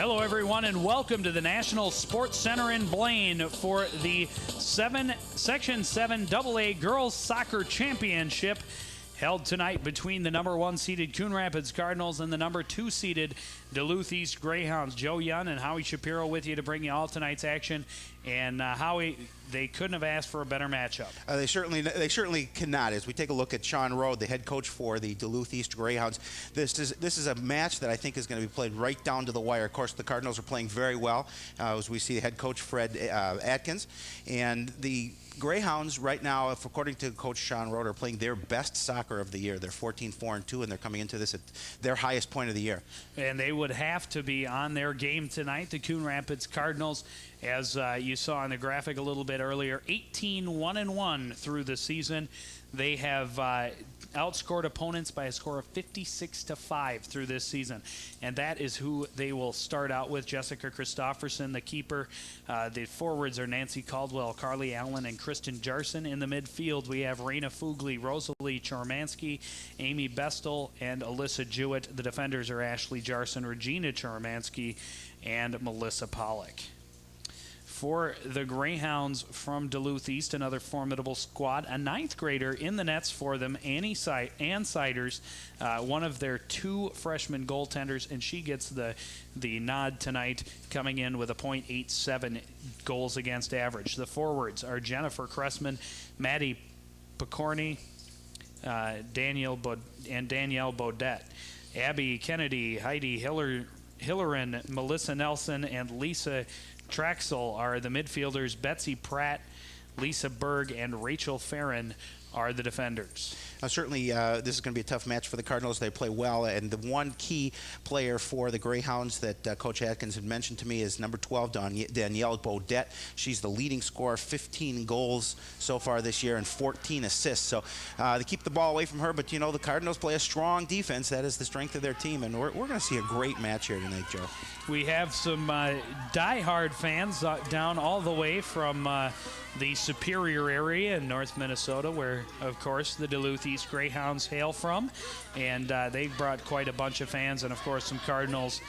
Hello, everyone, and welcome to the National Sports Center in Blaine for the Section 7 AA Girls Soccer Championship, held tonight between the number 1 seeded Coon Rapids Cardinals and the number 2 seeded Duluth East Greyhounds. Joe Young and Howie Shapiro with you to bring you all tonight's action. And Howie, they couldn't have asked for a better matchup. They certainly cannot. As we take a look at Sean Rode, the head coach for the Duluth East Greyhounds, this is a match that I think is going to be played right down to the wire. Of course, the Cardinals are playing very well, as we see head coach Fred Atkins, and the Greyhounds right now, according to Coach Sean Rode, are playing their best soccer of the year. They're 14-4-2, and they're coming into this at their highest point of the year. And they would have to be on their game tonight. The Coon Rapids Cardinals, as you saw on the graphic a little bit earlier, 18-1-1 through the season. They have outscored opponents by a score of 56-5 through this season, and that is who they will start out with. Jessica Christofferson, the keeper. The forwards are Nancy Caldwell, Carly Allen, and Kristen Jarson. In the midfield, we have Raina Fugli, Rosalie Chormansky, Amy Bestel, and Alyssa Jewett. The defenders are Ashley Jarson, Regina Chormansky, and Melissa Pollock. For the Greyhounds from Duluth East, another formidable squad. A 9th grader in the nets for them, Ann Siders, one of their 2 freshman goaltenders, and she gets the nod tonight, coming in with a .87 goals against average. The forwards are Jennifer Cressman, Maddie Picorni, Danielle Baudette. Abby Kennedy, Heidi Hillerin, Melissa Nelson, and Lisa Traxel are the midfielders. Betsy Pratt, Lisa Berg, and Rachel Farron are the defenders. Certainly, this is going to be a tough match for the Cardinals. They play well, and the one key player for the Greyhounds that Coach Atkins had mentioned to me is number 12, Danielle Baudette. She's the leading scorer, 15 goals so far this year and 14 assists. So they keep the ball away from her, but, you know, the Cardinals play a strong defense. That is the strength of their team, and we're going to see a great match here tonight, Joe. We have some diehard fans down all the way from the Superior area in North Minnesota, where, of course, the Duluth East Greyhounds hail from. And they brought quite a bunch of fans, and, of course, some Cardinals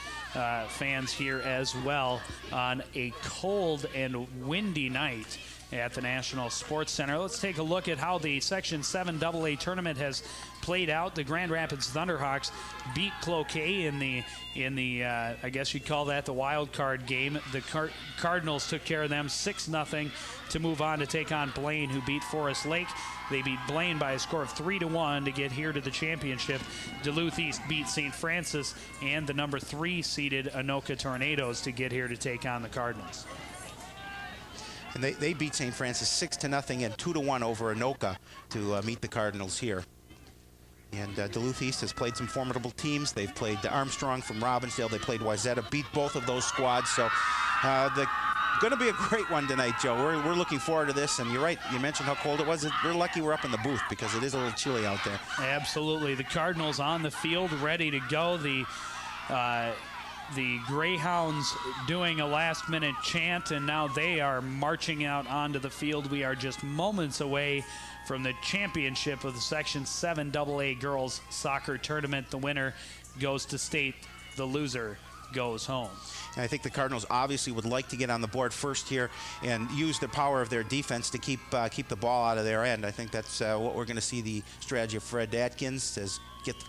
fans here as well on a cold and windy night at the National Sports Center. Let's take a look at how the Section 7 AA tournament has played out. The Grand Rapids Thunderhawks beat Cloquet in the I guess you'd call that the wild card game. The Cardinals took care of them 6-0 to move on to take on Blaine, who beat Forest Lake. They beat Blaine by a score of 3-1 to get here to the championship. Duluth East beat St. Francis and the number 3 seeded Anoka Tornadoes to get here to take on the Cardinals. And they beat St. Francis 6-0 and 2-1 over Anoka to meet the Cardinals here. And Duluth East has played some formidable teams. They've played Armstrong from Robbinsdale. They played Wayzata, beat both of those squads. So going to be a great one tonight, Joe. We're looking forward to this. And you're right, you mentioned how cold it was. We're lucky we're up in the booth because it is a little chilly out there. Absolutely. The Cardinals on the field, ready to go. The Greyhounds doing a last-minute chant, and now they are marching out onto the field. We are just moments away from the championship of the Section 7 AA Girls Soccer Tournament. The winner goes to state. The loser goes home. And I think the Cardinals obviously would like to get on the board first here and use the power of their defense to keep the ball out of their end. I think that's what we're going to see, the strategy of Fred Atkins, is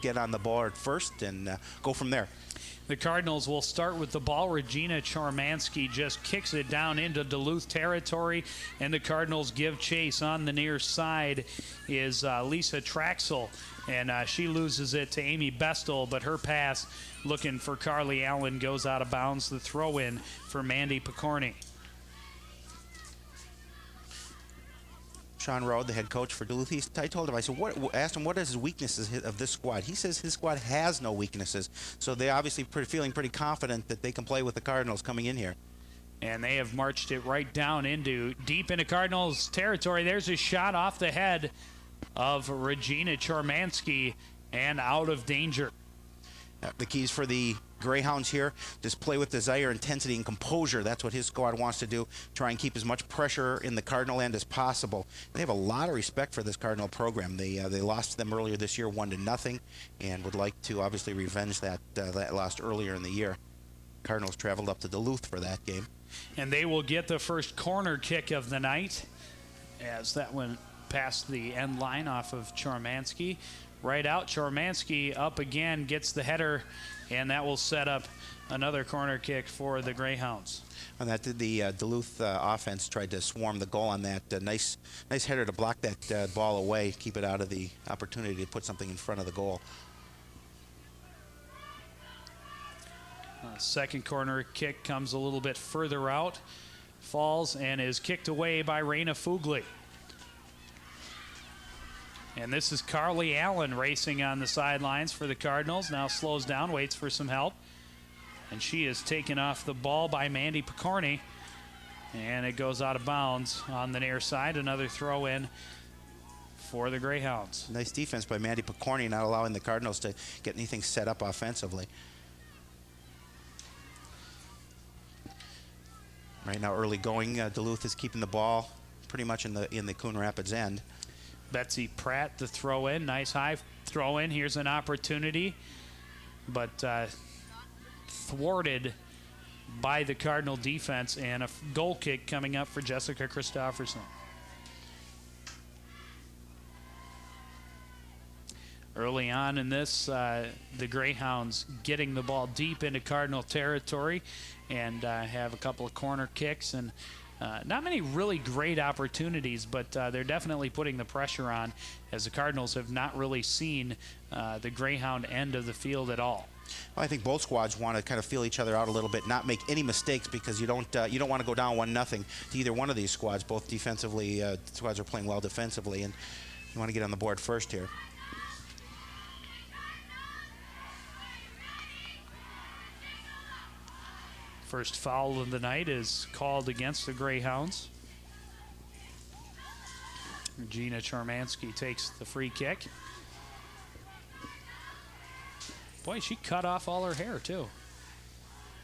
get on the board first and go from there. The Cardinals will start with the ball. Regina Chormansky just kicks it down into Duluth territory, and the Cardinals give chase. On the near side is Lisa Traxel, and she loses it to Amy Bestel, but her pass, looking for Carly Allen, goes out of bounds. The throw-in for Mandy Picorni. Sean Rode, the head coach for Duluth East, I told him, asked him what is his weaknesses of this squad. He says his squad has no weaknesses. So they obviously feeling pretty confident that they can play with the Cardinals coming in here. And they have marched it right down deep into Cardinals territory. There's a shot off the head of Regina Chormansky and out of danger. The keys for the Greyhounds here, just play with desire, intensity, and composure. That's what his squad wants to do. Try and keep as much pressure in the Cardinal end as possible. They have a lot of respect for this Cardinal program. They lost to them earlier this year 1-0, and would like to obviously revenge that loss earlier in the year. Cardinals traveled up to Duluth for that game. And they will get the first corner kick of the night, as that went past the end line off of Chormansky. Right out, Chormansky up again, gets the header, and that will set up another corner kick for the Greyhounds. And that the Duluth offense tried to swarm the goal on that. Nice header to block that ball away, keep it out of the opportunity to put something in front of the goal. Second corner kick comes a little bit further out, falls and is kicked away by Raina Fugli. And this is Carly Allen racing on the sidelines for the Cardinals. Now slows down, waits for some help. And she is taken off the ball by Mandy Picorni. And it goes out of bounds on the near side. Another throw in for the Greyhounds. Nice defense by Mandy Picorni, not allowing the Cardinals to get anything set up offensively. Right now, early going, Duluth is keeping the ball pretty much in the Coon Rapids end. Betsy Pratt, the throw in, nice high throw in. Here's an opportunity, but thwarted by the Cardinal defense, and a goal kick coming up for Jessica Christofferson. Early on in this, the Greyhounds getting the ball deep into Cardinal territory, and have a couple of corner kicks and not many really great opportunities, but they're definitely putting the pressure on, as the Cardinals have not really seen the Greyhound end of the field at all. Well, I think both squads want to kind of feel each other out a little bit, not make any mistakes, because you don't want to go down 1-0 to either one of these squads. Both defensively, squads are playing well defensively, and you want to get on the board first here. First foul of the night is called against the Greyhounds. Regina Chormansky takes the free kick. Boy, she cut off all her hair too.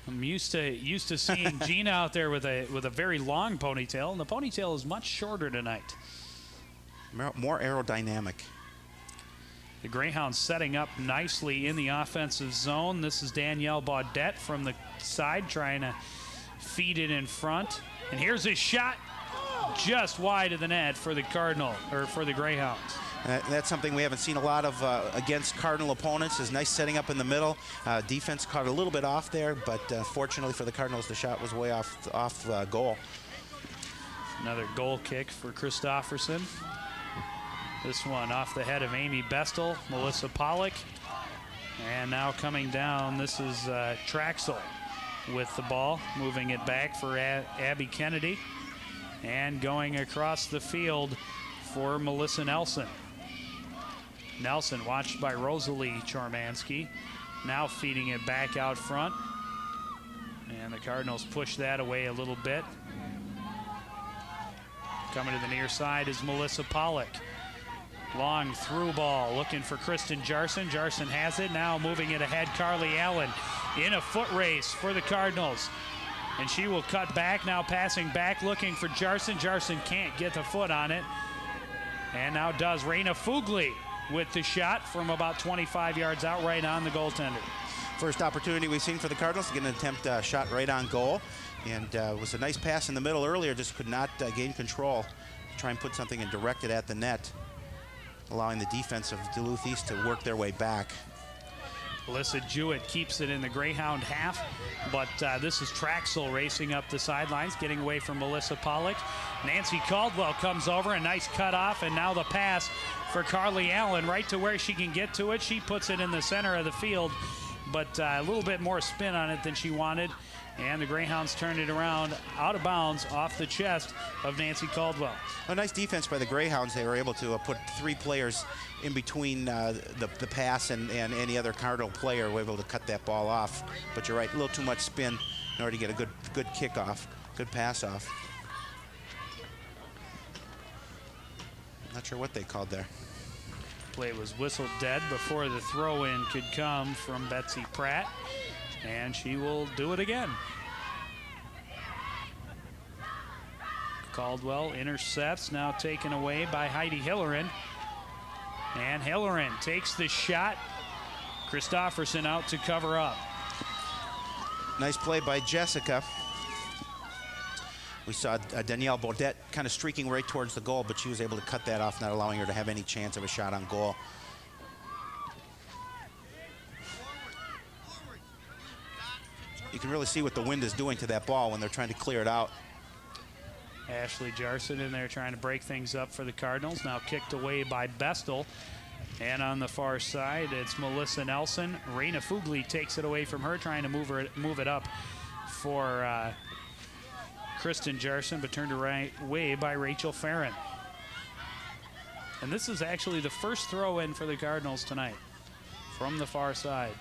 I'm used to seeing Gina out there with a very long ponytail, and the ponytail is much shorter tonight. More aerodynamic. The Greyhounds setting up nicely in the offensive zone. This is Danielle Baudette from the side trying to feed it in front. And here's a shot just wide of the net for the for the Greyhounds. That's something we haven't seen a lot of against Cardinal opponents, is nice setting up in the middle. Defense caught a little bit off there, but fortunately for the Cardinals, the shot was way off goal. Another goal kick for Christofferson. This one off the head of Amy Bestel, Melissa Pollock. And now coming down, this is Traxel with the ball, moving it back for Abby Kennedy. And going across the field for Melissa Nelson. Nelson watched by Rosalie Chormansky, now feeding it back out front. And the Cardinals push that away a little bit. Coming to the near side is Melissa Pollock. Long through ball, looking for Kristen Jarson. Jarson has it, now moving it ahead. Carly Allen in a foot race for the Cardinals. And she will cut back, now passing back, looking for Jarson. Jarson can't get the foot on it. And now does Raina Fugli with the shot from about 25 yards out, right on the goaltender. First opportunity we've seen for the Cardinals to get an attempt shot right on goal. And was a nice pass in the middle earlier, just could not gain control. Try and put something and direct it at the net, allowing the defense of Duluth East to work their way back. Alyssa Jewett keeps it in the Greyhound half, but this is Traxel racing up the sidelines, getting away from Melissa Pollock. Nancy Caldwell comes over, a nice cut off, and now the pass for Carly Allen right to where she can get to it. She puts it in the center of the field, but a little bit more spin on it than she wanted. And the Greyhounds turned it around out of bounds off the chest of Nancy Caldwell. A nice defense by the Greyhounds. They were able to put 3 players in between the pass and any other Cardinal player, were able to cut that ball off. But you're right, a little too much spin in order to get a good kickoff, good pass off. Not sure what they called there. Play was whistled dead before the throw-in could come from Betsy Pratt. And she will do it again. Caldwell intercepts, now taken away by Heidi Hillerin. And Hillerin takes the shot. Christofferson out to cover up. Nice play by Jessica. We saw Danielle Baudette kind of streaking right towards the goal, but she was able to cut that off, not allowing her to have any chance of a shot on goal. You can really see what the wind is doing to that ball when they're trying to clear it out. Ashley Jarson in there trying to break things up for the Cardinals. Now kicked away by Bestel. And on the far side, it's Melissa Nelson. Raina Fugli takes it away from her, trying to move it up for Kristen Jarson, but turned away by Rachel Farron. And this is actually the first throw-in for the Cardinals tonight from the far side.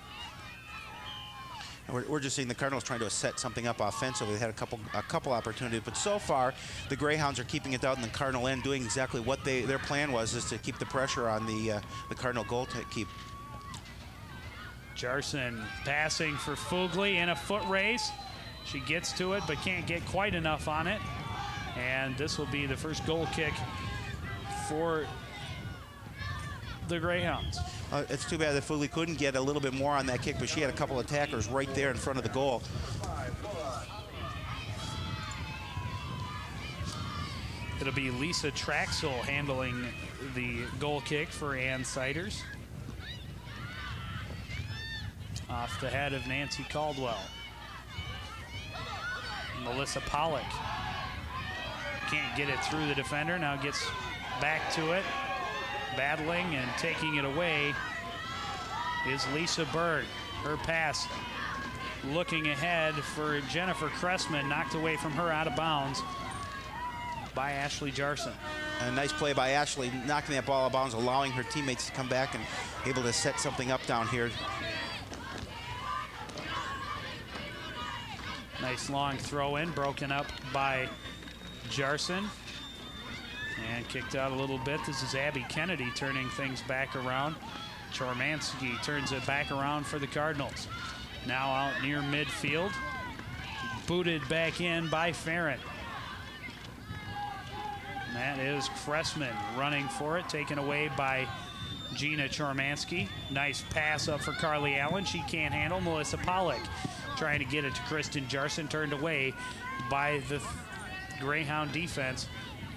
And we're just seeing the Cardinals trying to set something up offensively. They had a couple opportunities, but so far the Greyhounds are keeping it out in the Cardinal end, doing exactly what their plan was, is to keep the pressure on the Cardinal goal to keep. Jarson passing for Fugli in a foot race. She gets to it, but can't get quite enough on it. And this will be the first goal kick for the Greyhounds. It's too bad that Fugli couldn't get a little bit more on that kick, but she had a couple of attackers right there in front of the goal. It'll be Lisa Traxel handling the goal kick for Ann Siders. Off the head of Nancy Caldwell. Melissa Pollock can't get it through the defender, now gets back to it. Battling and taking it away is Lisa Berg. Her pass looking ahead for Jennifer Cressman, knocked away from her out of bounds by Ashley Jarson. A nice play by Ashley, knocking that ball out of bounds, allowing her teammates to come back and able to set something up down here. Nice long throw in, broken up by Jarson. And kicked out a little bit. This is Abby Kennedy turning things back around. Chormansky turns it back around for the Cardinals. Now out near midfield. Booted back in by Farron. And that is Cressman running for it, taken away by Gina Chormansky. Nice pass up for Carly Allen. She can't handle Melissa Pollock. Trying to get it to Kristen Jarson, turned away by the Greyhound defense.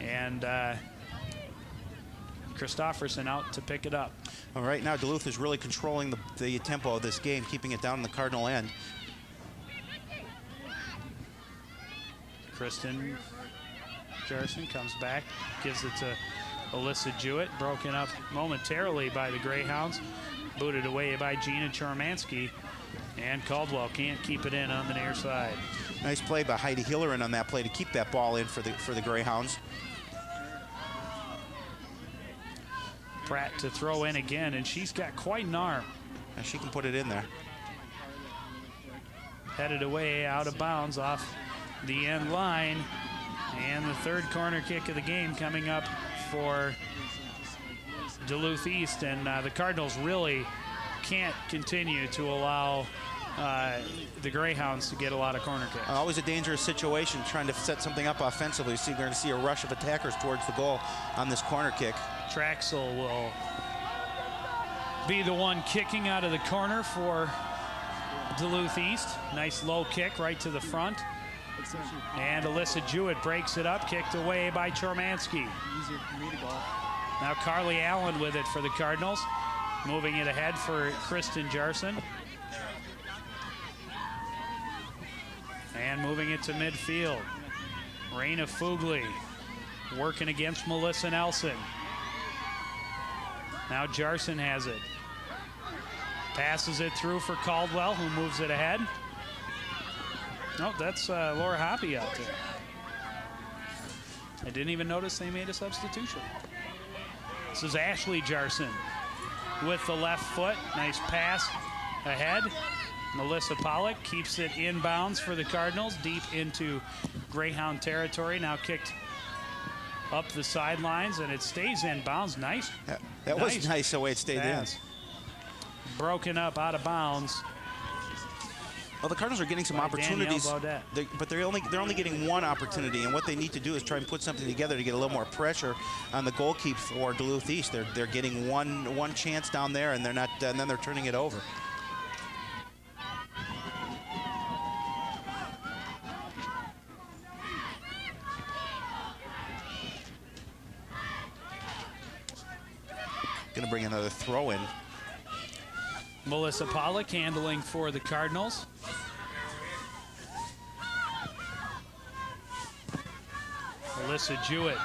And Christofferson out to pick it up. Well, right now, Duluth is really controlling the tempo of this game, keeping it down in the Cardinal end. Kristen Jarson comes back, gives it to Alyssa Jewett, broken up momentarily by the Greyhounds, booted away by Gina Chormansky, and Caldwell can't keep it in on the near side. Nice play by Heidi Hillerin on that play to keep that ball in for the Greyhounds. Pratt to throw in again, and she's got quite an arm. And she can put it in there. Headed away out of bounds off the end line. And the third corner kick of the game coming up for Duluth East. And the Cardinals really can't continue to allow the Greyhounds to get a lot of corner kicks. Always a dangerous situation trying to set something up offensively. So you're going to see a rush of attackers towards the goal on this corner kick. Traxel will be the one kicking out of the corner for Duluth East. Nice low kick right to the front. And Alyssa Jewett breaks it up, kicked away by Chormansky. Now Carly Allen with it for the Cardinals. Moving it ahead for Kristen Jarson. And moving it to midfield. Raina Fugli working against Melissa Nelson. Now Jarson has it. Passes it through for Caldwell, who moves it ahead. No, that's Laura Hoppy out there. I didn't even notice they made a substitution. This is Ashley Jarson with the left foot. Nice pass ahead. Melissa Pollock keeps it inbounds for the Cardinals, deep into Greyhound territory. Now kicked up the sidelines, and it stays inbounds. Nice. That was nice the way it stayed in. Broken up out of bounds. Well, the Cardinals are getting some opportunities, but they're only getting one opportunity, and what they need to do is try and put something together to get a little more pressure on the goalkeeper for Duluth East. They're getting one chance down there, and they're not, and then they're turning it over. Going to bring another throw in. Melissa Pollock handling for the Cardinals. Alyssa Jewett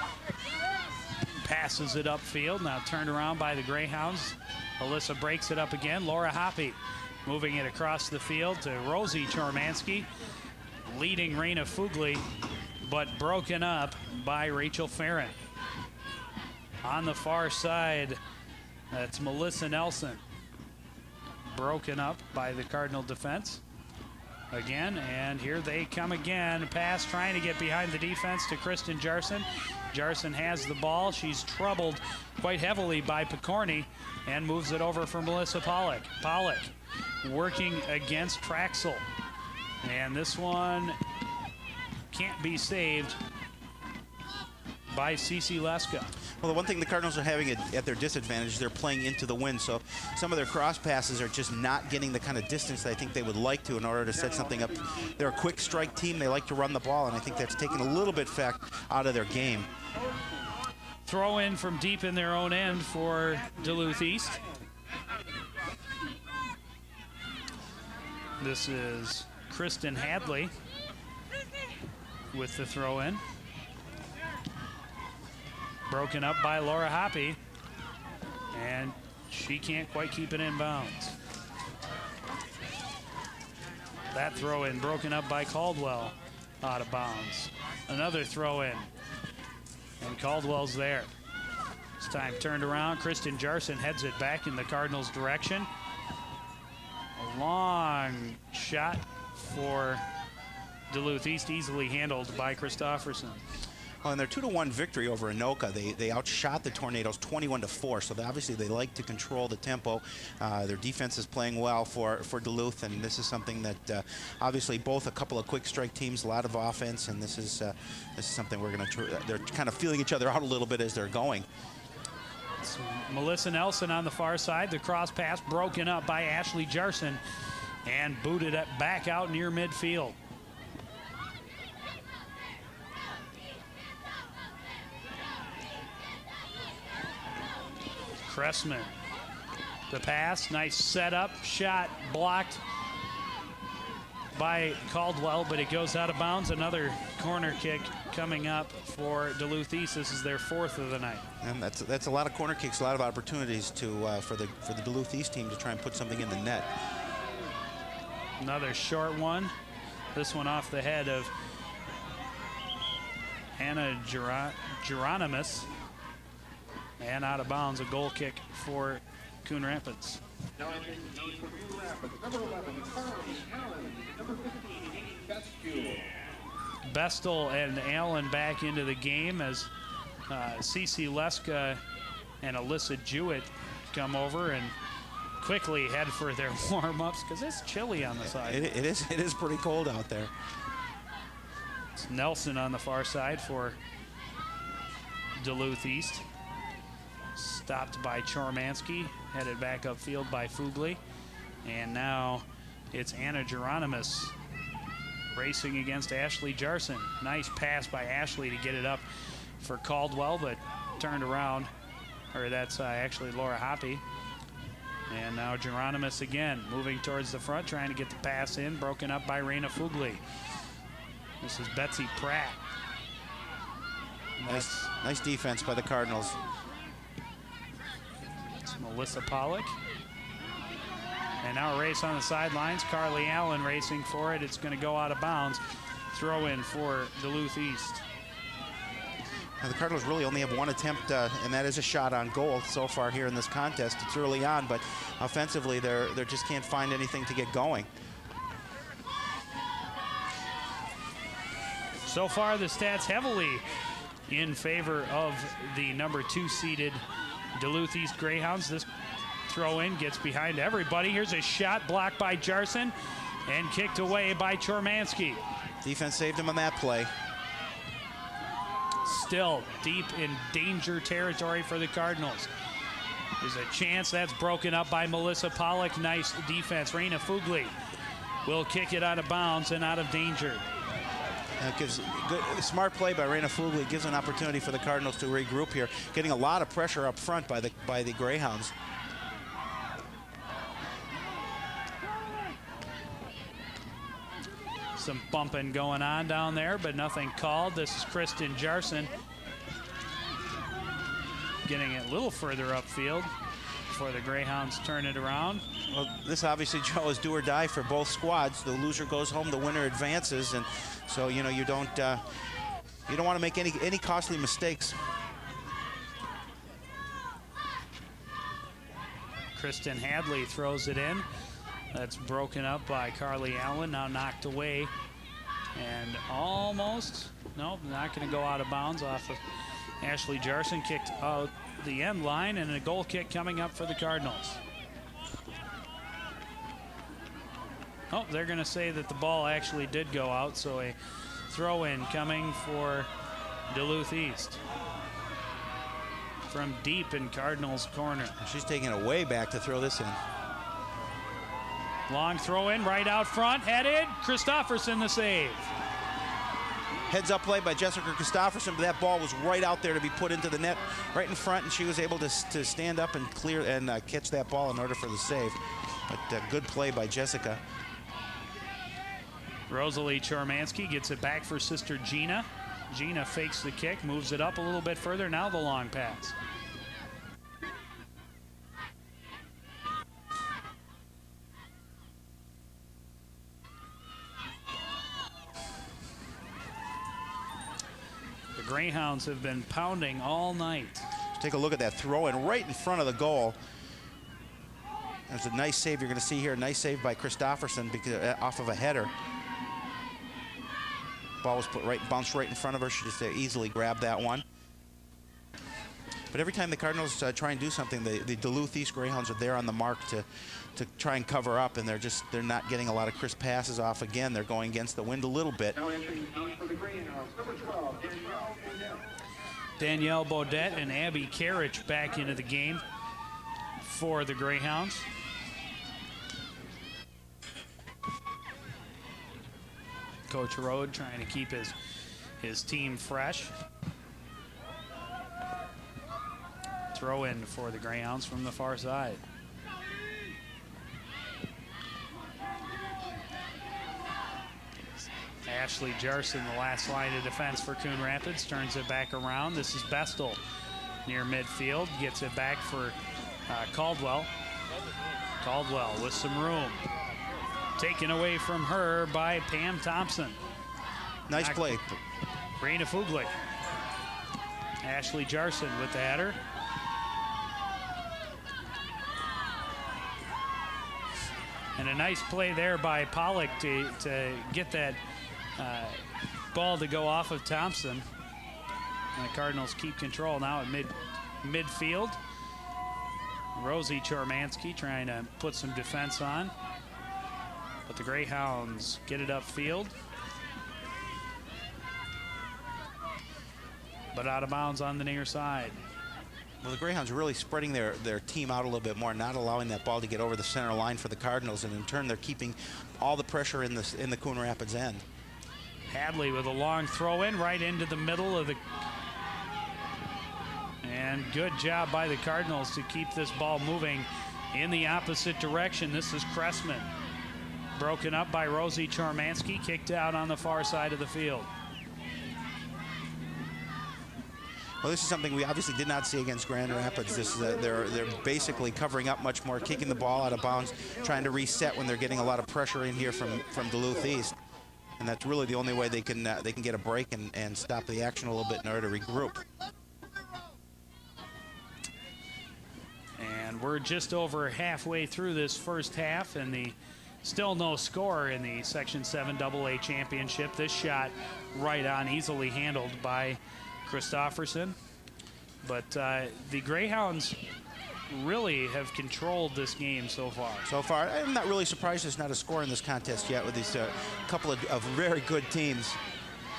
passes it upfield. Now turned around by the Greyhounds. Alyssa breaks it up again. Laura Hoppy moving it across the field to Rosie Chormansky, leading Raina Fugli, but broken up by Rachel Farron. On the far side, that's Melissa Nelson, broken up by the Cardinal defense again, and here they come again. Pass trying to get behind the defense to Kristen Jarson. Jarson has the ball. She's troubled quite heavily by Picorni and moves it over for Melissa Pollock. Pollock working against Traxel, and this one can't be saved by Cece Leska. Well, the one thing the Cardinals are having at their disadvantage, they're playing into the wind, so some of their cross passes are just not getting the kind of distance that I think they would like to in order to set something up. They're a quick strike team. They like to run the ball, and I think that's taken a little bit out of their game. Throw in from deep in their own end for Duluth East. This is Kristen Hadley with the throw in. Broken up by Laura Hoppy, and she can't quite keep it in bounds. That throw in broken up by Caldwell, out of bounds. Another throw in, and Caldwell's there. This time turned around. Kristen Jarson heads it back in the Cardinals' direction. A long shot for Duluth East, easily handled by Christofferson. Well, in their 2-1 victory over Anoka, they outshot the Tornadoes 21-4. So obviously they like to control the tempo. Their defense is playing well for Duluth, and this is something that obviously both a couple of quick strike teams, a lot of offense, and this is something we're going to. They're kind of feeling each other out a little bit as they're going. It's Melissa Nelson on the far side. The cross pass broken up by Ashley Jarson and booted it back out near midfield. Cressman, the pass, nice setup, shot blocked by Caldwell, but it goes out of bounds. Another corner kick coming up for Duluth East. This is their 4th of the night. And that's a lot of corner kicks, a lot of opportunities for the Duluth East team to try and put something in the net. Another short one. This one off the head of Hannah Geronimus. And out of bounds, a goal kick for Coon Rapids. Number 11, Carly Allen. Number 15, Bestel and Allen back into the game as Cece Leska and Alyssa Jewett come over and quickly head for their warm-ups because it's chilly on the side. It is pretty cold out there. It's Nelson on the far side for Duluth East. Stopped by Chormansky, headed back upfield by Fugli. And now it's Anna Geronimus racing against Ashley Jarson. Nice pass by Ashley to get it up for Caldwell, but turned around. Or that's actually Laura Hoppy. And now Geronimus again, moving towards the front, trying to get the pass in, broken up by Raina Fugli. This is Betsy Pratt. Nice defense by the Cardinals. Melissa Pollock. And now a race on the sidelines. Carly Allen racing for it. It's going to go out of bounds. Throw in for Duluth East. Now the Cardinals really only have one attempt, and that is a shot on goal so far here in this contest. It's early on, but offensively they just can't find anything to get going. So far the stats heavily in favor of the number 2 seeded Duluth East Greyhounds. This throw in gets behind everybody. Here's a shot blocked by Jarson and kicked away by Chormansky. Defense saved him on that play. Still deep in danger territory for the Cardinals. There's a chance that's broken up by Melissa Pollock. Nice defense. Raina Fugli will kick it out of bounds and out of danger. Gives good, smart play by Raina Fugli. Gives an opportunity for the Cardinals to regroup here. Getting a lot of pressure up front by the Greyhounds. Some bumping going on down there, but nothing called. This is Kristen Jarson getting it a little further upfield before the Greyhounds turn it around. Well, this obviously, Joe, is do or die for both squads. The loser goes home, the winner advances, and so you don't want to make any costly mistakes. Kristen Hadley throws it in. That's broken up by Carly Allen, now knocked away. And almost, nope, not going to go out of bounds off of Ashley Jarson. Kicked out the end line, and a goal kick coming up for the Cardinals. Oh, they're going to say that the ball actually did go out, so a throw-in coming for Duluth East. From deep in Cardinals' corner. She's taking it way back to throw this in. Long throw in, right out front, headed. Christofferson the save. Heads up play by Jessica Christofferson, but that ball was right out there to be put into the net, right in front, and she was able to stand up and clear and catch that ball in order for the save. But good play by Jessica. Rosalie Chormansky gets it back for sister Gina. Gina fakes the kick, moves it up a little bit further. Now the long pass. The Greyhounds have been pounding all night. Take a look at that throw in right in front of the goal. There's a nice save you're going to see here. Nice save by Christofferson because off of a header. Ball was bounced right in front of her. She just easily grabbed that one. But every time the Cardinals try and do something, the Duluth East Greyhounds are there on the mark to try and cover up, and they're not getting a lot of crisp passes off. Again, they're going against the wind a little bit. Now entering for the Greyhounds, number 12, Danielle Baudette and Abby Carriage back into the game for the Greyhounds. Coach Rode trying to keep his team fresh. Throw in for the Greyhounds from the far side. Ashley Jarson, the last line of defense for Coon Rapids, turns it back around. This is Bestel near midfield, gets it back for Caldwell. Caldwell with some room. Taken away from her by Pam Thompson. Nice play. Raina Fugli. Ashley Jarson with the header. And a nice play there by Pollock to get that ball to go off of Thompson. And the Cardinals keep control now at midfield. Rosie Chormansky trying to put some defense on. But the Greyhounds get it upfield. But out of bounds on the near side. Well, the Greyhounds are really spreading their team out a little bit more, not allowing that ball to get over the center line for the Cardinals, and in turn they're keeping all the pressure in the Coon Rapids end. Hadley with a long throw in right into the middle of the... And good job by the Cardinals to keep this ball moving in the opposite direction. This is Cressman. Broken up by Rosie Chormansky, kicked out on the far side of the field. Well, this is something we obviously did not see against Grand Rapids. This is they're basically covering up much more, kicking the ball out of bounds, trying to reset when they're getting a lot of pressure in here from Duluth East, and that's really the only way they can get a break and stop the action a little bit in order to regroup. And we're just over halfway through this first half, and still no score in the Section 7 AA Championship. This shot right on, easily handled by Christofferson. But the Greyhounds really have controlled this game so far. So far, I'm not really surprised there's not a score in this contest yet with these couple of very good teams.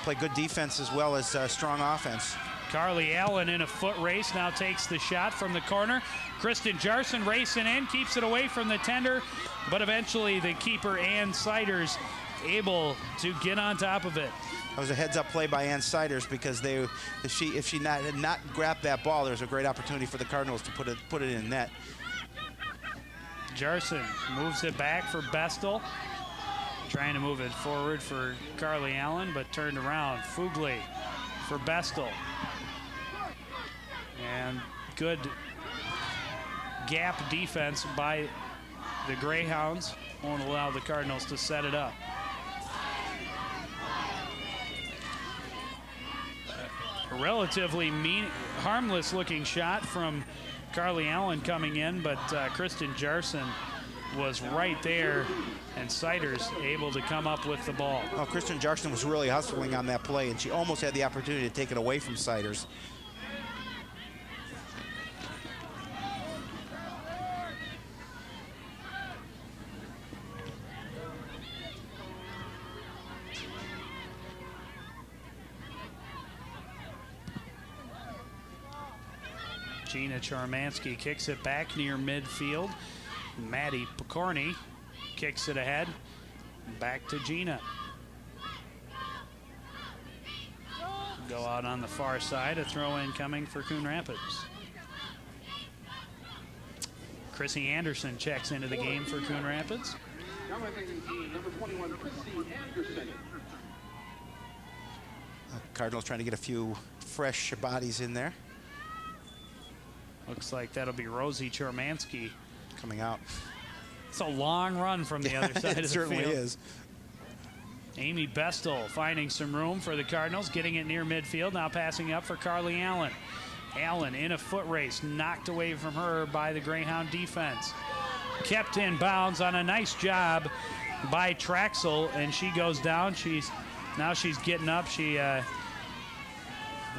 Play good defense as well as strong offense. Carly Allen in a foot race now takes the shot from the corner. Kristen Jarson racing in, keeps it away from the tender, but eventually the keeper, Ann Siders, able to get on top of it. That was a heads-up play by Ann Siders because if she had not grabbed that ball, there's a great opportunity for the Cardinals to put it in net. Jarson moves it back for Bestel. Trying to move it forward for Carly Allen, but turned around. Fugly for Bestel. And good gap defense by the Greyhounds. Won't allow the Cardinals to set it up. A relatively harmless looking shot from Carly Allen coming in, but Kristen Jarson was right there, and Siders able to come up with the ball. Oh, Kristen Jarson was really hustling on that play, and she almost had the opportunity to take it away from Siders. Gina Charmansky kicks it back near midfield. Maddie Picorni kicks it ahead. Back to Gina. Go out on the far side. A throw-in coming for Coon Rapids. Chrissy Anderson checks into the game for Coon Rapids. Number 21, Chrissy Anderson. Cardinals trying to get a few fresh bodies in there. Looks like that'll be Rosie Charmansky coming out. It's a long run from the other side of the field. It certainly is. Amy Bestel finding some room for the Cardinals, getting it near midfield, now passing up for Carly Allen. Allen in a foot race, knocked away from her by the Greyhound defense. Kept in bounds on a nice job by Traxel, and she goes down. Now she's getting up. She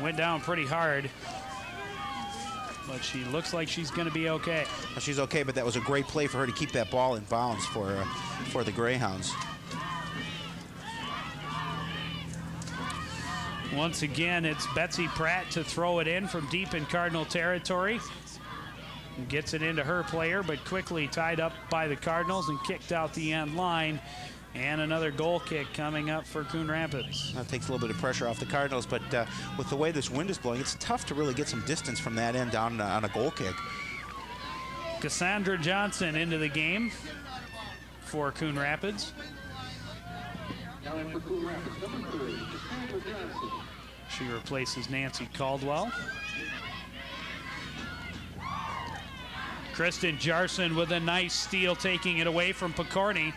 went down pretty hard, but she looks like she's going to be okay. Well, she's okay, but that was a great play for her to keep that ball in bounds for the Greyhounds. Once again, it's Betsy Pratt to throw it in from deep in Cardinal territory. Gets it into her player, but quickly tied up by the Cardinals and kicked out the end line. And another goal kick coming up for Coon Rapids. That takes a little bit of pressure off the Cardinals, but with the way this wind is blowing, it's tough to really get some distance from that end down on a goal kick. Cassandra Johnson into the game for Coon Rapids. Now in for Coon Rapids, number 3, Cassandra Johnson. She replaces Nancy Caldwell. Kristen Jarson with a nice steal, taking it away from Picorni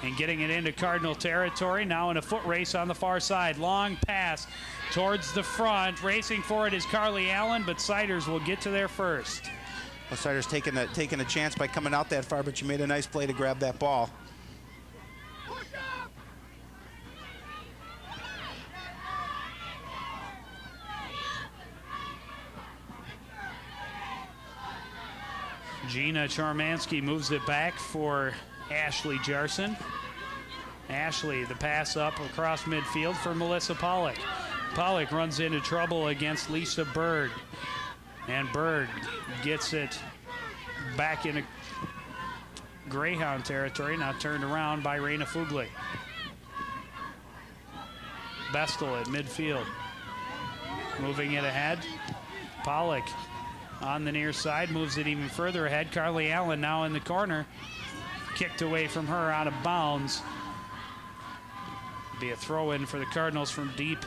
and getting it into Cardinal territory. Now in a foot race on the far side. Long pass towards the front. Racing for it is Carly Allen, but Siders will get to there first. Well, Siders taking a chance by coming out that far, but she made a nice play to grab that ball. Gina Charmansky moves it back for Ashley Jarson. Ashley, the pass up across midfield for Melissa Pollock. Pollock runs into trouble against Lisa Bird. And Bird gets it back into Greyhound territory, now turned around by Raina Fugli. Bestel at midfield. Moving it ahead. Pollock on the near side, moves it even further ahead. Carly Allen now in the corner. Kicked away from her out of bounds. Be a throw-in for the Cardinals from deep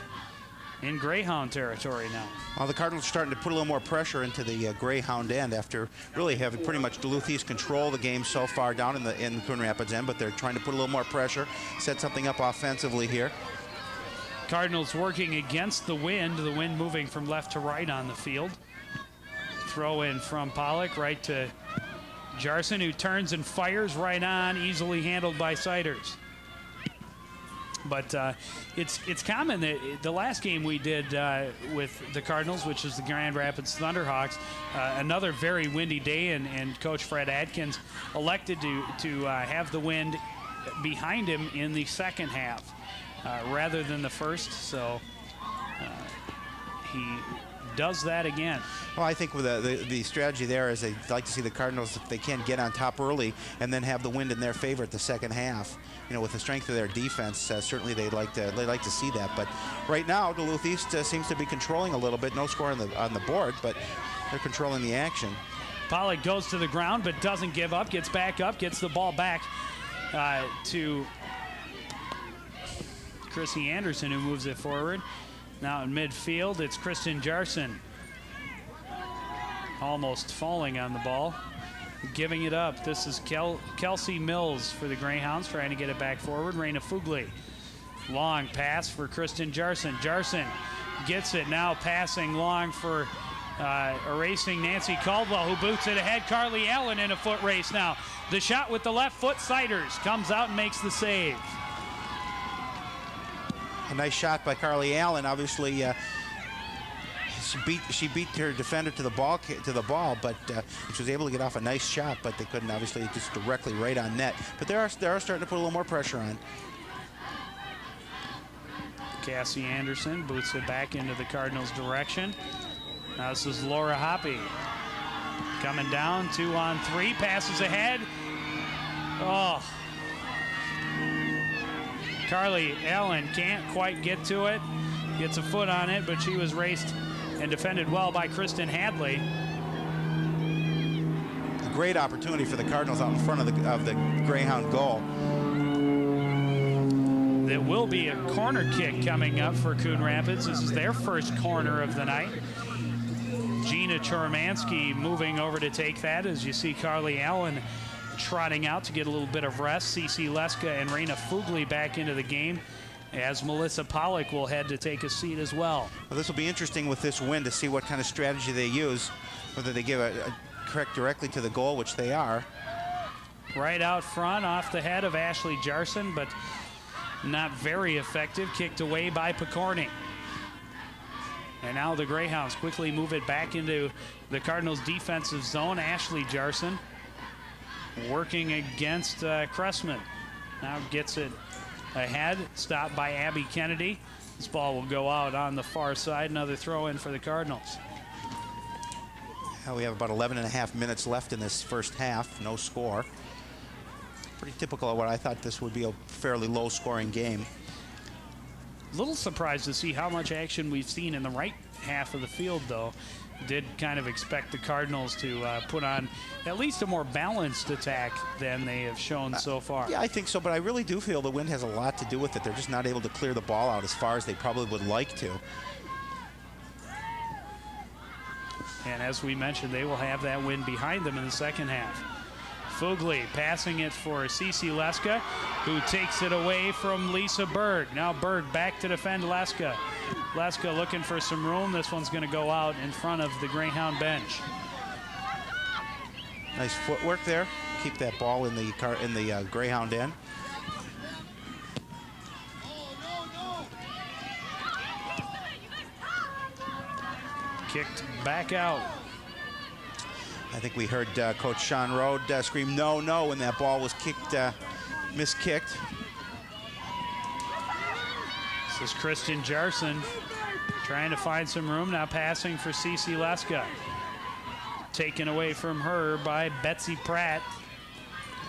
in Greyhound territory now. Well, the Cardinals are starting to put a little more pressure into the Greyhound end after really having pretty much Duluth East control the game so far down in the Coon Rapids end, but they're trying to put a little more pressure, set something up offensively here. Cardinals working against the wind moving from left to right on the field. Throw in from Pollock right to Jarson, who turns and fires right on, easily handled by Siders. But it's common that the last game we did with the Cardinals, which is the Grand Rapids Thunderhawks, another very windy day, and Coach Fred Adkins elected to have the wind behind him in the second half rather than the first. So he does that again. Well, I think with the strategy there is they'd like to see the Cardinals, if they can, get on top early and then have the wind in their favor at the second half. You know, with the strength of their defense, certainly they'd like to see that. But right now, Duluth East seems to be controlling a little bit. No score on the board, but they're controlling the action. Pollock goes to the ground but doesn't give up, gets back up, gets the ball back to Chrissy Anderson, who moves it forward. Now in midfield, it's Kristen Jarson. Almost falling on the ball, giving it up. This is Kelsey Mills for the Greyhounds, trying to get it back forward. Raina Fugli. Long pass for Kristen Jarson. Jarson gets it, now passing long for erasing Nancy Caldwell, who boots it ahead. Carly Allen in a foot race now. The shot with the left foot, Siders comes out and makes the save. A nice shot by Carly Allen. Obviously, she beat her defender to the ball, but she was able to get off a nice shot. But they couldn't, obviously, just directly right on net. But they are starting to put a little more pressure on. Cassie Anderson boots it back into the Cardinals' direction. Now this is Laura Hoppy coming down, 2-on-3, passes ahead. Oh. Carly Allen can't quite get to it. Gets a foot on it, but she was raced and defended well by Kristen Hadley. A great opportunity for the Cardinals out in front of the Greyhound goal. There will be a corner kick coming up for Coon Rapids. This is their first corner of the night. Gina Chormansky moving over to take that, as you see Carly Allen trotting out to get a little bit of rest. Cece Leska and Raina Fugli back into the game, as Melissa Pollock will head to take a seat as well. Well, this will be interesting with this win to see what kind of strategy they use, whether they give a correct directly to the goal, which they are. Right out front, off the head of Ashley Jarson, but not very effective. Kicked away by Picorni. And now the Greyhounds quickly move it back into the Cardinals' defensive zone. Ashley Jarson working against Cressman. Now gets it ahead, stopped by Abby Kennedy. This ball will go out on the far side. Another throw in for the Cardinals. We have about 11 and a half minutes left in this first half. No score. Pretty typical of what I thought this would be, a fairly low scoring game. Little surprised to see how much action we've seen in the right half of the field, though. Did kind of expect the Cardinals to put on at least a more balanced attack than they have shown so far. Yeah, I think so, but I really do feel the wind has a lot to do with it. They're just not able to clear the ball out as far as they probably would like to. And as we mentioned, they will have that wind behind them in the second half. Fugli passing it for Cece Leska, who takes it away from Lisa Berg. Now Berg back to defend Leska. Leska looking for some room. This one's going to go out in front of the Greyhound bench. Nice footwork there. Keep that ball in the Greyhound end. Kicked back out. I think we heard Coach Sean Rode scream no, no, when that ball was kicked, miskicked. This is Kristen Jarson trying to find some room, now passing for Cece Leska. Taken away from her by Betsy Pratt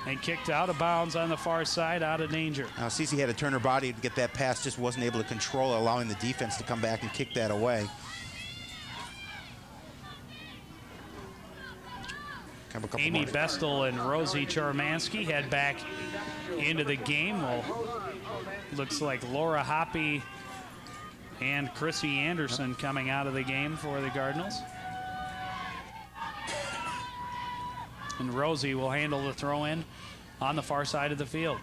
and kicked out of bounds on the far side, out of danger. Now Cece had to turn her body to get that pass, just wasn't able to control it, allowing the defense to come back and kick that away. Amy Bestel and Rosie Chormansky head back into the game. Well, looks like Laura Hoppy and Chrissy Anderson coming out of the game for the Cardinals. And Rosie will handle the throw in on the far side of the field.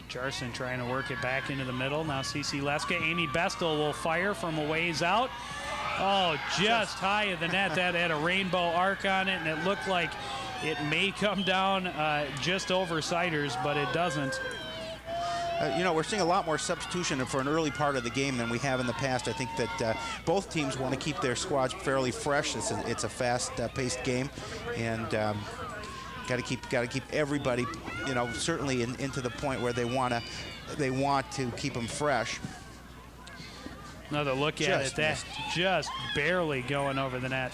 Jarson trying to work it back into the middle. Now Cece Leska. Amy Bestel will fire from a ways out. Oh, just high of the net. That had a rainbow arc on it, and it looked like it may come down just over Siders, but it doesn't. You know, we're seeing a lot more substitution for an early part of the game than we have in the past. I think that both teams want to keep their squads fairly fresh. It's a fast-paced game, and Got to keep everybody, you know, certainly into the point where they want to keep them fresh. Another look at it. That just barely going over the net.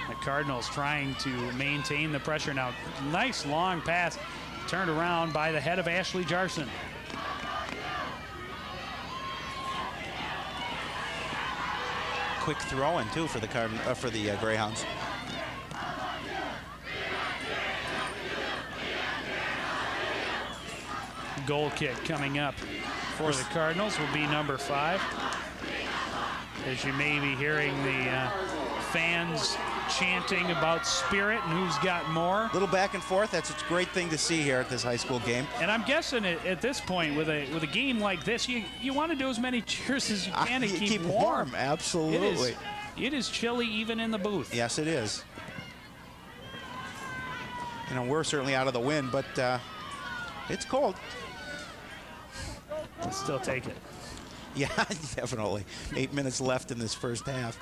The Cardinals trying to maintain the pressure now. Nice long pass, turned around by the head of Ashley Jarson. Quick throw in too for the Greyhounds. Goal kick coming up for the Cardinals will be number 5. As you may be hearing the fans chanting about spirit and who's got more. Little back and forth. That's a great thing to see here at this high school game. And I'm guessing at this point, with a game like this, you want to do as many cheers as you can to keep warm. Absolutely. It is chilly even in the booth. Yes, it is. You know, we're certainly out of the wind, but it's cold. I'll still take it. Yeah, definitely. 8 minutes left in this first half.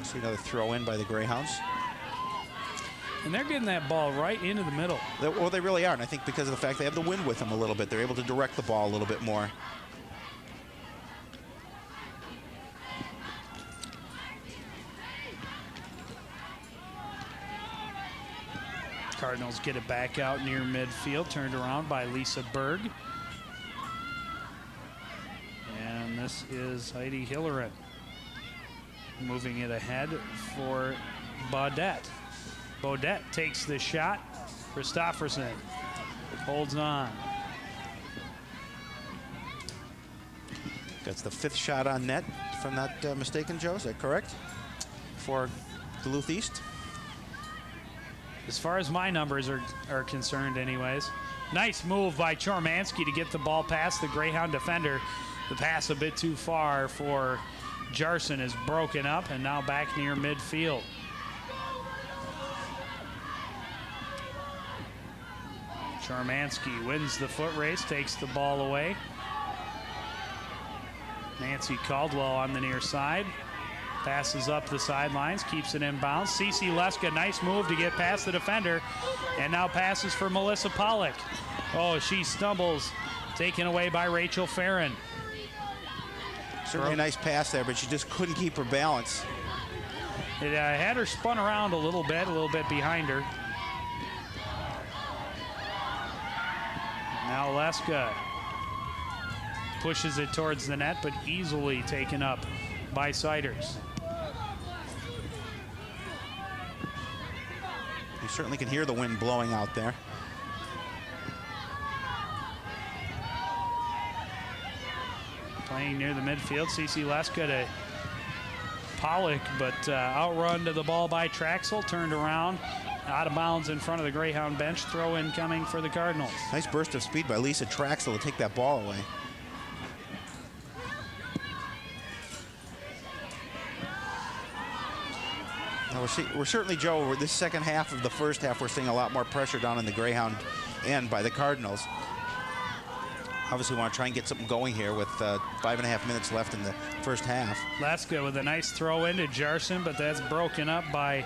See another throw in by the Greyhounds. And they're getting that ball right into the middle. Well, they really are, and I think because of the fact they have the wind with them a little bit, they're able to direct the ball a little bit more. Cardinals get it back out near midfield, turned around by Lisa Berg. And this is Heidi Hillerin moving it ahead for Baudette. Baudette takes the shot. Christofferson holds on. That's the 5th shot on net from that mistaken, Joe. Is that correct? For Duluth East? As far as my numbers are concerned anyways. Nice move by Chormansky to get the ball past the Greyhound defender. The pass a bit too far for Jarson is broken up and now back near midfield. Chormansky wins the foot race, takes the ball away. Nancy Caldwell on the near side. Passes up the sidelines, keeps it in bounds. Cece Leska, nice move to get past the defender, and now passes for Melissa Pollock. Oh, she stumbles, taken away by Rachel Farron. Certainly a nice pass there, but she just couldn't keep her balance. It had her spun around a little bit behind her. Now Leska pushes it towards the net, but easily taken up by Siders. You certainly can hear the wind blowing out there. Playing near the midfield, Cece Leska to Pollock, but outrun to the ball by Traxel, turned around, out of bounds in front of the Greyhound bench. Throw in coming for the Cardinals. Nice burst of speed by Lisa Traxel to take that ball away. Now we're certainly, Joe, this second half of the first half, we're seeing a lot more pressure down in the Greyhound end by the Cardinals. Obviously, we want to try and get something going here with 5.5 minutes left in the first half. Leska with a nice throw into Jarson, but that's broken up by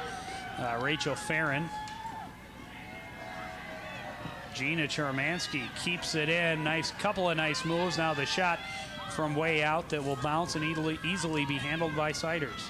Rachel Farron. Gina Chormansky keeps it in. Nice couple of nice moves. Now the shot from way out that will bounce and easily be handled by Siders.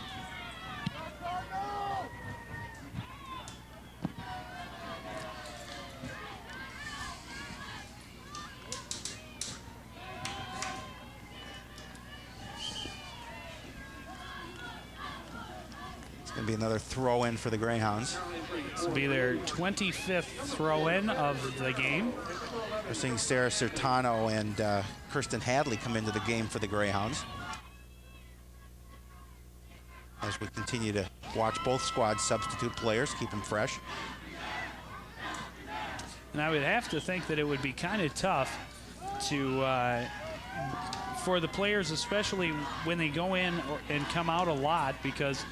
Going to be another throw-in for the Greyhounds. This will be their 25th throw-in of the game. We're seeing Sarah Sertano and Kirsten Hadley come into the game for the Greyhounds. As we continue to watch both squads substitute players, keep them fresh. And I would have to think that it would be kind of tough to for the players, especially when they go in and come out a lot, because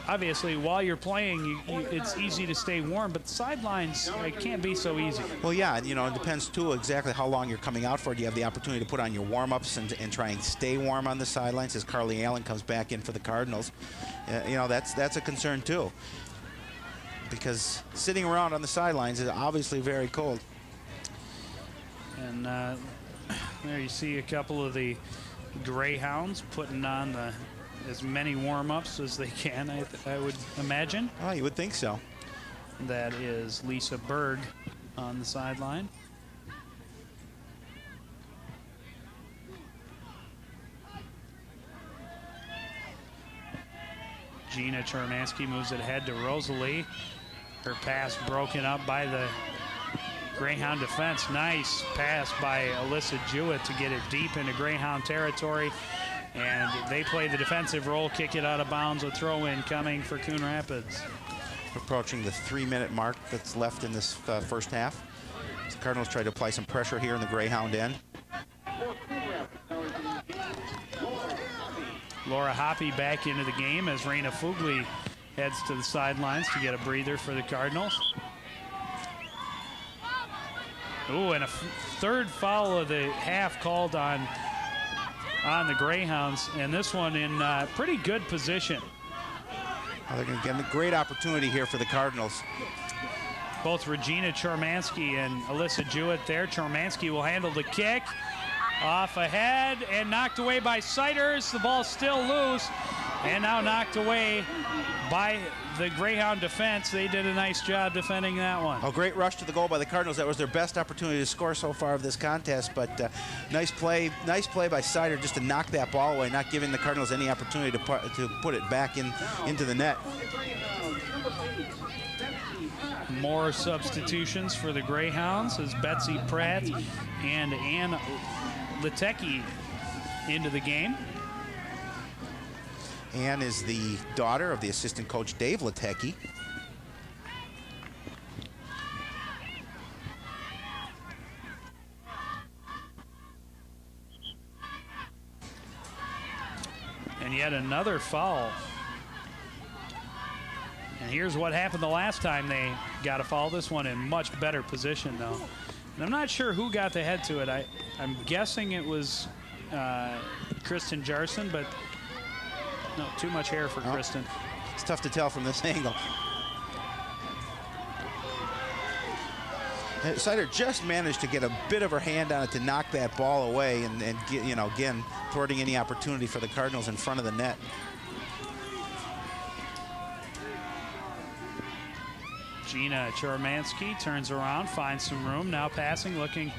Obviously, while you're playing, it's easy to stay warm, but the sidelines, it can't be so easy. Well, yeah, it depends, too, exactly how long you're coming out for. Do you have the opportunity to put on your warm-ups and try and stay warm on the sidelines as Carly Allen comes back in for the Cardinals? That's a concern, too, because sitting around on the sidelines is obviously very cold. And there you see a couple of the Greyhounds putting on as many warm-ups as they can, I would imagine. Oh, you would think so. That is Lisa Berg on the sideline. Gina Chermansky moves it ahead to Rosalie. Her pass broken up by the Greyhound defense. Nice pass by Alyssa Jewett to get it deep into Greyhound territory. And they play the defensive role, kick it out of bounds, a throw-in coming for Coon Rapids. Approaching the 3-minute mark that's left in this first half. The Cardinals try to apply some pressure here in the Greyhound end. Laura Hoppy back into the game as Raina Fugli heads to the sidelines to get a breather for the Cardinals. Ooh, and a third foul of the half called on the Greyhounds, and this one in pretty good position. Well, they're going to get a great opportunity here for the Cardinals. Both Regina Chermansky and Alyssa Jewett there. Chermansky will handle the kick. Off ahead and knocked away by Siders. The ball still loose and now knocked away by the Greyhound defense. They did a nice job defending that one. A great rush to the goal by the Cardinals. That was their best opportunity to score so far of this contest, but nice play by Sider just to knock that ball away, not giving the Cardinals any opportunity to put it back into the net. More substitutions for the Greyhounds as Betsy Pratt and Ann Litecki into the game. Ann is the daughter of the assistant coach Dave Litecki. And yet another foul. And here's what happened the last time they got a foul. This one in much better position, though. And I'm not sure who got the head to it. I'm guessing it was Kristen Jarson, but no, too much hair for Kristen. It's tough to tell from this angle. Sider just managed to get a bit of her hand on it to knock that ball away and get, again, thwarting any opportunity for the Cardinals in front of the net. Gina Chermansky turns around, finds some room, now passing, looking.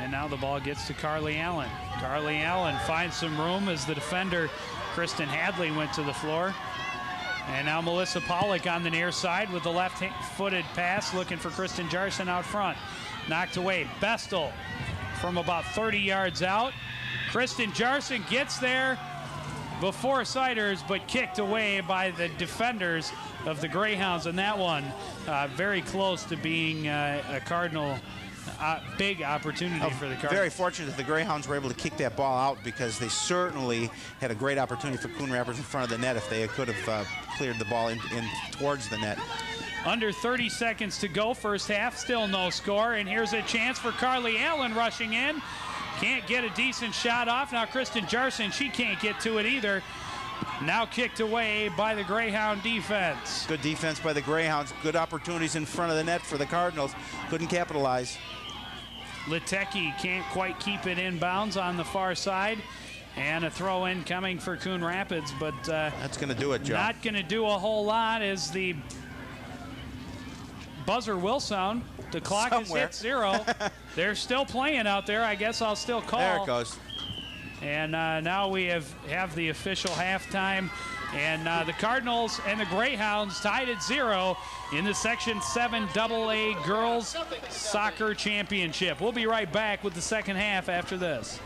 And now the ball gets to Carly Allen. Carly Allen finds some room as the defender, Kristen Hadley, went to the floor. And now Melissa Pollock on the near side with the left-footed pass, looking for Kristen Jarson out front. Knocked away. Bestel from about 30 yards out. Kristen Jarson gets there before Siders, but kicked away by the defenders of the Greyhounds. And that one very close to being a Cardinal big opportunity for the Cardinals. Very fortunate that the Greyhounds were able to kick that ball out, because they certainly had a great opportunity for Coon Rapids in front of the net if they could have cleared the ball in towards the net. Under 30 seconds to go, first half, still no score. And here's a chance for Carly Allen rushing in. Can't get a decent shot off. Now Kristen Jarson, she can't get to it either. Now kicked away by the Greyhound defense. Good defense by the Greyhounds. Good opportunities in front of the net for the Cardinals. Couldn't capitalize. Litecki can't quite keep it in bounds on the far side. And a throw-in coming for Coon Rapids, but that's going to do it, Joe. Not going to do a whole lot as the buzzer will sound. The clock has hit 0. They're still playing out there. I guess I'll still call. There it goes. And now we have the official halftime. And the Cardinals and the Greyhounds tied at 0 in the Section 7 AA Girls Soccer Championship. We'll be right back with the second half after this.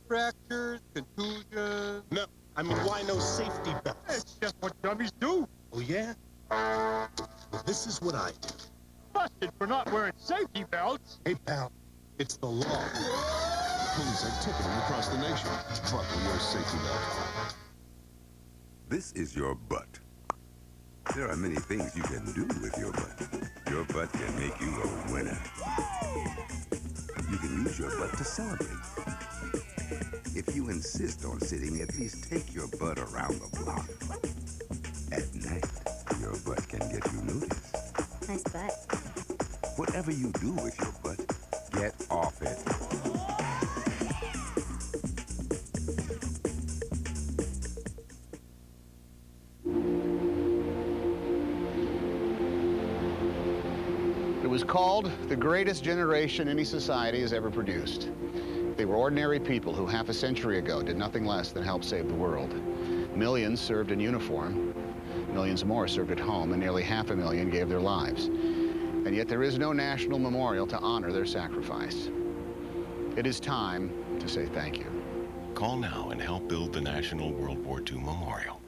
fractures, contusions. No, I'm a rhino safety belt. It's just what dummies do. Oh, yeah? Well, this is what I do. Busted for not wearing safety belts. Hey, pal, it's the law. Police are ticketing across the nation. Buckle your safety belt. This is your butt. There are many things you can do with your butt. Your butt can make you a winner. You can use your butt to celebrate. If you insist on sitting, at least take your butt around the block. At night, your butt can get you noticed. Nice butt. Whatever you do with your butt, get off it. It was called the greatest generation any society has ever produced. They were ordinary people who half a century ago did nothing less than help save the world. Millions served in uniform, millions more served at home, and nearly 500,000 gave their lives. And yet there is no national memorial to honor their sacrifice. It is time to say thank you. Call now and help build the National World War II Memorial.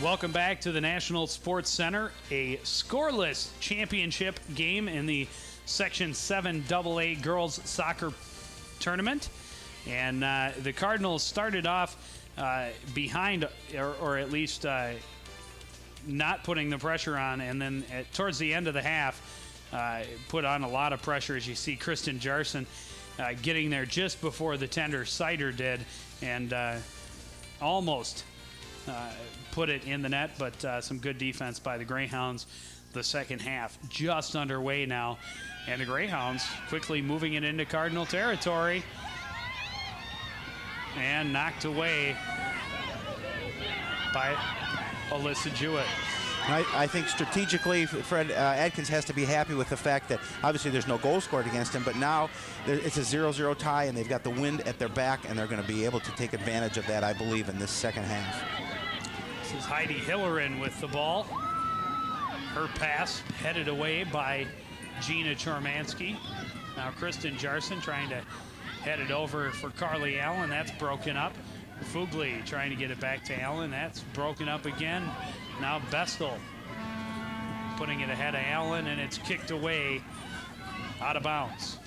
Welcome back to the National Sports Center. A scoreless championship game in the Section 7 AA girls soccer tournament. And the Cardinals started off behind, or at least not putting the pressure on. And then towards the end of the half, put on a lot of pressure, as you see Kristen Jarson getting there just before the tender Sider did. And almost put it in the net, but some good defense by the Greyhounds. The second half just underway now, and the Greyhounds quickly moving it into Cardinal territory, and knocked away by Alyssa Jewett. I think strategically, Fred Adkins has to be happy with the fact that obviously there's no goal scored against him, but now it's a 0-0 tie, and they've got the wind at their back, and they're going to be able to take advantage of that, I believe, in this second half. This is Heidi Hillerin with the ball. Her pass headed away by Gina Chormansky. Now Kristen Jarson trying to head it over for Carly Allen. That's broken up. Fugly trying to get it back to Allen. That's broken up again. Now Bestel putting it ahead of Allen, and it's kicked away out of bounds.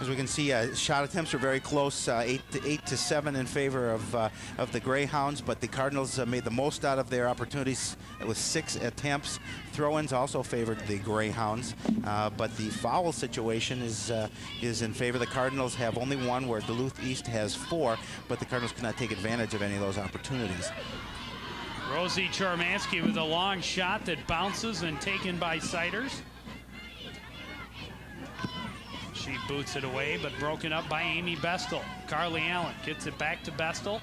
As we can see, shot attempts are very close, 8 to 7 in favor of the Greyhounds, but the Cardinals made the most out of their opportunities with 6 attempts. Throw-ins also favored the Greyhounds, but the foul situation is in favor. The Cardinals have only 1, where Duluth East has 4, but the Cardinals cannot take advantage of any of those opportunities. Rosie Chormansky with a long shot that bounces and taken by Siders. She boots it away, but broken up by Amy Bestel. Carly Allen gets it back to Bestel.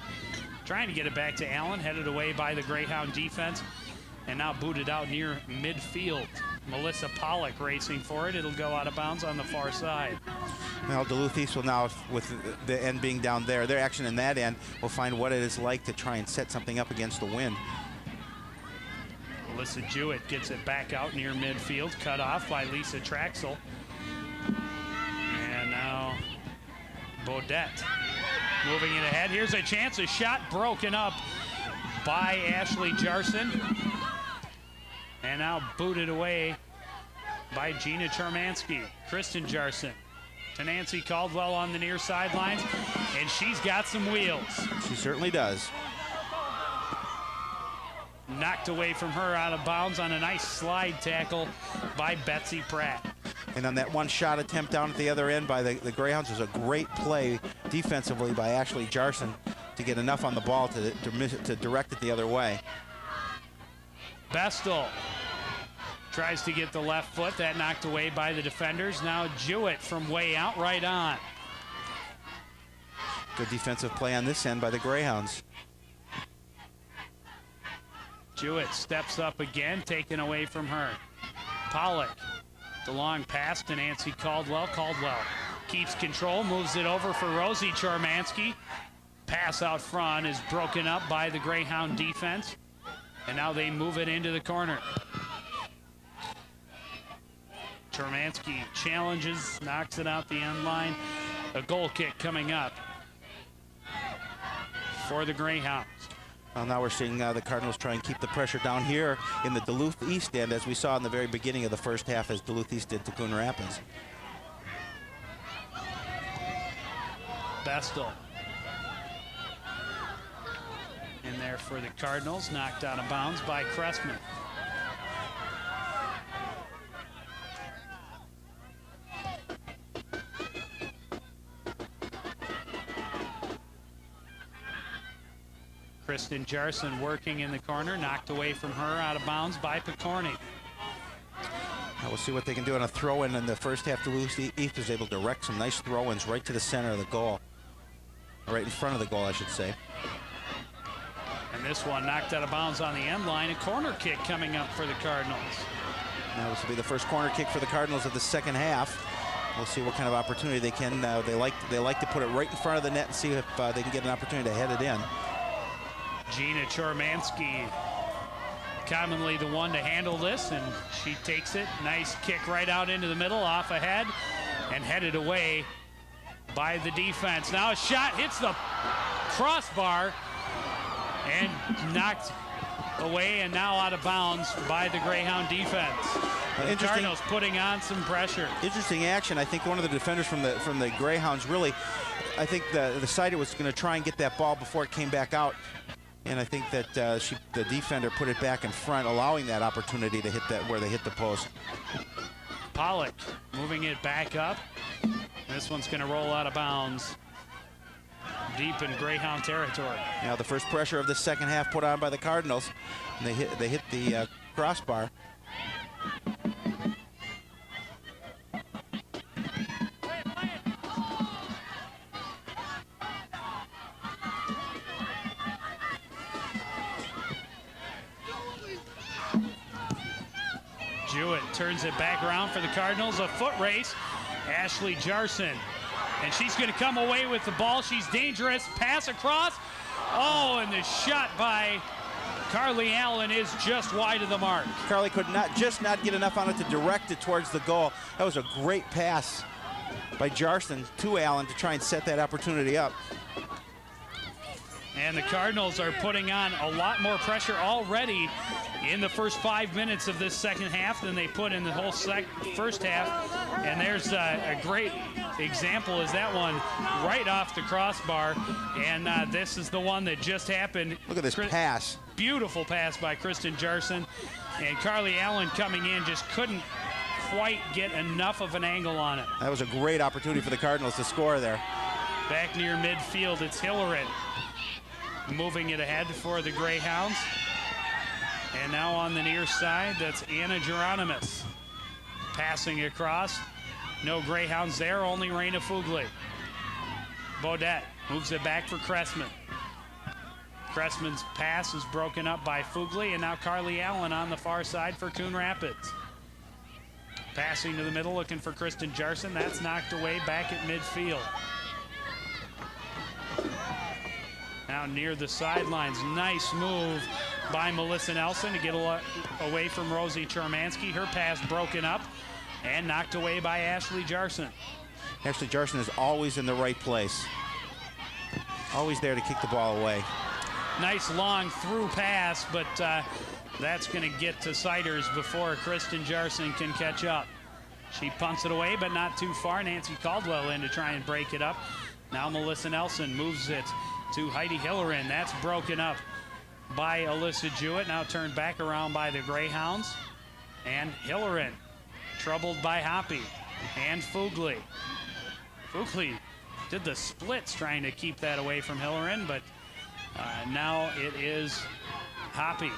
Trying to get it back to Allen, headed away by the Greyhound defense, and now booted out near midfield. Melissa Pollock racing for it. It'll go out of bounds on the far side. Well, Duluth East will now, with the end being down there, their action in that end will find what it is like to try and set something up against the wind. Melissa Jewett gets it back out near midfield, cut off by Lisa Traxel. And now Bodette moving it ahead. Here's a chance, a shot broken up by Ashley Jarson. And now booted away by Gina Chormansky. Kristen Jarson to Nancy Caldwell on the near sidelines, and she's got some wheels. She certainly does. Knocked away from her out of bounds on a nice slide tackle by Betsy Pratt. And on that one shot attempt down at the other end by the Greyhounds was a great play defensively by Ashley Jarson to get enough on the ball to direct it the other way. Bestel tries to get the left foot. That knocked away by the defenders. Now Jewett from way out, right on. Good defensive play on this end by the Greyhounds. Jewett steps up again, taken away from her. Pollock, the long pass to Nancy Caldwell. Caldwell keeps control, moves it over for Rosie Chormansky. Pass out front is broken up by the Greyhound defense. And now they move it into the corner. Termansky challenges, knocks it out the end line. A goal kick coming up for the Greyhounds. Well, now we're seeing the Cardinals try and keep the pressure down here in the Duluth East end, as we saw in the very beginning of the first half, as Duluth East did to Coon Rapids. Bestel in there for the Cardinals, knocked out of bounds by Cressman. Kristen Jarson working in the corner, knocked away from her, out of bounds by Picorni. Now we'll see what they can do on a throw-in in the first half. Duluth East was able to direct some nice throw-ins right to the center of the goal. Right in front of the goal, I should say. And this one knocked out of bounds on the end line. A corner kick coming up for the Cardinals. Now this will be the first corner kick for the Cardinals of the second half. We'll see what kind of opportunity they can. They like to put it right in front of the net and see if they can get an opportunity to head it in. Gina Chormansky, commonly the one to handle this, and she takes it. Nice kick right out into the middle, off ahead, and headed away by the defense. Now a shot hits the crossbar and knocked away, and now out of bounds by the Greyhound defense. The Cardinals putting on some pressure. Interesting action. I think one of the defenders from the Greyhounds really, I think decided was going to try and get that ball before it came back out. And I think that the defender put it back in front, allowing that opportunity to hit that where they hit the post. Pollock moving it back up. This one's going to roll out of bounds deep in Greyhound territory. Now the first pressure of the second half put on by the Cardinals, and they hit the crossbar. Jewett turns it back around for the Cardinals. A foot race. Ashley Jarson. And she's going to come away with the ball. She's dangerous. Pass across. Oh, and the shot by Carly Allen is just wide of the mark. Carly could not get enough on it to direct it towards the goal. That was a great pass by Jarson to Allen to try and set that opportunity up. And the Cardinals are putting on a lot more pressure already in the first 5 minutes of this second half than they put in the whole first half. And there's a great example is that one right off the crossbar. And this is the one that just happened. Look at this pass. Beautiful pass by Kristen Jarson. And Carly Allen coming in just couldn't quite get enough of an angle on it. That was a great opportunity for the Cardinals to score there. Back near midfield, it's Hillerin moving it ahead for the Greyhounds. And now on the near side, that's Anna Geronimus passing across. No Greyhounds there, only Raina Fugli. Bodette moves it back for Cressman. Cressman's pass is broken up by Fugli, and now Carly Allen on the far side for Coon Rapids. Passing to the middle, looking for Kristen Jarson. That's knocked away back at midfield. Now near the sidelines, nice move by Melissa Nelson to get away from Rosie Chormansky. Her pass broken up and knocked away by Ashley Jarson. Ashley Jarson is always in the right place. Always there to kick the ball away. Nice long through pass, but that's going to get to Siders before Kristen Jarson can catch up. She punts it away, but not too far. Nancy Caldwell in to try and break it up. Now Melissa Nelson moves it to Heidi Hillerin. That's broken up by Alyssa Jewett. Now turned back around by the Greyhounds. And Hillerin troubled by Hoppy and Fugli. Fugli did the splits trying to keep that away from Hillerin, but now it is Hoppy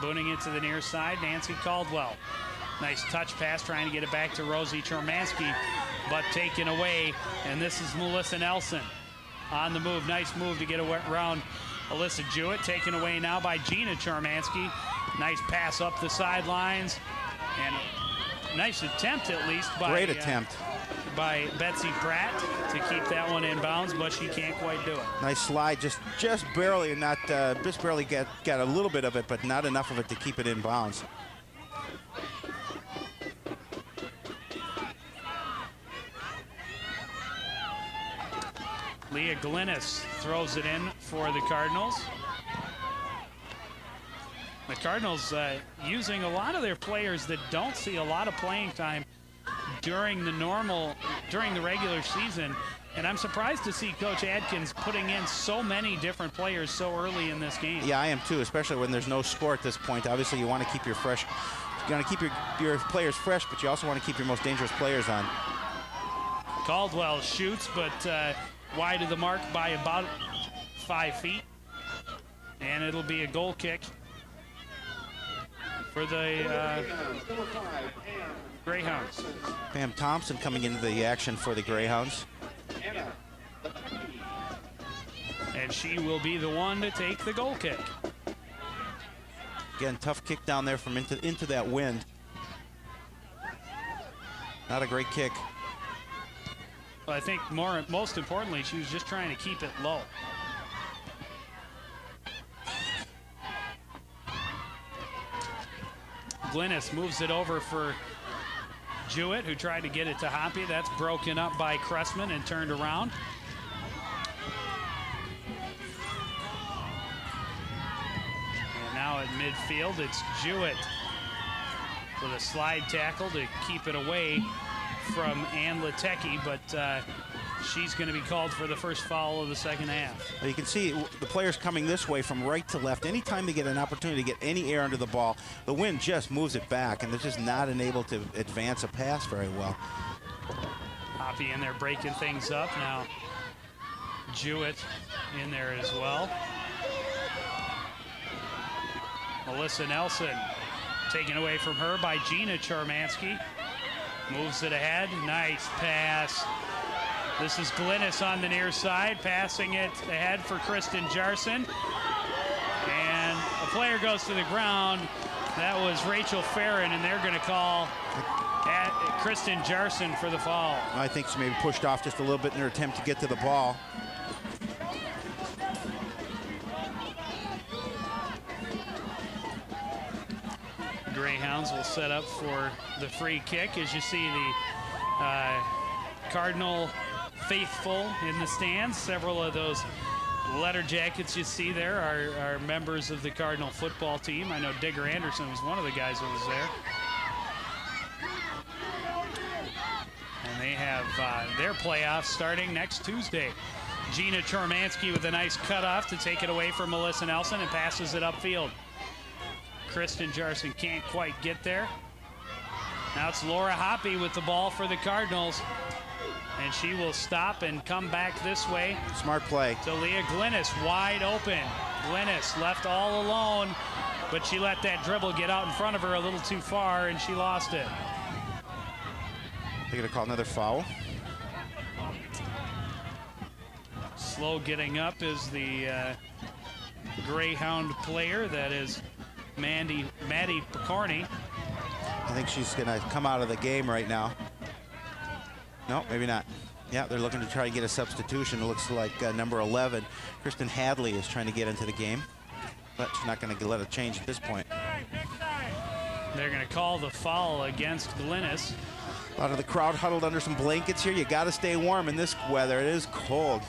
booting it to the near side. Nancy Caldwell. Nice touch pass trying to get it back to Rosie Chormansky, but taken away. And this is Melissa Nelson on the move. Nice move to get around Alyssa Jewett. Taken away now by Gina Chormansky. Nice pass up the sidelines. And nice attempt at least by great attempt by Betsy Pratt to keep that one in bounds, but she can't quite do it. Nice slide, just barely, just barely got a little bit of it, but not enough of it to keep it in bounds. Leah Glynis throws it in for the Cardinals. The Cardinals using a lot of their players that don't see a lot of playing time during the regular season. And I'm surprised to see Coach Adkins putting in so many different players so early in this game. Yeah, I am too, especially when there's no score at this point. Obviously, you want to keep your your players fresh, but you also want to keep your most dangerous players on. Caldwell shoots, but wide of the mark by about 5 feet. And it'll be a goal kick for the Greyhounds. Pam Thompson coming into the action for the Greyhounds. And she will be the one to take the goal kick. Again, tough kick down there from into that wind. Not a great kick. Well, I think most importantly, she was just trying to keep it low. Glynis moves it over for Jewett, who tried to get it to Hoppy. That's broken up by Cressman and turned around. And now at midfield, it's Jewett with a slide tackle to keep it away from Ann Latecki, but she's going to be called for the first foul of the second half. You can see the players coming this way from right to left. Anytime they get an opportunity to get any air under the ball, the wind just moves it back, and they're just not able to advance a pass very well. Hoppy in there breaking things up. Now Jewett in there as well. Melissa Nelson taken away from her by Gina Charmansky. Moves it ahead. Nice pass. This is Glynis on the near side, passing it ahead for Kristen Jarson. And a player goes to the ground. That was Rachel Farron, and they're going to call at Kristen Jarson for the foul. I think she maybe pushed off just a little bit in her attempt to get to the ball. Greyhounds will set up for the free kick. As you see the Cardinal faithful in the stands. Several of those letter jackets you see there are members of the Cardinal football team. I know Digger Anderson was one of the guys that was there. And they have their playoffs starting next Tuesday. Gina Charmansky with a nice cutoff to take it away from Melissa Nelson and passes it upfield. Kristen Jarson can't quite get there. Now it's Laura Hoppy with the ball for the Cardinals. And she will stop and come back this way. Smart play. To Leah Glynis, wide open. Glynis left all alone, but she let that dribble get out in front of her a little too far, and she lost it. They're going to call another foul. Slow getting up is the Greyhound player. That is Maddie Picorni. I think she's going to come out of the game right now. No, maybe not. Yeah, they're looking to try to get a substitution. It looks like number 11, Kristen Hadley, is trying to get into the game, but she's not going to let it change at this point. They're going to call the foul against Glynis. A lot of the crowd huddled under some blankets here. You got to stay warm in this weather. It is cold.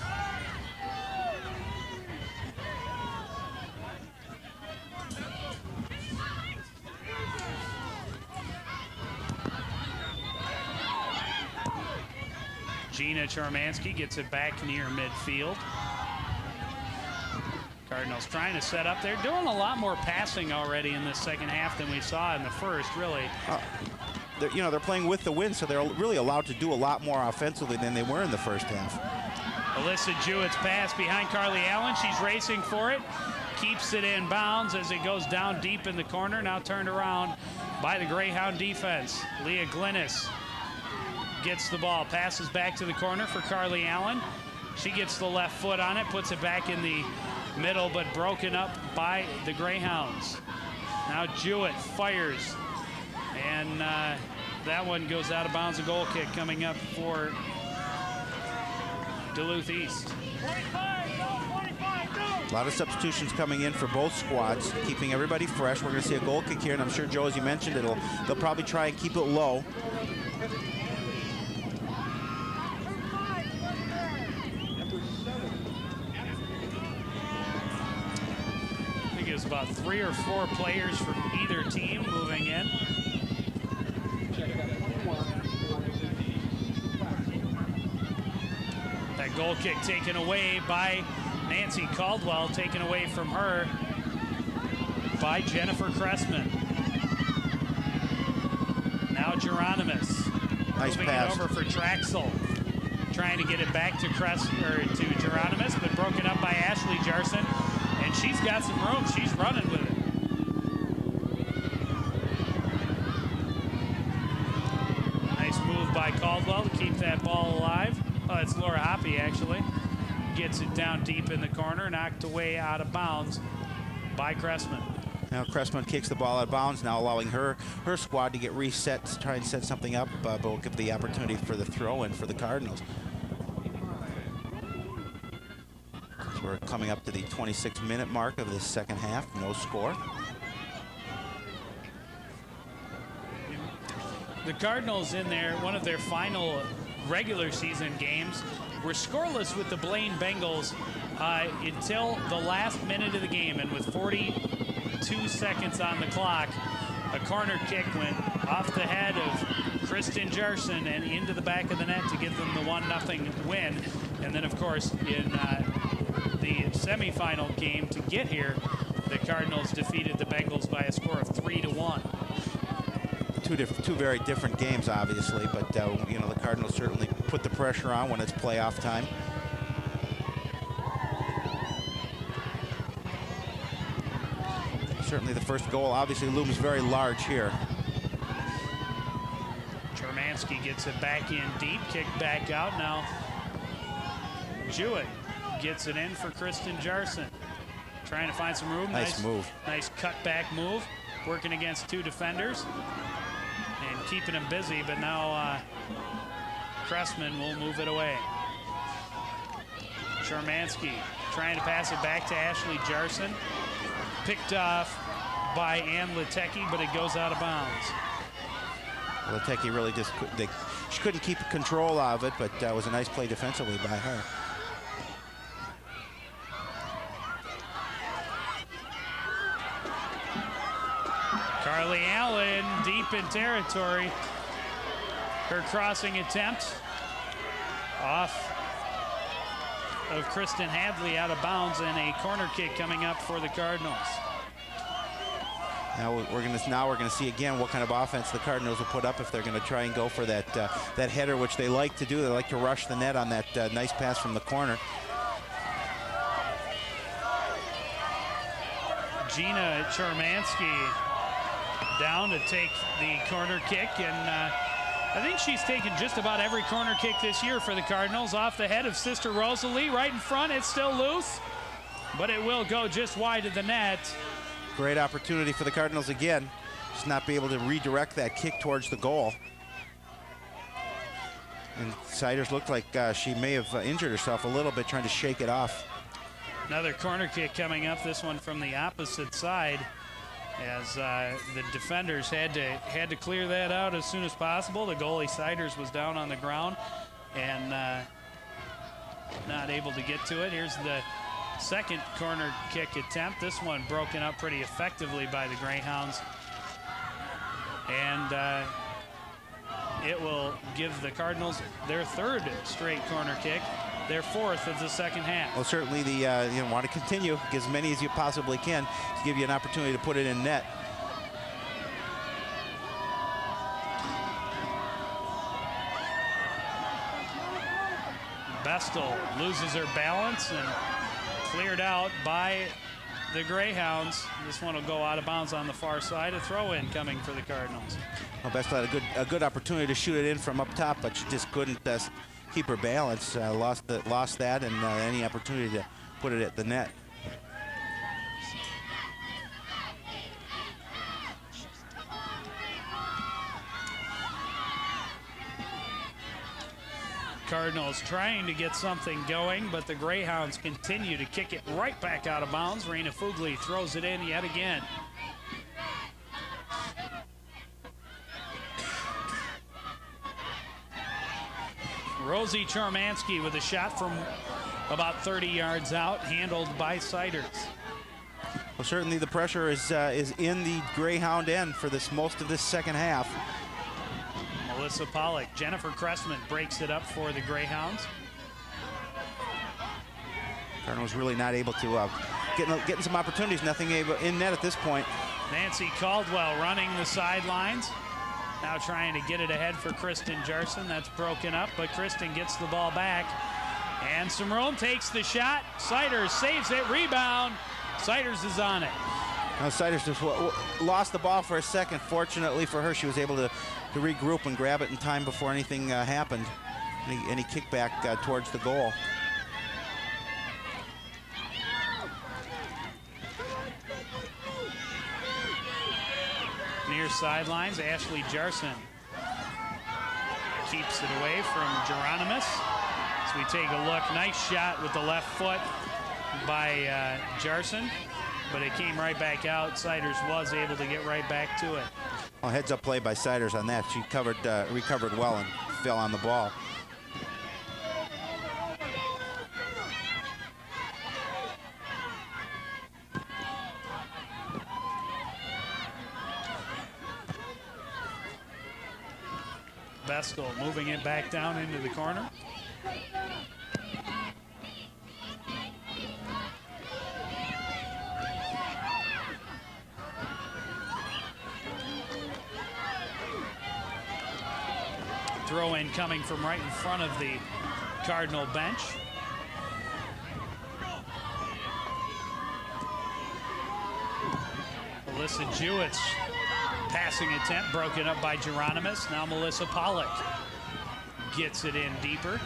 Gina Charmansky gets it back near midfield. Cardinals trying to set up. They're doing a lot more passing already in this second half than we saw in the first, really. They're playing with the wind, so they're really allowed to do a lot more offensively than they were in the first half. Alyssa Jewett's pass behind Carly Allen. She's racing for it. Keeps it in bounds as it goes down deep in the corner. Now turned around by the Greyhound defense. Leah Glynis gets the ball, passes back to the corner for Carly Allen. She gets the left foot on it, puts it back in the middle, but broken up by the Greyhounds. Now Jewett fires, and that one goes out of bounds. A goal kick coming up for Duluth East. A lot of substitutions coming in for both squads, keeping everybody fresh. We're going to see a goal kick here, and I'm sure, Joe, as you mentioned, they'll probably try and keep it low. about 3 or 4 players from either team moving in. That goal kick taken away by Nancy Caldwell, taken away from her by Jennifer Cressman. Now Geronimus. Nice moving pass. it over for Traxel. Trying to get it back to Geronimus, but broken up by Ashley Jarson. And she's got some room. She's running with it. Nice move by Caldwell to keep that ball alive. Oh, it's Laura Hoppy, actually. Gets it down deep in the corner, knocked away out of bounds by Cressman. Now Cressman kicks the ball out of bounds, now allowing her squad to get reset to try and set something up, but will give the opportunity for the throw-in for the Cardinals. So we're coming up to the 26-minute mark of the second half, no score. The Cardinals in one of their final regular season games were scoreless with the Blaine Bengals until the last minute of the game, and with 42 seconds on the clock, a corner kick went off the head of Kristen Jarson and into the back of the net to give them the 1-0 win. And then, of course, in the semifinal game to get here, the Cardinals defeated the Bengals by a score of 3-1. Two very different games, obviously, but you know, the Cardinals certainly put the pressure on when it's playoff time. Certainly the first goal obviously looms very large here. Chermansky gets it back in deep, kicked back out. Now Jewett gets it in for Kristen Jarson. Trying to find some room. Nice move. Nice cutback move. Working against 2 defenders and keeping them busy, but now Cressman will move it away. Chermansky trying to pass it back to Ashley Jarson. Picked off by Ann Latecki, but it goes out of bounds. Latecki really just she couldn't keep control of it, but it was a nice play defensively by her. Carly Allen deep in territory. Her crossing attempt off of Kristen Hadley out of bounds, and a corner kick coming up for the Cardinals. Now we're going to see again what kind of offense the Cardinals will put up if they're going to try and go for that header, which they like to do. They like to rush the net on that nice pass from the corner. Gina Chermansky down to take the corner kick, and I think she's taken just about every corner kick this year for the Cardinals. Off the head of Sister Rosalie, right in front. It's still loose, but it will go just wide of the net. Great opportunity for the Cardinals again. Just not be able to redirect that kick towards the goal. And Siders looked like she may have injured herself a little bit trying to shake it off. Another corner kick coming up, this one from the opposite side, as the defenders had to clear that out as soon as possible. The goalie Siders was down on the ground and not able to get to it. Here's the second corner kick attempt. This one broken up pretty effectively by the Greyhounds, and it will give the Cardinals their 3rd straight corner kick, their 4th of the second half. Well, certainly the you want to continue, get as many as you possibly can to give you an opportunity to put it in net. Bestel loses her balance and cleared out by the Greyhounds. This one will go out of bounds on the far side. A throw-in coming for the Cardinals. Well, Bestel had a good opportunity to shoot it in from up top, but she just couldn't keep her balance. Lost that and any opportunity to put it at the net. Cardinals trying to get something going, but the Greyhounds continue to kick it right back out of bounds. Raina Fugli throws it in yet again. Rosie Charmansky with a shot from about 30 yards out, handled by Siders. Well, certainly the pressure is in the Greyhound end for most of this second half. Melissa Pollock, Jennifer Cressman breaks it up for the Greyhounds. Cardinals really not able to getting some opportunities. Nothing able in net at this point. Nancy Caldwell running the sidelines. Now trying to get it ahead for Kristen Jarson. That's broken up, but Kristen gets the ball back. And some room, takes the shot. Siders saves it, rebound. Siders is on it. Now Siders just lost the ball for a second. Fortunately for her, she was able to regroup and grab it in time before anything happened. Any kickback towards the goal. Near sidelines, Ashley Jarson keeps it away from Geronimus. As we take a look, nice shot with the left foot by Jarson, but it came right back out. Siders was able to get right back to it. Well, heads up play by Siders on that. She recovered well and fell on the ball. Beskel moving it back down into the corner. Throw in coming from right in front of the Cardinal bench. Melissa Jewett's passing attempt broken up by Geronimus. Now Melissa Pollock gets it in deeper.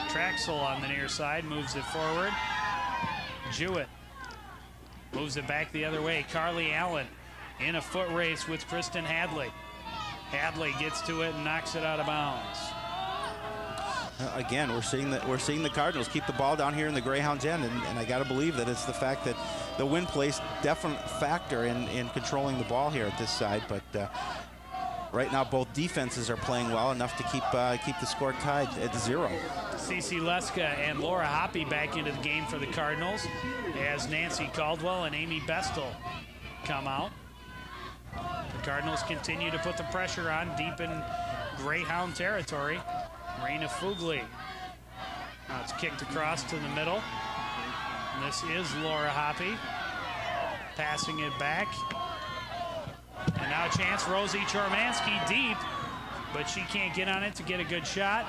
Traxel on the near side moves it forward. Jewett moves it back the other way. Carly Allen in a foot race with Kristen Hadley. Hadley gets to it and knocks it out of bounds. Again, we're seeing the Cardinals keep the ball down here in the Greyhounds' end, and I got to believe that it's the fact that the wind plays definite factor in controlling the ball here at this side. But right now, both defenses are playing well enough to keep the score tied at 0. Cece Leska and Laura Hoppy back into the game for the Cardinals as Nancy Caldwell and Amy Bestel come out. The Cardinals continue to put the pressure on deep in Greyhound territory. Marina Fugli. Now it's kicked across to the middle. And this is Laura Hoppy passing it back. And now a chance, Rosie Chormansky deep, but she can't get on it to get a good shot.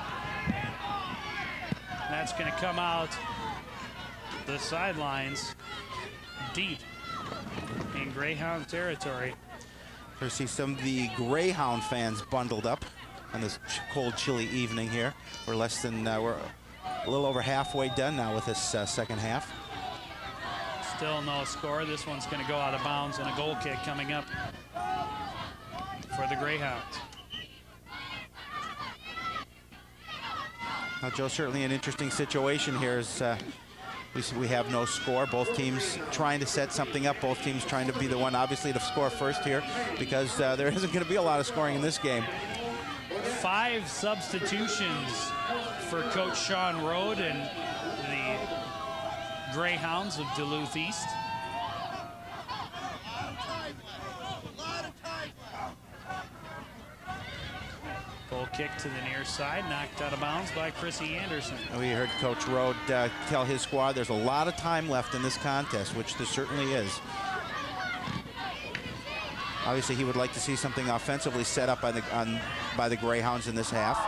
That's going to come out the sidelines deep in Greyhound territory. We see some of the Greyhound fans bundled up on this cold, chilly evening here. We're a little over halfway done now with this second half. Still no score. This one's going to go out of bounds and a goal kick coming up for the Greyhounds. Now, Joe, certainly an interesting situation here as we have no score. Both teams trying to set something up. Both teams trying to be the one, obviously, to score first here because there isn't going to be a lot of scoring in this game. 5 substitutions for Coach Sean Rode and the Greyhounds of Duluth East. Goal kick to the near side, knocked out of bounds by Chrissy Anderson. We heard Coach Rode tell his squad there's a lot of time left in this contest, which there certainly is. Obviously, he would like to see something offensively set up by the Greyhounds in this half.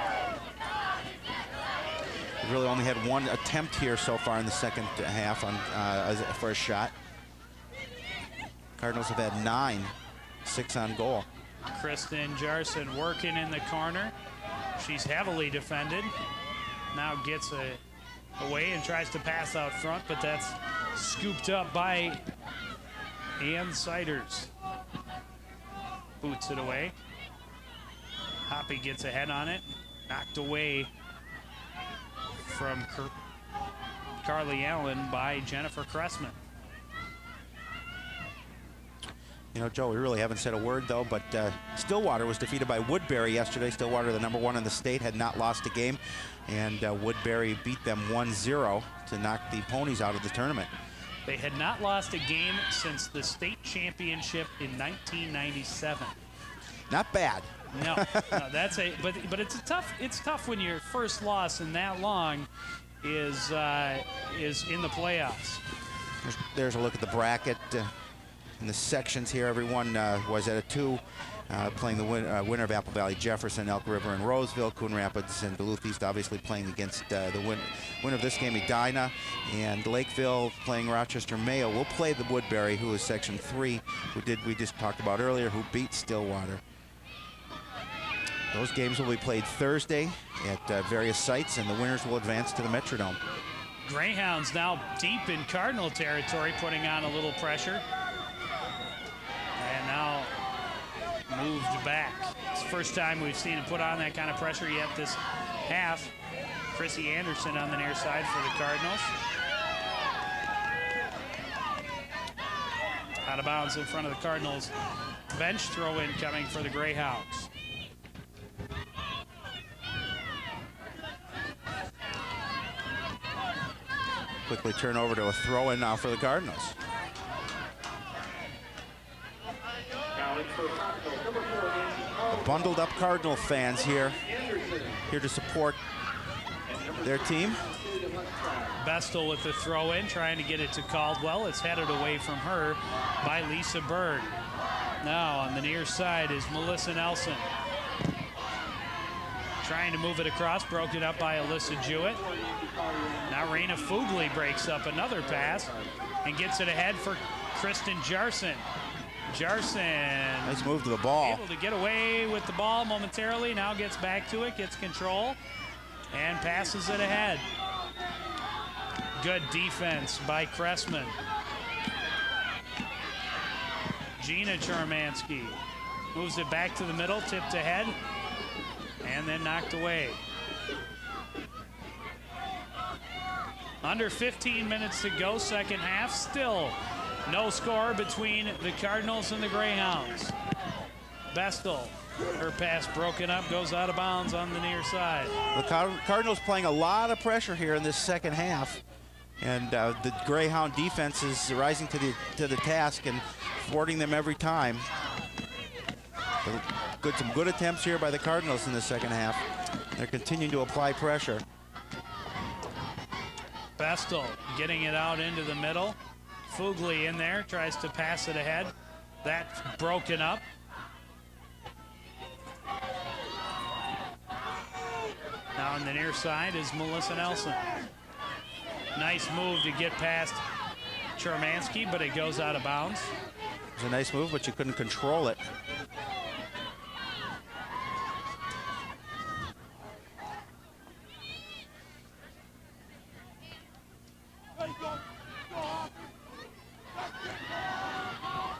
We've really only had one attempt here so far in the second half for a shot. Cardinals have had 9, 6 on goal. Kristen Jarson working in the corner. She's heavily defended. Now gets away and tries to pass out front, but that's scooped up by Ann Siders. Boots it away. Hoppy gets ahead on it. Knocked away from Carly Allen by Jennifer Cressman. You know, Joe, we really haven't said a word, though, but Stillwater was defeated by Woodbury yesterday. Stillwater, the #1 in the state, had not lost a game, and Woodbury beat them 1-0 to knock the Ponies out of the tournament. They had not lost a game since the state championship in 1997. Not bad. No, that's but it's tough when your first loss in that long is in the playoffs. There's a look at the bracket. In the sections here, everyone was at a 2, playing the winner of Apple Valley Jefferson, Elk River, and Roseville. Coon Rapids and Duluth East obviously playing against the winner of this game, Edina, and Lakeville playing Rochester Mayo. We'll play the Woodbury, who is section 3, we just talked about earlier, who beat Stillwater. Those games will be played Thursday at various sites, and the winners will advance to the Metrodome. Greyhounds now deep in Cardinal territory, putting on a little pressure. And now moved back. It's the first time we've seen him put on that kind of pressure yet this half. Chrissy Anderson on the near side for the Cardinals. Out of bounds in front of the Cardinals bench. Throw in coming for the Greyhounds. Quickly turn over to a throw-in now for the Cardinals. The bundled up Cardinal fans here to support their team. Bestel with the throw-in, trying to get it to Caldwell. It's headed away from her by Lisa Berg. Now on the near side is Melissa Nelson. Trying to move it across, broken up by Alyssa Jewett. Now Raina Fugli breaks up another pass and gets it ahead for Kristen Jarson. Jarson. Nice move to the ball. Able to get away with the ball momentarily. Now gets back to it, gets control, and passes it ahead. Good defense by Cressman. Gina Charmansky moves it back to the middle, tipped ahead, and then knocked away. Under 15 minutes to go, second half. Still no score between the Cardinals and the Greyhounds. Bestel, her pass broken up, goes out of bounds on the near side. The Cardinals playing a lot of pressure here in this second half, and the Greyhound defense is rising to the task and thwarting them every time. Some good attempts here by the Cardinals in the second half. They're continuing to apply pressure. Bestel getting it out into the middle. Fugli in there, tries to pass it ahead. That's broken up. Now on the near side is Melissa Nelson. Nice move to get past Charmansky, but it goes out of bounds. It was a nice move, but you couldn't control it.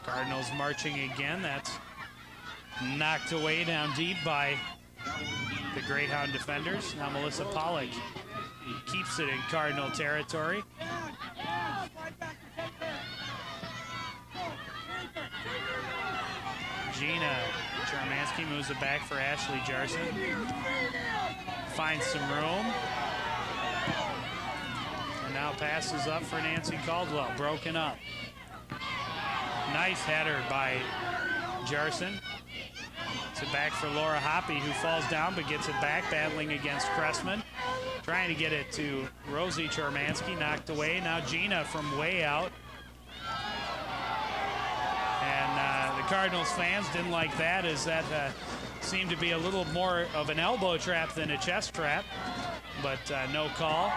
Cardinals marching again. That's knocked away down deep by the Greyhound defenders. Now Melissa Pollock keeps it in Cardinal territory. Gina Charmansky moves it back for Ashley Jarson. Finds some room. And now passes up for Nancy Caldwell. Broken up. Nice header by Jarson. It's it back for Laura Hoppy, who falls down but gets it back, battling against Cressman. Trying to get it to Rosie Charmansky, knocked away. Now Gina from way out. And the Cardinals fans didn't like that, as that seemed to be a little more of an elbow trap than a chest trap, but no call.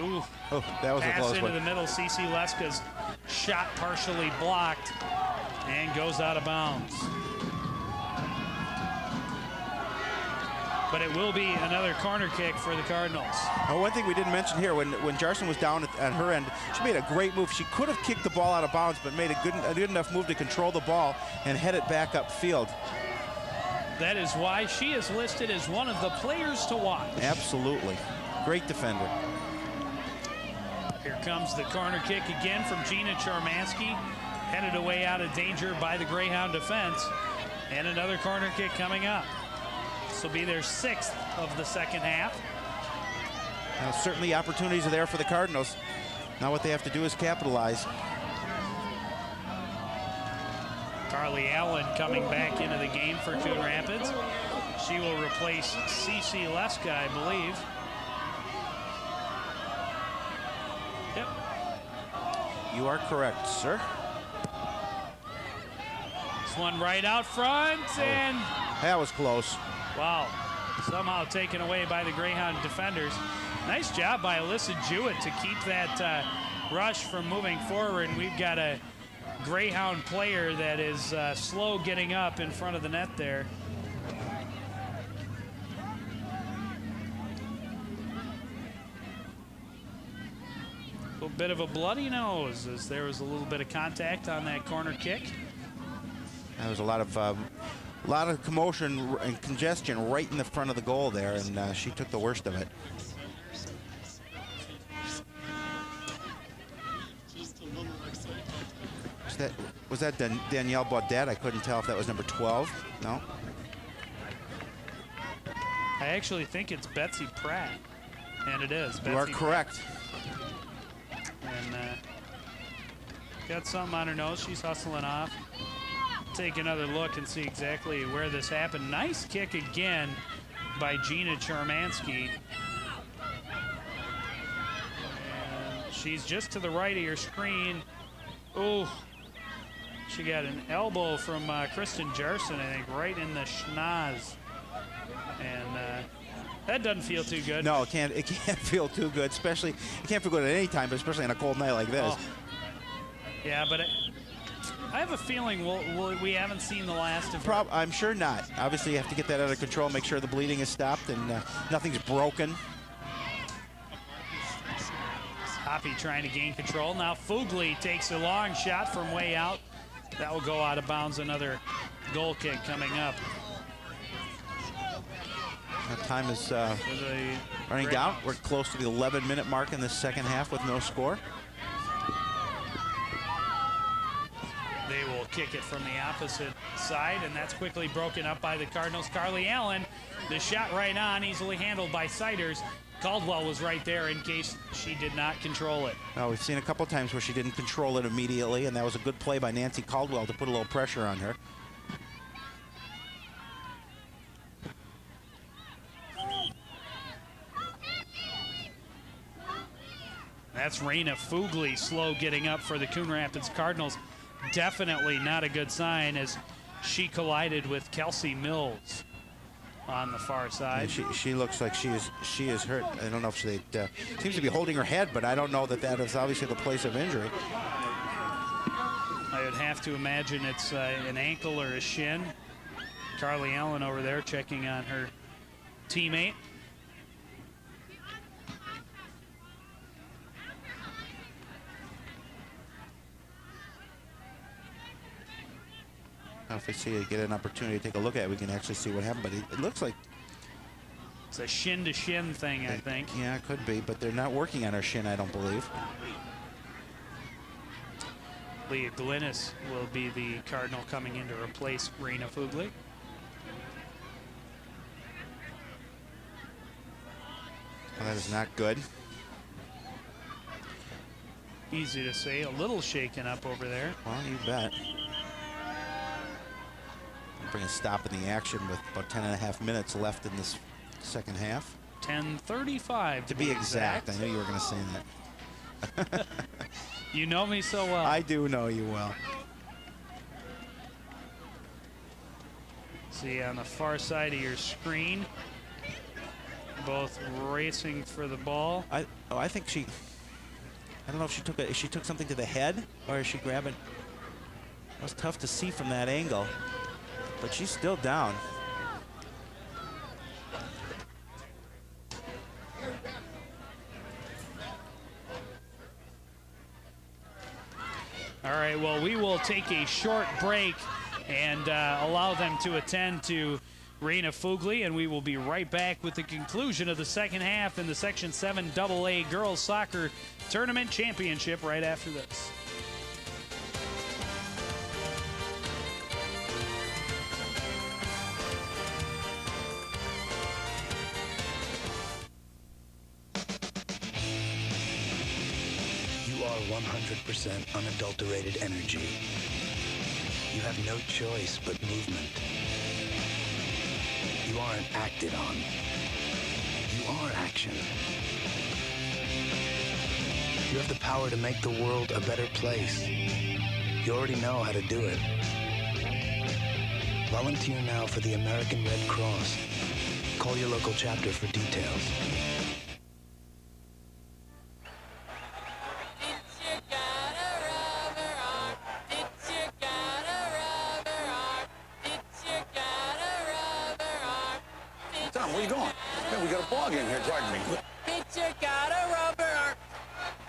Ooh, that was a pass close into one. the middle. Cece Leska's shot partially blocked and goes out of bounds. But it will be another corner kick for the Cardinals. Oh, one thing we didn't mention here, when Jarson was down at her end, she made a great move. She could have kicked the ball out of bounds, but made a good enough move to control the ball and head it back upfield. That is why she is listed as one of the players to watch. Absolutely. Great defender. Here comes the corner kick again from Gina Charmansky, headed away out of danger by the Greyhound defense. And another corner kick coming up. This will be their 6th of the second half. Now, certainly opportunities are there for the Cardinals. Now what they have to do is capitalize. Carly Allen coming back into the game for Coon Rapids. She will replace Cece Leska, I believe. Yep. You are correct, sir. This one right out front, and That was close. wow, somehow taken away by the Greyhound defenders. Nice job by Alyssa Jewett to keep that rush from moving forward. And we've got a Greyhound player that is slow getting up in front of the net there. A little bit of a bloody nose as there was a little bit of contact on that corner kick. There was a lot of commotion and congestion right in the front of the goal there, and she took the worst of it. Was that Danielle Baudet? I couldn't tell if that was number 12. No? I actually think it's Betsy Pratt, and it is. You are Betsy correct. And got something on her nose. She's hustling off. Take another look and see exactly where this happened. Nice kick again by Gina Charmansky. And she's just to the right of your screen. Oh, she got an elbow from Kristen Jarson, I think, right in the schnoz. And that doesn't feel too good. No, it can't feel too good, especially, it can't feel good at any time, but especially on a cold night like this. Oh. Yeah, but I have a feeling we haven't seen the last of her. I'm sure not. Obviously, you have to get that under control, make sure the bleeding is stopped and nothing's broken. Hoppy trying to gain control. Now Fugli takes a long shot from way out. That will go out of bounds. Another goal kick coming up. That time is running down. We're close to the 11-minute mark in the second half with no score. They will kick it from the opposite side, and that's quickly broken up by the Cardinals. Carly Allen, the shot right on, easily handled by Siders. Caldwell was right there in case she did not control it. Well, we've seen a couple times where she didn't control it immediately, and that was a good play by Nancy Caldwell to put a little pressure on her. That's Raina Fugli slow getting up for the Coon Rapids Cardinals. Definitely not a good sign as she collided with Kelsey Mills on the far side. Yeah, she looks like she is hurt. I don't know if she seems to be holding her head, but I don't know that is obviously the place of injury. I would have to imagine it's an ankle or a shin. Carly Allen over there checking on her teammate. Now if we get an opportunity to take a look at it, we can actually see what happened. But it looks like it's a shin-to-shin thing, I think. Yeah, it could be, but they're not working on her shin, I don't believe. Leah Glynis will be the Cardinal coming in to replace Raina Fugli. Well, that is not good. Easy to say, a little shaken up over there. Well, you bet. Bring a stop in the action with about 10.5 minutes left in this second half. 10:35 to be exact. I knew you were going to say that. You know me so well. I do know you well. See on the far side of your screen, both racing for the ball. I think she. I don't know if she took something to the head or is she grabbing. It was tough to see from that angle, but she's still down. All right, well, we will take a short break and allow them to attend to Raina Fugli, and we will be right back with the conclusion of the second half in the Section 7 AA Girls Soccer Tournament Championship right after this. You are 100% unadulterated energy. You have no choice but movement. You aren't acted on. You are action. You have the power to make the world a better place. You already know how to do it. Volunteer now for the American Red Cross. Call your local chapter for details. Tom, where you going? Man, we got a ball game here. Pardon me. Pitcher got a rubber arm.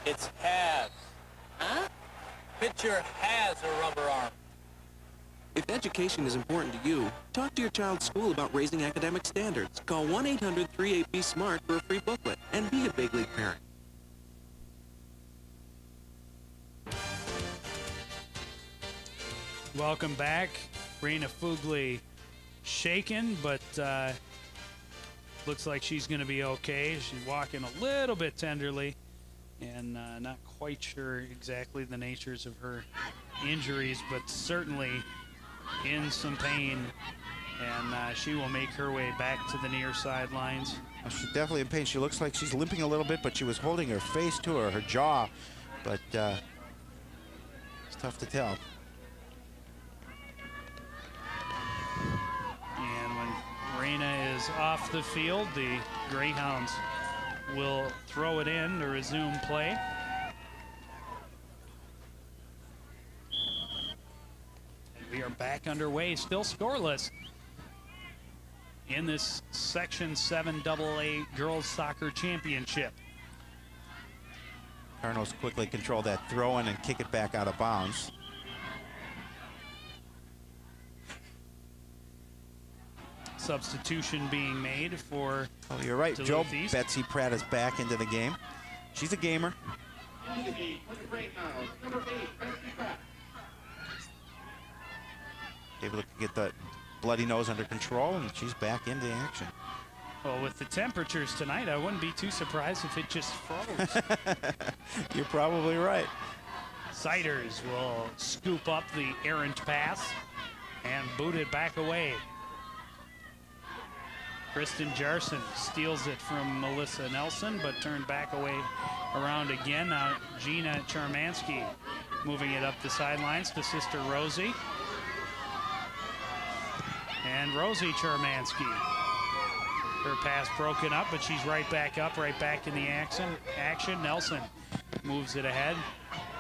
It's has. Huh? Pitcher has a rubber arm. If education is important to you, talk to your child's school about raising academic standards. Call 1-800-38-BE-SMART for a free booklet and be a big league parent. Welcome back. Raina Fugli shaken, but looks like she's going to be okay. She's walking a little bit tenderly and not quite sure exactly the natures of her injuries, but certainly in some pain, and she will make her way back to the near sidelines. Well, she's definitely in pain. She looks like she's limping a little bit, but she was holding her face to her jaw, but it's tough to tell. And when Raina is off the field, the Greyhounds will throw it in to resume play. And we are back underway, still scoreless in this Section 7 AA Girls Soccer Championship. Cardinals quickly control that throw in and kick it back out of bounds. Substitution being made for Oh, you're right, Joe. Duluth East. Betsy Pratt is back into the game. She's a gamer. Able to get that bloody nose under control, and she's back into action. Well, with the temperatures tonight, I wouldn't be too surprised if it just froze. You're probably right. Siders will scoop up the errant pass and boot it back away. Kristen Jarson steals it from Melissa Nelson, but turned back away around again. Now Gina Charmansky moving it up the sidelines to sister Rosie. And Rosie Charmansky. Her pass broken up, but she's right back up, right back in the action. Nelson moves it ahead.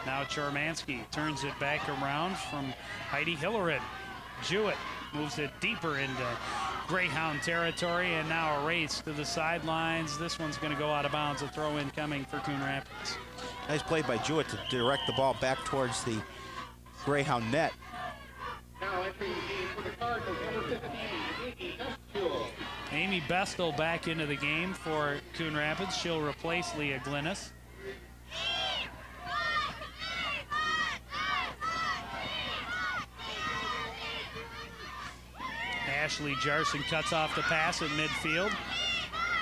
Now Charmansky turns it back around from Heidi Hillerin. Jewett moves it deeper into Greyhound territory, and now a race to the sidelines. This one's going to go out of bounds. A throw in coming for Coon Rapids. Nice play by Jewett to direct the ball back towards the Greyhound net. Now entering the game for the Cardinals, number 15, Amy Bestel. Amy Bestel back into the game for Coon Rapids. She'll replace Leah Glynis. Ashley Jarson cuts off the pass at midfield,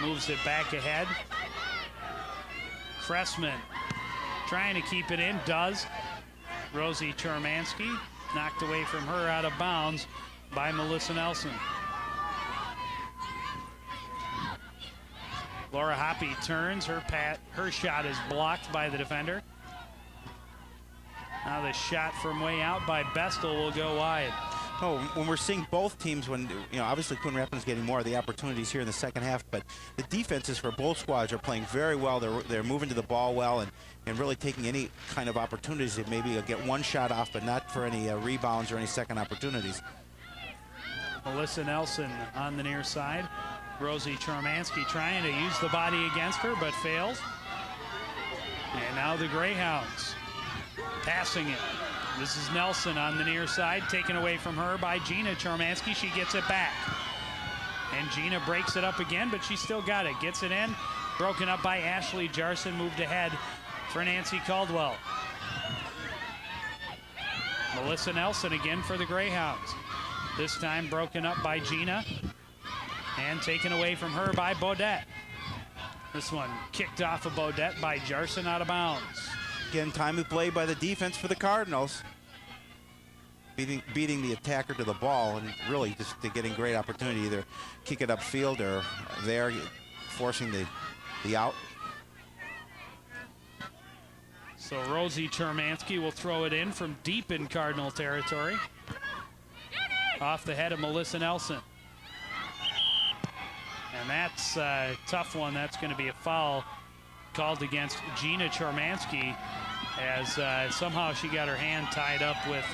moves it back ahead. Cressman trying to keep it in, does. Rosie Charmansky knocked away from her out of bounds by Melissa Nelson. Laura Hoppy turns, her shot is blocked by the defender. Now the shot from way out by Bestel will go wide. Oh, when we're seeing both teams, when, you know, obviously Coon Rapids is getting more of the opportunities here in the second half, but the defenses for both squads are playing very well. They're moving to the ball well and really taking any kind of opportunities that maybe get one shot off, but not for any rebounds or any second opportunities. Melissa Nelson on the near side. Rosie Charmansky trying to use the body against her, but fails. And now the Greyhounds passing it. This is Nelson on the near side, taken away from her by Gina Charmansky. She gets it back. And Gina breaks it up again, but she still got it. Gets it in. Broken up by Ashley Jarson. Moved ahead for Nancy Caldwell. Melissa Nelson again for the Greyhounds. This time broken up by Gina. And taken away from her by Baudette. This one kicked off of Baudette by Jarson out of bounds. Again, time of play by the defense for the Cardinals. Beating the attacker to the ball, and really just getting great opportunity, either kick it upfield or there, forcing the out. So Rosie Chermansky will throw it in from deep in Cardinal territory. Off the head of Melissa Nelson. And that's a tough one. That's going to be a foul called against Gina Chermansky, as somehow she got her hand tied up with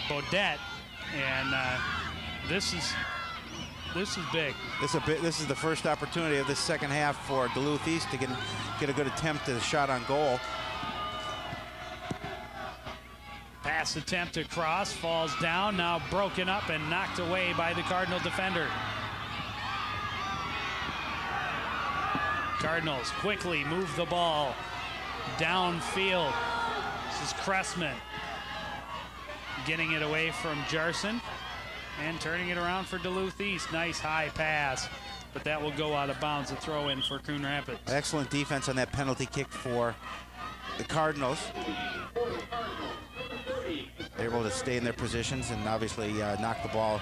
Baudette, and this is big. This is the first opportunity of this second half for Duluth East to get a good attempt at a shot on goal. Pass attempt across, falls down, now broken up and knocked away by the Cardinal defender. Cardinals quickly move the ball downfield. This is Cressman getting it away from Jarson and turning it around for Duluth East. Nice high pass, but that will go out of bounds. A throw in for Coon Rapids. Excellent defense on that penalty kick for the Cardinals. They're able to stay in their positions and obviously knock the ball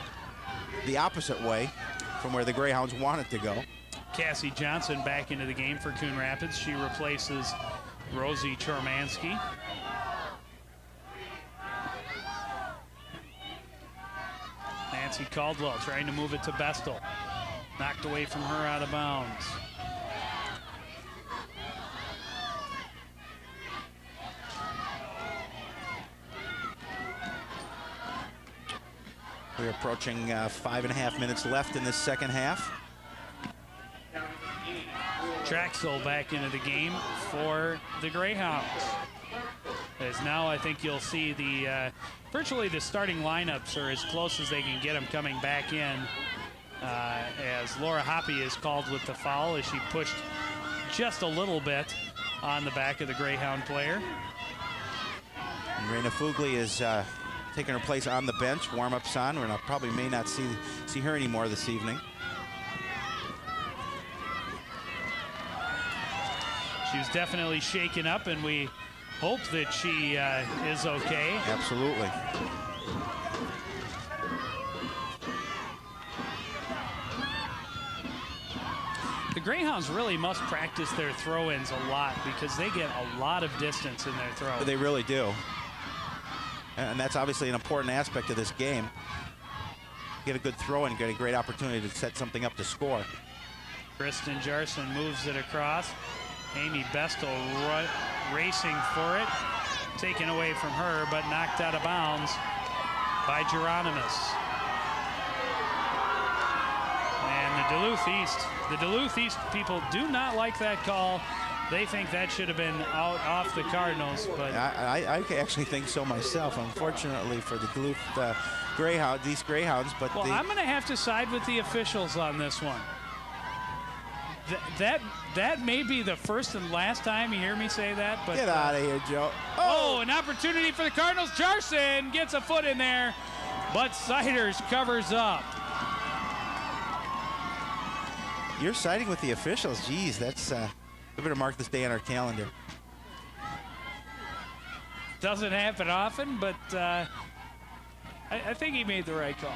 the opposite way from where the Greyhounds want it to go. Cassie Johnson back into the game for Coon Rapids. She replaces Rosie Chermansky. Nancy Caldwell trying to move it to Bestel. Knocked away from her out of bounds. We're approaching 5.5 minutes left in this second half. Traxel back into the game for the Greyhounds. As now I think you'll see the virtually the starting lineups are as close as they can get them coming back in, as Laura Hoppy is called with the foul as she pushed just a little bit on the back of the Greyhound player. And Raina Fugli is taking her place on the bench, warm-ups on. We're probably may not see her anymore this evening. She was definitely shaken up, and we hope that she is okay. Absolutely. The Greyhounds really must practice their throw-ins a lot because they get a lot of distance in their throw. They really do. And that's obviously an important aspect of this game. Get a good throw and get a great opportunity to set something up to score. Kristen Jarson moves it across. Amy Bestel racing for it. Taken away from her, but knocked out of bounds by Geronimus. And the Duluth East people do not like that call. They think that should have been out off the Cardinals, but I actually think so myself. Unfortunately for the Duluth these Greyhounds, but well, I'm going to have to side with the officials on this one. That may be the first and last time you hear me say that, but get out of here, Joe. Oh, an opportunity for the Cardinals. Jarson gets a foot in there, but Siders covers up. You're siding with the officials. Geez, that's we better mark this day on our calendar. Doesn't happen often, but I think he made the right call.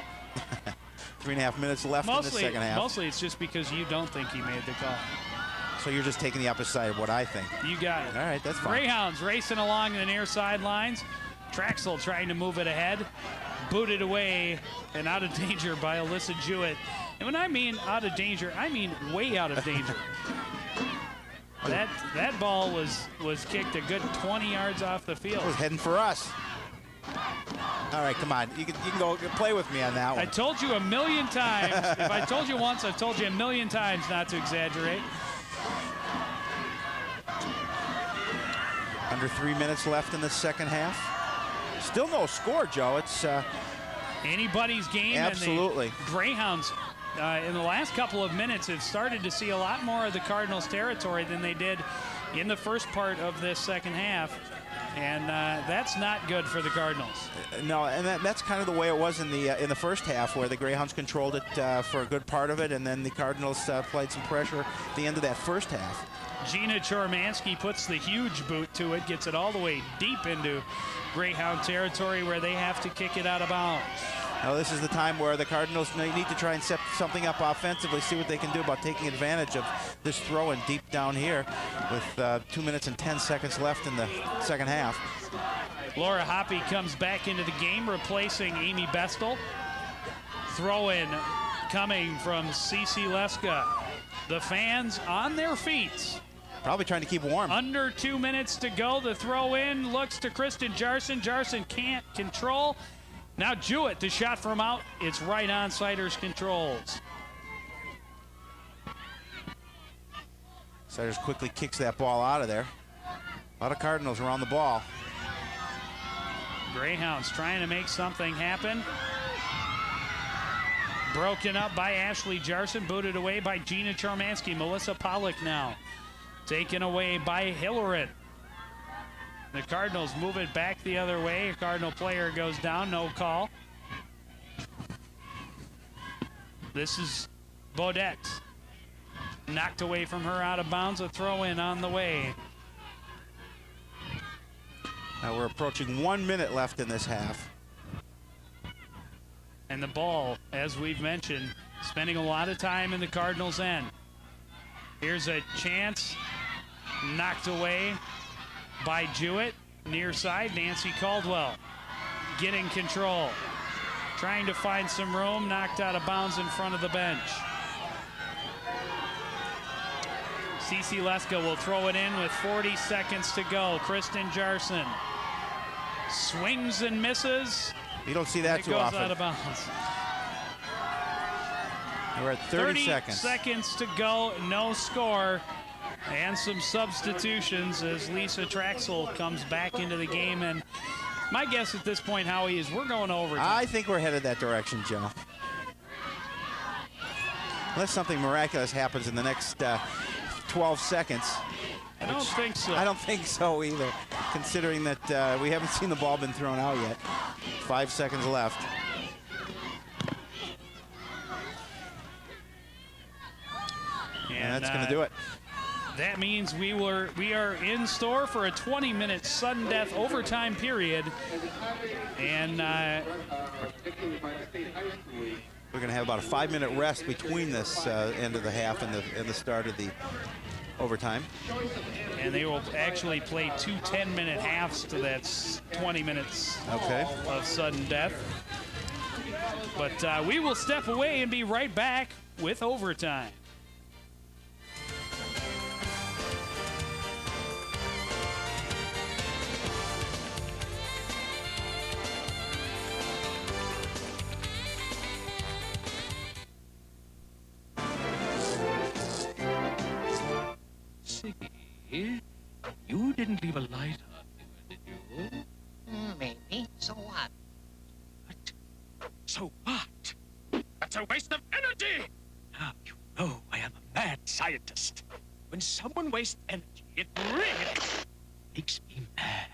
3.5 minutes left in the second half. Mostly it's just because you don't think he made the call. So you're just taking the opposite side of what I think. You got it. All right, that's fine. Greyhounds racing along the near sidelines. Traxel trying to move it ahead. Booted away and out of danger by Alyssa Jewett. And when I mean out of danger, I mean way out of danger. That ball was kicked a good 20 yards off the field. It was heading for us. All right, come on. You can go play with me on that one. I told you a million times. If I told you once, I've told you a million times not to exaggerate. Under 3 minutes left in the second half. Still no score, Joe. It's anybody's game. Absolutely. And the Greyhounds in the last couple of minutes have started to see a lot more of the Cardinals' territory than they did in the first part of this second half. And that's not good for the Cardinals. No, and that's kind of the way it was in the first half, where the Greyhounds controlled it for a good part of it, and then the Cardinals played some pressure at the end of that first half. Gina Chormansky puts the huge boot to it, gets it all the way deep into Greyhound territory where they have to kick it out of bounds. Now this is the time where the Cardinals need to try and set something up offensively, see what they can do about taking advantage of this throw-in deep down here with 2 minutes and 10 seconds left in the second half. Laura Hoppe comes back into the game, replacing Amy Bestel. Throw-in coming from Cece Leska. The fans on their feet. Probably trying to keep warm. Under 2 minutes to go. The throw-in looks to Kristen Jarson. Jarson can't control. Now Jewett, the shot from out. It's right on. Siders controls. Siders quickly kicks that ball out of there. A lot of Cardinals around the ball. Greyhounds trying to make something happen. Broken up by Ashley Jarson, booted away by Gina Chormansky. Melissa Pollock now taken away by Hillerin. The Cardinals move it back the other way. A Cardinal player goes down, no call. This is Baudette. Knocked away from her, out of bounds. A throw in on the way. Now we're approaching 1 minute left in this half. And the ball, as we've mentioned, spending a lot of time in the Cardinals' end. Here's a chance, knocked away by Jewett. Near side, Nancy Caldwell getting control. Trying to find some room, knocked out of bounds in front of the bench. Cece Leska will throw it in with 40 seconds to go. Kristen Jarson swings and misses. You don't see that too often. It goes out of bounds. We're at 30 seconds. 30 seconds to go, no score. And some substitutions as Lisa Traxel comes back into the game. And my guess at this point, Howie, is we're going over. I think we're headed that direction, Joe. Unless something miraculous happens in the next 12 seconds. I don't think so. I don't think so either, considering that we haven't seen the ball been thrown out yet. 5 seconds left. And that's going to do it. That means we are in store for a 20-minute sudden death overtime period. And we're going to have about a 5-minute rest between this end of the half and the start of the overtime. And they will actually play 2 10-minute halves to that 20 minutes of sudden death. But we will step away and be right back with overtime. You didn't leave a light on here, did you? Maybe. So what? What? So what? That's a waste of energy! Now you know I am a mad scientist. When someone wastes energy, it really makes me mad.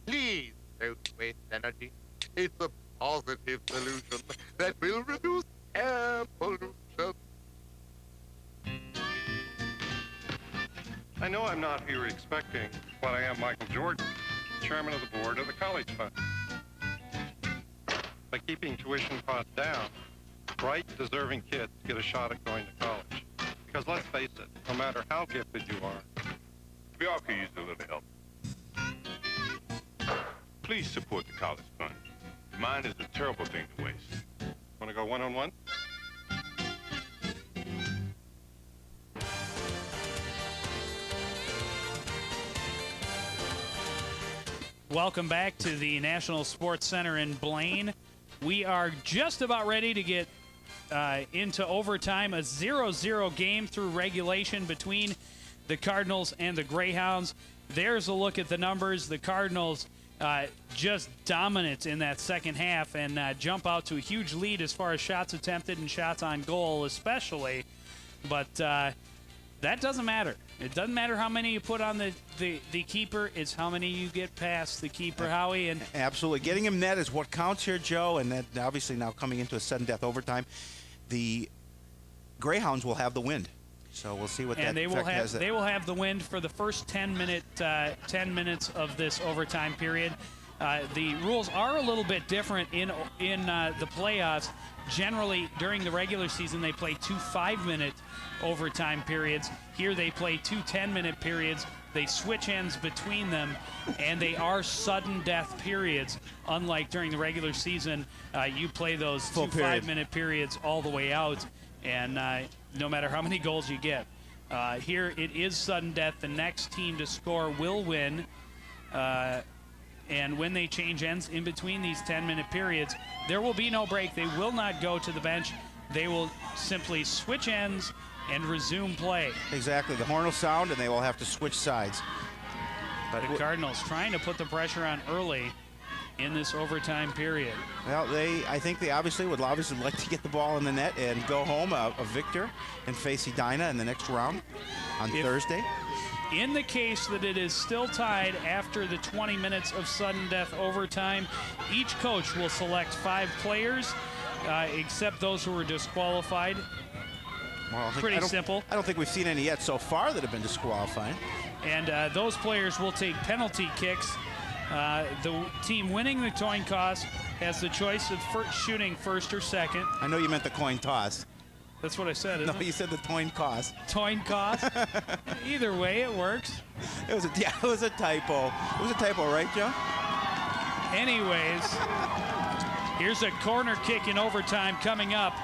Please don't waste energy. It's a positive solution that will reduce air pollution. I know I'm not here expecting, but I am Michael Jordan, chairman of the board of the College Fund. By keeping tuition costs down, bright, deserving kids get a shot at going to college. Because let's face it, no matter how gifted you are, we all could use a little help. Please support the College Fund. Mine is a terrible thing to waste. Want to go one-on-one? Welcome back to the National Sports Center in Blaine. We are just about ready to get into overtime, a 0-0 game through regulation between the Cardinals and the Greyhounds. There's a look at the numbers. The Cardinals just dominant in that second half and jump out to a huge lead as far as shots attempted and shots on goal especially. But that doesn't matter. It doesn't matter how many you put on the keeper. It's how many you get past the keeper, Howie. And absolutely. Getting him net is what counts here, Joe. And that obviously now coming into a sudden death overtime, the Greyhounds will have the wind. So we'll see what that effect has. They will have the wind for the first 10 minutes of this overtime period. The rules are a little bit different in the playoffs. Generally, during the regular season, they play 2 5-minute overtime periods. Here they play 2 10-minute periods. They switch ends between them, and they are sudden death periods. Unlike during the regular season, you play those 2 5-minute periods all the way out, and no matter how many goals you get. Here it is sudden death. The next team to score will win. And when they change ends in between these 10-minute periods, there will be no break. They will not go to the bench. They will simply switch ends and resume play. Exactly. The horn will sound, and they will have to switch sides. But the Cardinals trying to put the pressure on early in this overtime period. Well, I think they obviously would like to get the ball in the net and go home a victor and face Edina in the next round on Thursday. In the case that it is still tied after the 20 minutes of sudden death overtime, each coach will select 5 players, except those who were disqualified. Well, Pretty simple. I don't think we've seen any yet so far that have been disqualified. And those players will take penalty kicks. The team winning the coin toss has the choice of shooting first or second. I know you meant the coin toss. That's what I said, isn't No, it? you said the coin toss. Coin toss? Either way, it works. It was a typo. It was a typo, right, Joe? Anyways, here's a corner kick in overtime coming up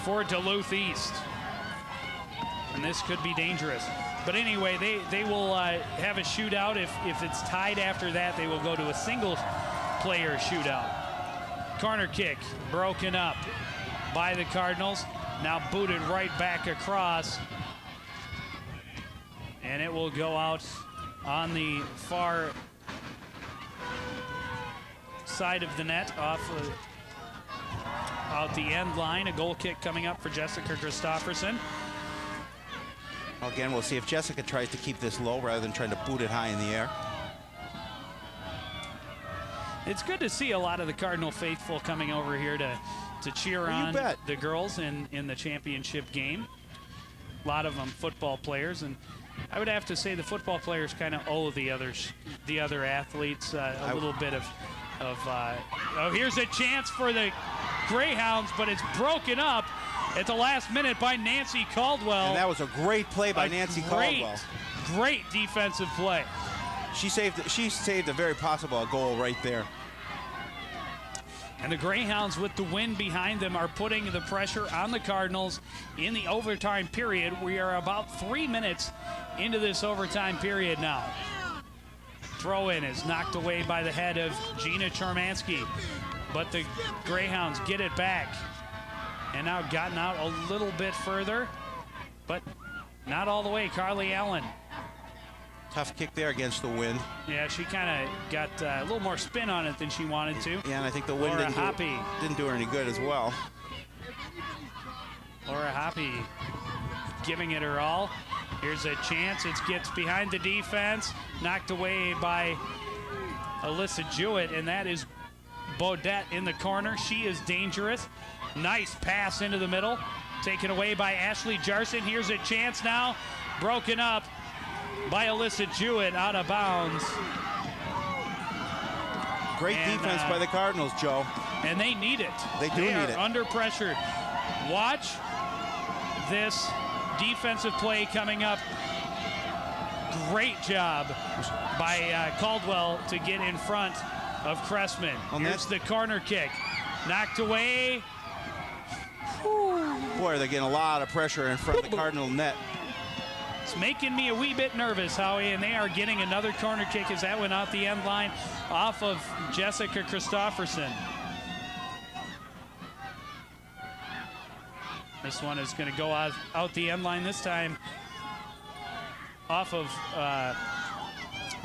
for Duluth East. And this could be dangerous. But anyway, they will have a shootout. If it's tied after that, they will go to a single-player shootout. Corner kick broken up by the Cardinals. Now booted right back across. And it will go out on the far side of the net out the end line. A goal kick coming up for Jessica Christofferson. Again, we'll see if Jessica tries to keep this low rather than trying to boot it high in the air. It's good to see a lot of the Cardinal faithful coming over here to cheer on the girls in the championship game. A lot of them football players, and I would have to say the football players kind of owe the other athletes a little bit of oh, here's a chance for the Greyhounds, but it's broken up at the last minute by Nancy Caldwell. And that was a great play by Nancy Caldwell. Great defensive play. She saved a very possible goal right there. And the Greyhounds, with the wind behind them, are putting the pressure on the Cardinals in the overtime period. We are about 3 minutes into this overtime period now. Throw-in is knocked away by the head of Gina Charmansky. But the Greyhounds get it back. And now gotten out a little bit further, but not all the way. Carly Allen. Tough kick there against the wind. Yeah, she kind of got a little more spin on it than she wanted to. Yeah, and I think the wind didn't do her any good as well. Laura Hoppy giving it her all. Here's a chance. It gets behind the defense. Knocked away by Alyssa Jewett, and that is Bodette in the corner. She is dangerous. Nice pass into the middle. Taken away by Ashley Jarson. Here's a chance now. Broken up by Alyssa Jewett, out of bounds. Great defense by the Cardinals, Joe. And they need it. They need it. They are under pressure. Watch this defensive play coming up. Great job by Caldwell to get in front of Cressman. Here's the corner kick. Knocked away. Boy, they're getting a lot of pressure in front of the Cardinal net. It's making me a wee bit nervous, Howie, and they are getting another corner kick as that went out the end line off of Jessica Christofferson. This one is going to go out the end line this time off of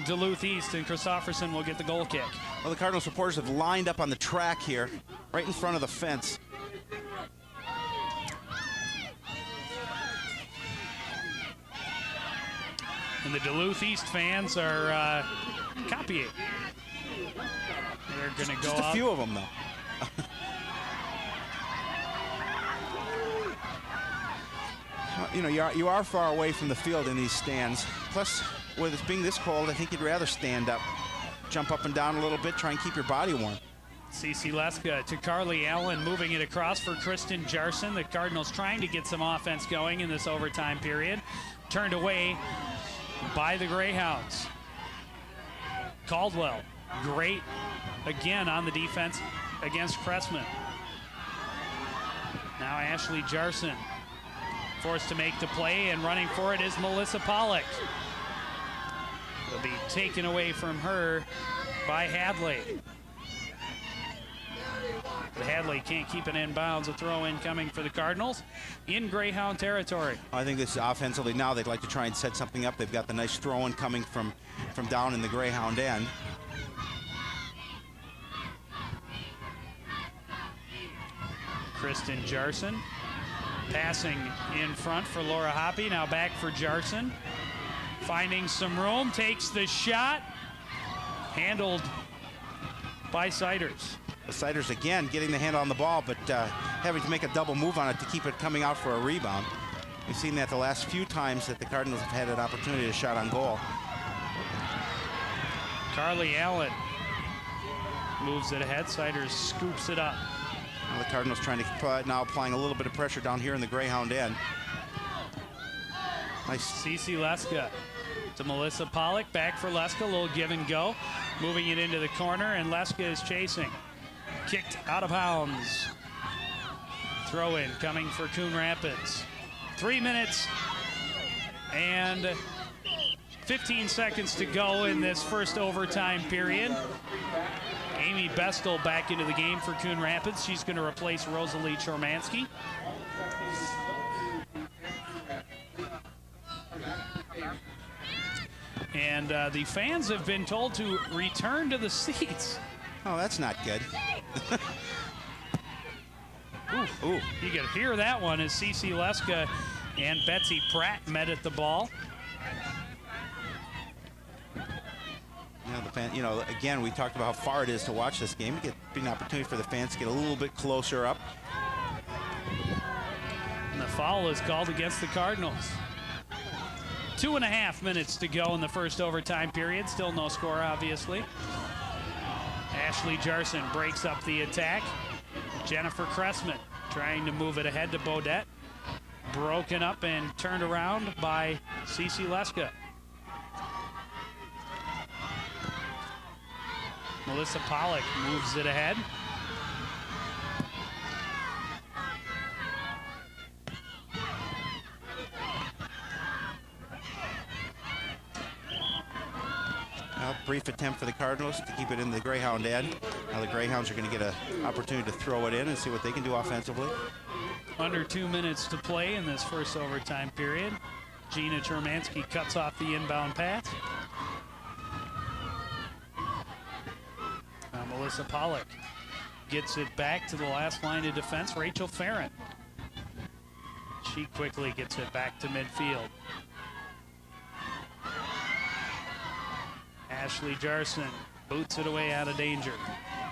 Duluth East, and Christofferson will get the goal kick. Well, the Cardinal supporters have lined up on the track here, right in front of the fence. And the Duluth East fans are copying. They're going to go Just a out. few of them, though. You know, you are far away from the field in these stands. Plus, with it being this cold, I think you'd rather stand up, jump up and down a little bit, try and keep your body warm. CC Leska to Carly Allen, moving it across for Kristen Jarson. The Cardinals trying to get some offense going in this overtime period. Turned away by the Greyhounds. Caldwell, great again on the defense against Cressman. Now Ashley Jarson forced to make the play, and running for it is Melissa Pollock. It'll be taken away from her by Hadley. But Hadley can't keep it in bounds. A throw in coming for the Cardinals in Greyhound territory. I think this offensively now they'd like to try and set something up. They've got the nice throw in coming from down in the Greyhound end. Kristen Jarson passing in front for Laura Hoppy. Now back for Jarson. Finding some room, takes the shot. Handled by Siders. The Siders again getting the hand on the ball, but having to make a double move on it to keep it coming out for a rebound. We've seen that the last few times that the Cardinals have had an opportunity to shot on goal. Carly Allen moves it ahead. Siders scoops it up. Now the Cardinals trying to now applying a little bit of pressure down here in the Greyhound end. Nice. CC Leska to Melissa Pollock. Back for Leska. A little give and go. Moving it into the corner, and Leska is chasing. Kicked out of bounds. Throw in coming for Coon Rapids. 3 minutes and 15 seconds to go in this first overtime period. Amy Bestel back into the game for Coon Rapids. She's going to replace Rosalie Chormansky. And the fans have been told to return to the seats. Oh, that's not good. Ooh. You could hear that one as CC Leska and Betsy Pratt met at the ball. Again, we talked about how far it is to watch this game. It be an opportunity for the fans to get a little bit closer up. And the foul is called against the Cardinals. 2.5 minutes to go in the first overtime period. Still no score, obviously. Ashley Jarson breaks up the attack. Jennifer Cressman trying to move it ahead to Bodette. Broken up and turned around by CC Leska. Melissa Pollock moves it ahead. Brief attempt for the Cardinals to keep it in the Greyhound end. Now the Greyhounds are going to get an opportunity to throw it in and see what they can do offensively. Under 2 minutes to play in this first overtime period. Gina Chormansky cuts off the inbound pass. Now Melissa Pollock gets it back to the last line of defense, Rachel Farron. She quickly gets it back to midfield. Ashley Jarson boots it away out of danger.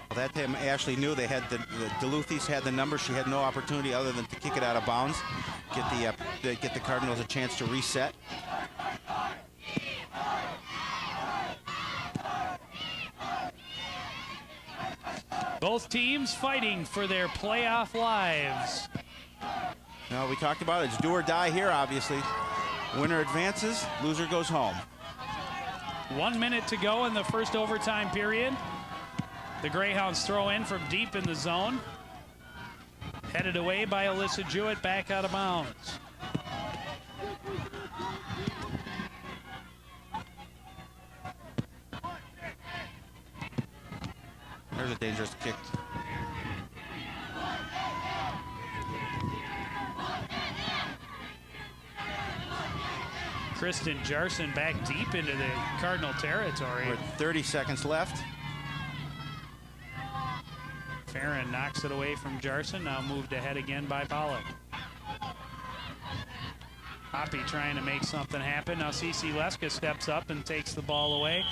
Well, that time Ashley knew they had the Duluth East had the number. She had no opportunity other than to kick it out of bounds, get the Cardinals a chance to reset. Both teams fighting for their playoff lives. Now we talked about it. It's do or die here, obviously. Winner advances, loser goes home. 1 minute to go in the first overtime period. The Greyhounds throw in from deep in the zone. Headed away by Alyssa Jewett, back out of bounds. There's a dangerous kick. Kristen Jarson back deep into the Cardinal territory. With 30 seconds left. Farron knocks it away from Jarson, now moved ahead again by Pollock. Hoppy trying to make something happen. Now Cece Leska steps up and takes the ball away,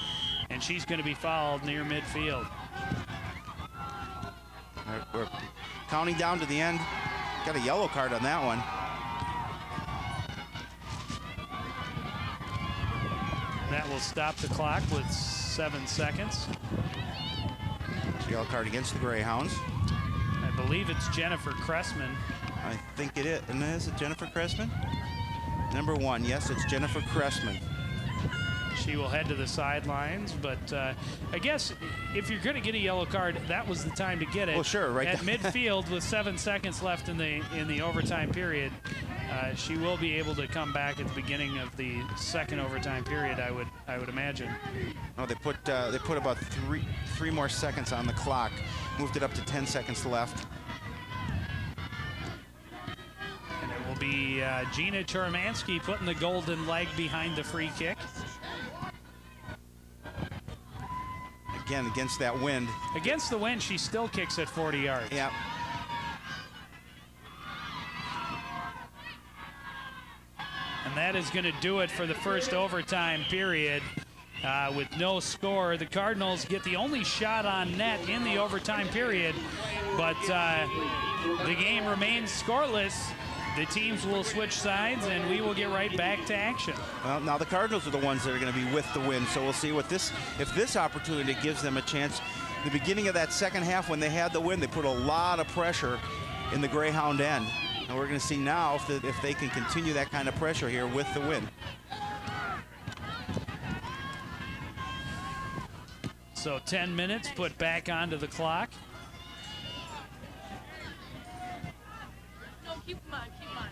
and she's going to be fouled near midfield. We're counting down to the end. Got a yellow card on that one. That will stop the clock with 7 seconds. Yellow card against the Greyhounds. I believe it's Jennifer Cressman. I think it is. And is it Jennifer Cressman? Number 1, yes, it's Jennifer Cressman. She will head to the sidelines, but I guess if you're going to get a yellow card, that was the time to get it. Well, sure, right at midfield with 7 seconds left in the overtime period. She will be able to come back at the beginning of the second overtime period, I would imagine. Oh, they put about three more seconds on the clock, moved it up to 10 seconds left. And it will be Gina Chormansky putting the golden leg behind the free kick. Again, against that wind. Against the wind, she still kicks at 40 yards. Yeah. And that is going to do it for the first overtime period. With no score, the Cardinals get the only shot on net in the overtime period, but the game remains scoreless. The teams will switch sides, and we will get right back to action. Well, now the Cardinals are the ones that are going to be with the win, so we'll see what if this opportunity gives them a chance. The beginning of that second half, when they had the win, they put a lot of pressure in the Greyhound end. And we're going to see now if they can continue that kind of pressure here with the win. So 10 minutes put back onto the clock. No, keep them on, keep them on.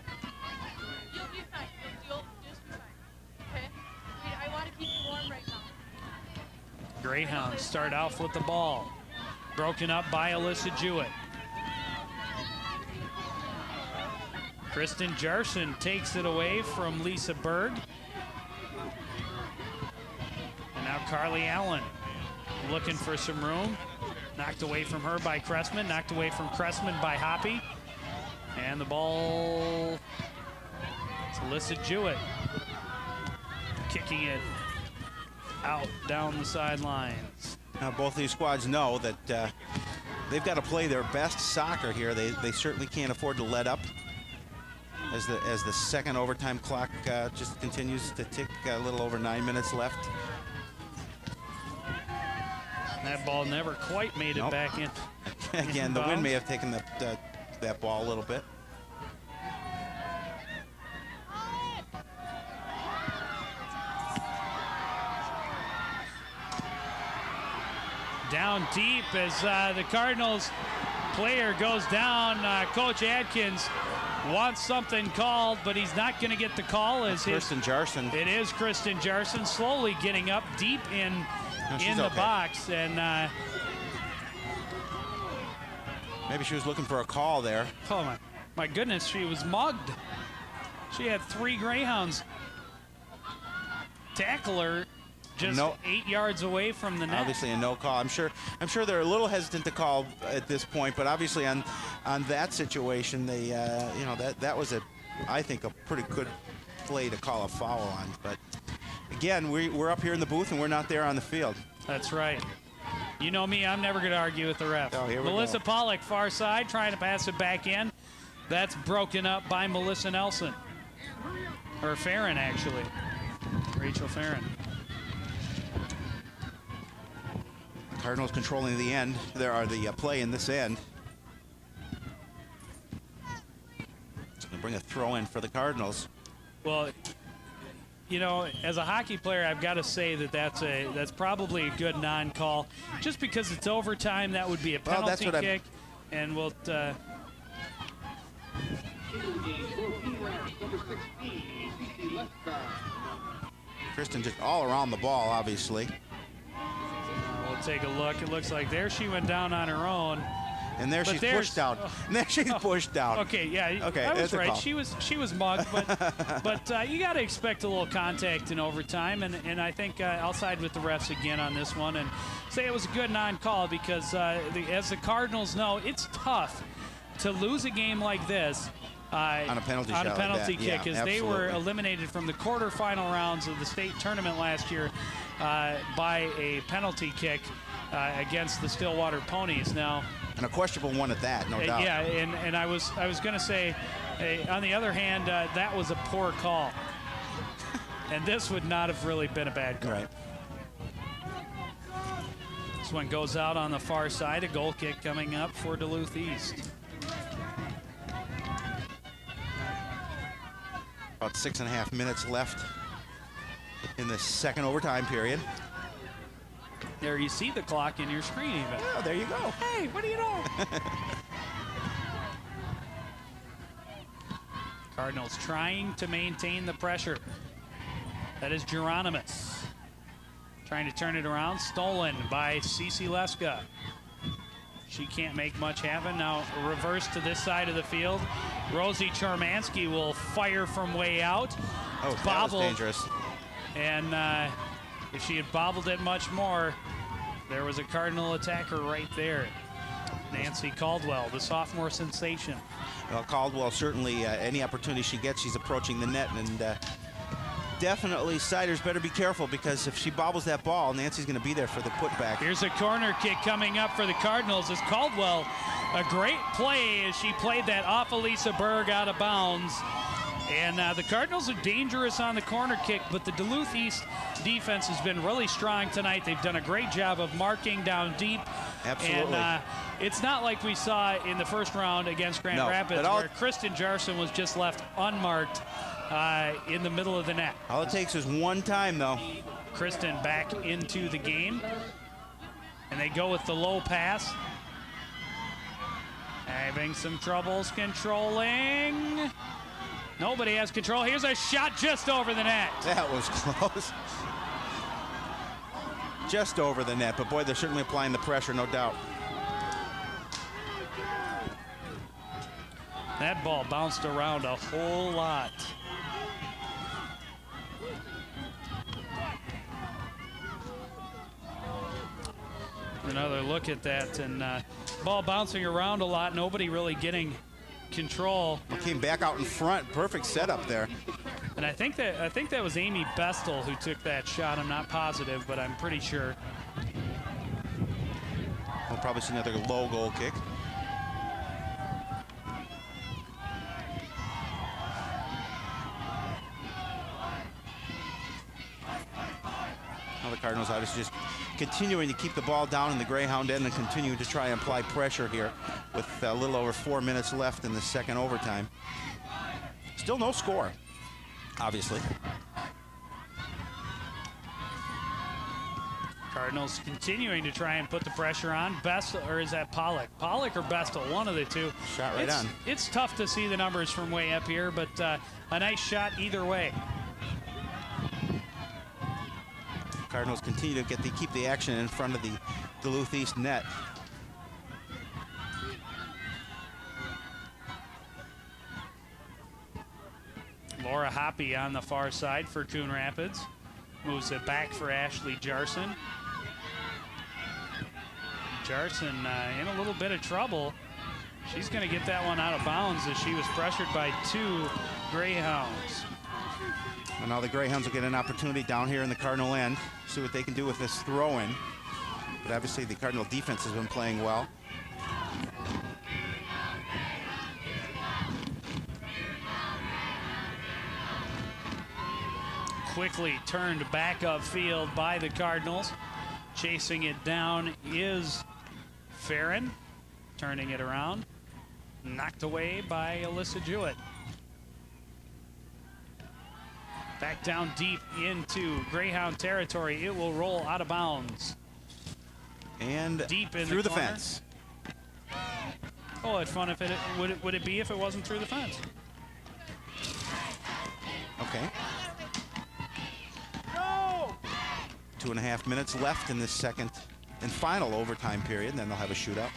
You'll be fine. You'll just be fine. Okay? I want to keep you warm right now. Greyhounds start off with the ball. Broken up by Alyssa Jewett. Kristen Jarson takes it away from Lisa Berg. And now Carly Allen looking for some room. Knocked away from her by Cressman. Knocked away from Cressman by Hoppy. And the ball, it's Alyssa Jewett kicking it out down the sidelines. Now both these squads know that they've got to play their best soccer here. They certainly can't afford to let up as the second overtime clock just continues to tick. A little over 9 minutes left. That ball never quite made it back in. Again, the wind may have taken that ball a little bit. Down deep as the Cardinals player goes down. Coach Adkins wants something called, but he's not going to get the call. As Kristen Jarson. It is Kristen Jarson slowly getting up deep in the box, and maybe she was looking for a call there. Oh my goodness, she was mugged. She had 3 Greyhounds tackle her just 8 yards away from the net. Obviously a no call. I'm sure they're a little hesitant to call at this point, but obviously on that situation, they that was I think a pretty good play to call a foul on. But again, we're up here in the booth and we're not there on the field. That's right. You know me, I'm never going to argue with the ref. Oh, here we Melissa go. Pollock, far side, trying to pass it back in. That's broken up by Melissa Nelson. Or Farron, actually. Rachel Farron. Cardinals controlling the end. There are the play in this end. It's going to bring a throw in for the Cardinals. Well, you know, as a hockey player, I've got to say that that's probably a good non-call. Just because it's overtime, that would be a penalty kick. And we'll... Kristen just all around the ball, obviously. We'll take a look. It looks like there she went down on her own. And there But she's there's- pushed down. And there she's pushed down. Okay, yeah, Okay, I was that's a right. call. She was mugged, but you got to expect a little contact in overtime, and I think I'll side with the refs again on this one and say it was a good non-call because as the Cardinals know, it's tough to lose a game like this on a penalty shot like that. kick Yeah, because they were absolutely. eliminated from the quarterfinal rounds of the state tournament last year by a penalty kick against the Stillwater Ponies. Now. And a questionable one at that, no doubt. Yeah, and I was going to say, on the other hand, that was a poor call. And this would not have really been a bad call. Right. This one goes out on the far side. A goal kick coming up for Duluth East. About 6.5 minutes left in the second overtime period. There you see the clock in your screen even. Oh, there you go. Hey, what do you know? Cardinals trying to maintain the pressure. That is Geronimus. Trying to turn it around. Stolen by Cece Leska. She can't make much happen. Now reverse to this side of the field. Rosie Charmansky will fire from way out. Oh, that was dangerous. And if she had bobbled it much more, there was a Cardinal attacker right there. Nancy Caldwell, the sophomore sensation. Well, Caldwell certainly, any opportunity she gets, she's approaching the net, and definitely Siders better be careful because if she bobbles that ball, Nancy's going to be there for the putback. Here's a corner kick coming up for the Cardinals as Caldwell, a great play as she played that off Elisa Berg out of bounds. And the Cardinals are dangerous on the corner kick, but the Duluth East defense has been really strong tonight. They've done a great job of marking down deep. Absolutely. And it's not like we saw in the first round against Grand Rapids where Kristen Jarson was just left unmarked in the middle of the net. All it takes is one time, though. Kristen back into the game. And they go with the low pass. Having some troubles controlling. Nobody has control. Here's a shot just over the net. That was close. Just over the net, but boy, they're certainly applying the pressure, no doubt. That ball bounced around a whole lot. Another look at that, and ball bouncing around a lot. Nobody really getting control. Came back out in front. Perfect setup there. And I think that was Amy Bestel who took that shot. I'm not positive, but I'm pretty sure. We'll probably see another low goal kick. Now the Cardinals obviously just continuing to keep the ball down in the Greyhound end and continue to try and apply pressure here with a little over 4 minutes left in the second overtime. Still no score, obviously. Cardinals continuing to try and put the pressure on. Bestel, or is that Pollock? Pollock or Bestel, one of the two. Shot right on. It's tough to see the numbers from way up here, but a nice shot either way. Cardinals continue to keep the action in front of the Duluth East net. Laura Hoppy on the far side for Coon Rapids. Moves it back for Ashley Jarson. Jarson in a little bit of trouble. She's going to get that one out of bounds as she was pressured by two Greyhounds. And now the Greyhounds will get an opportunity down here in the Cardinal end. See what they can do with this throw-in. But obviously the Cardinal defense has been playing well. Quickly turned back upfield by the Cardinals. Chasing it down is Farron. Turning it around. Knocked away by Alyssa Jewett. Back down deep into Greyhound territory. It will roll out of bounds. And deep in through the corner. fence. Oh, it's fun if it would it be if it wasn't through the fence? Okay. No! 2.5 minutes left in this second and final overtime period, and then they'll have a shootout.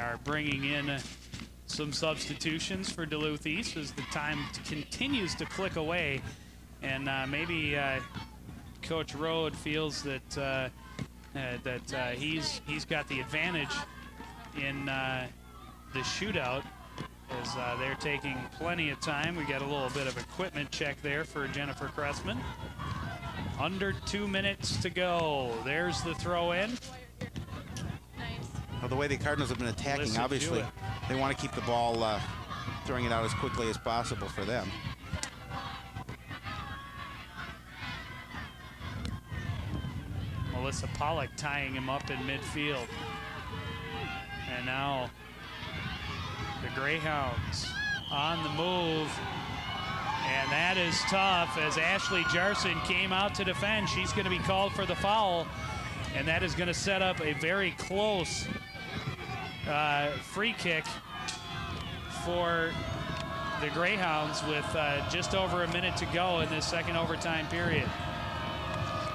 are bringing in some substitutions for Duluth East as the time continues to click away. And maybe Coach Rode feels that he's got the advantage in the shootout as they're taking plenty of time. We got a little bit of equipment check there for Jennifer Cressman. Under 2 minutes to go. There's the throw in. Well, the way the Cardinals have been attacking, obviously, they want to keep the ball throwing it out as quickly as possible for them. Melissa Pollock tying him up in midfield. And now the Greyhounds on the move. And that is tough as Ashley Jarson came out to defend. She's going to be called for the foul. And that is going to set up a very close free kick for the Greyhounds with just over a minute to go in this second overtime period.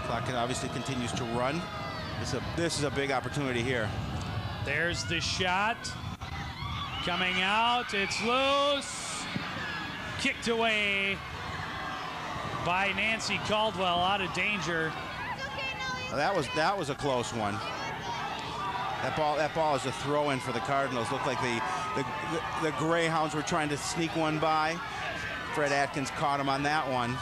Clock obviously continues to run. This is a big opportunity here. There's the shot. Coming out, it's loose. Kicked away by Nancy Caldwell, out of danger. That was a close one. That ball is a throw-in for the Cardinals. Looked like the Greyhounds were trying to sneak one by. Fred Atkins caught him on that one.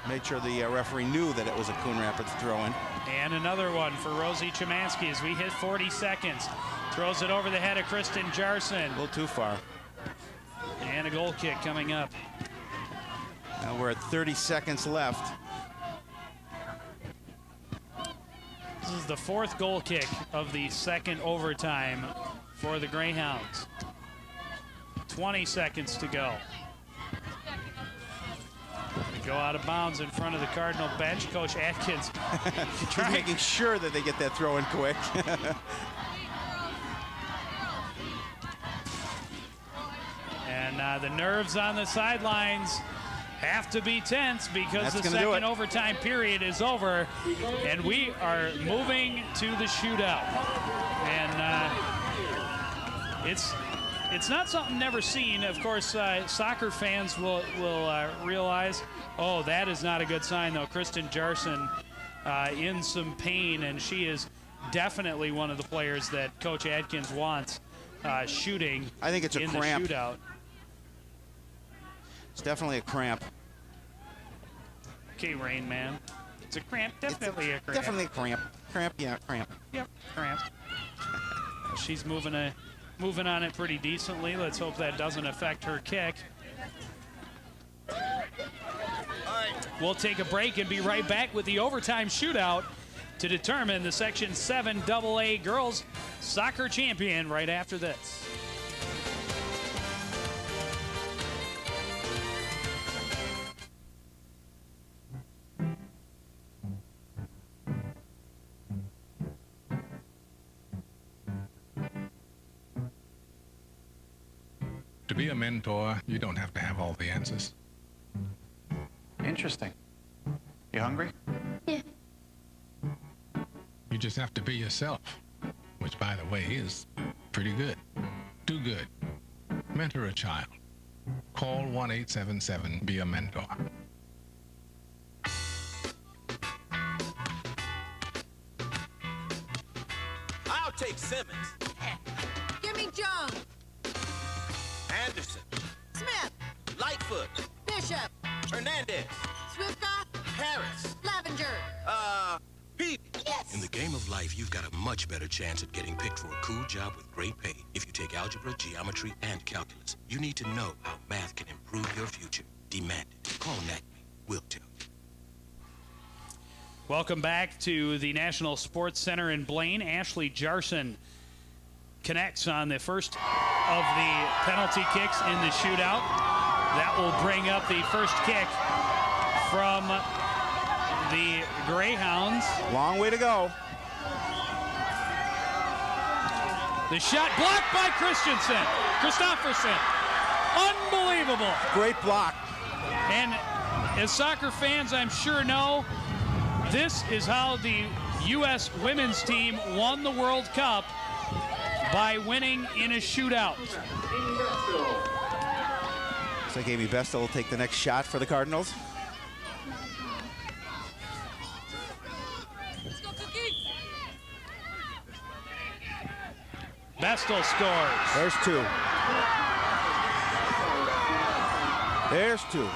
Made sure the referee knew that it was a Coon Rapids throw-in. And another one for Rosie Chemansky as we hit 40 seconds. Throws it over the head of Kristen Jarson. A little too far. And a goal kick coming up. Now we're at 30 seconds left. This is the fourth goal kick of the second overtime for the Greyhounds. 20 seconds to go. They go out of bounds in front of the Cardinal bench. Coach Atkins making sure that they get that throw in quick. And the nerves on the sidelines have to be tense because the second overtime period is over and we are moving to the shootout. And it's not something never seen. Of course, soccer fans will realize, oh, that is not a good sign, though. Kristen Jarson in some pain, and she is definitely one of the players that Coach Atkins wants shooting. I think it's a cramp. The shootout. It's definitely a cramp. Okay, Rain Man. It's a cramp. Definitely a cramp. Definitely a cramp. Cramp, yeah, cramp. Yep, cramp. She's moving on it pretty decently. Let's hope that doesn't affect her kick. We'll take a break and be right back with the overtime shootout to determine the Section 7 AA Girls Soccer Champion right after this. To be a mentor, you don't have to have all the answers. Interesting. You hungry? Yeah. You just have to be yourself, which, by the way, is pretty good. Do good. Mentor a child. Call 1-877-BE-A-MENTOR. I'll take Simmons. Give me Jones. Anderson. Smith. Lightfoot. Bishop. Hernandez. Swifka. Harris. Lavenger. Peavy. Yes. In the game of life, you've got a much better chance at getting picked for a cool job with great pay if you take algebra, geometry, and calculus. You need to know how math can improve your future. Demand it. Call NACME. We'll tell you. Welcome back to the National Sports Center in Blaine. Ashley Jarson connects on the first of the penalty kicks in the shootout. That will bring up the first kick from the Greyhounds. Long way to go. The shot blocked by Christopherson. Unbelievable. Great block. And as soccer fans, I'm sure know, this is how the U.S. women's team won the World Cup. by winning in a shootout. Looks like Amy Bestel will take the next shot for the Cardinals. Bestel scores. There's two. There's two.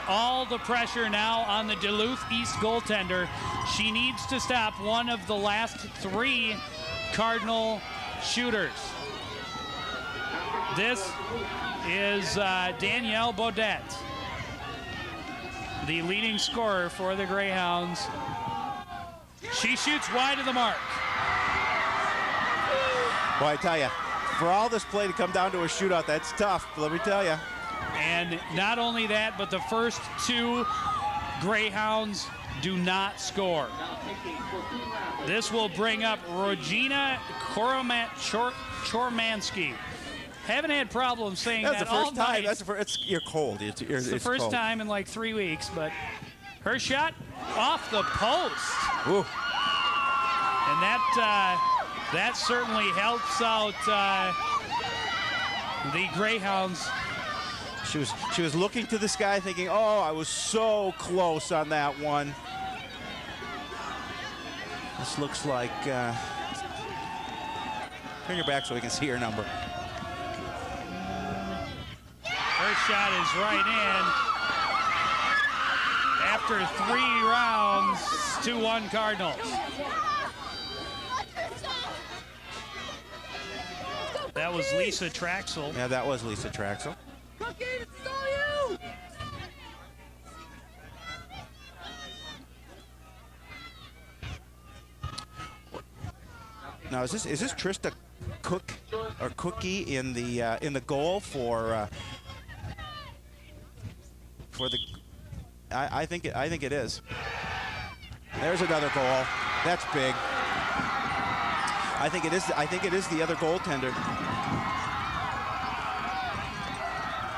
All the pressure now on the Duluth East goaltender. She needs to stop one of the last 3 Cardinal shooters. This is Danielle Baudette, the leading scorer for the Greyhounds. She shoots wide of the mark. Boy, I tell you, for all this play to come down to a shootout, that's tough, let me tell you. And not only that, but the first 2 Greyhounds do not score. This will bring up Regina Chormansky. Haven't had problems saying That's that the first all time. night. That's the first. You're cold. It's the first cold. time in like 3 weeks, but her shot off the post. Ooh. And that certainly helps out the Greyhounds. She was looking to the sky thinking, oh, I was so close on that one. This looks like, turn your back so we can see her number. Her shot is right in. After 3 rounds, 2-1 Cardinals. That was Lisa Traxel. Yeah, that was Lisa Traxel. Cookie, it's all you! Now, is this Trista Cook or Cookie in the goal for the? I think it is. There's another goal. That's big. I think it is the other goaltender.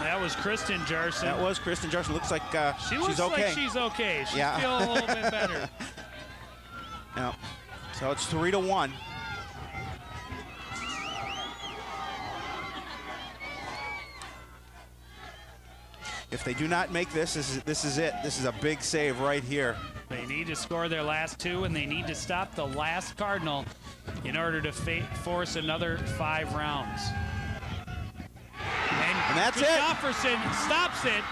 That was Kristen Jarson. That was Kristen Jarson. Looks like she looks she's okay. like she's okay. She's yeah. feeling a little bit better. Yeah. So it's 3-1. If they do not make this is it. This is a big save right here. They need to score their last 2, and they need to stop the last Cardinal in order to force another 5 rounds. And that's it. Christofferson stops it.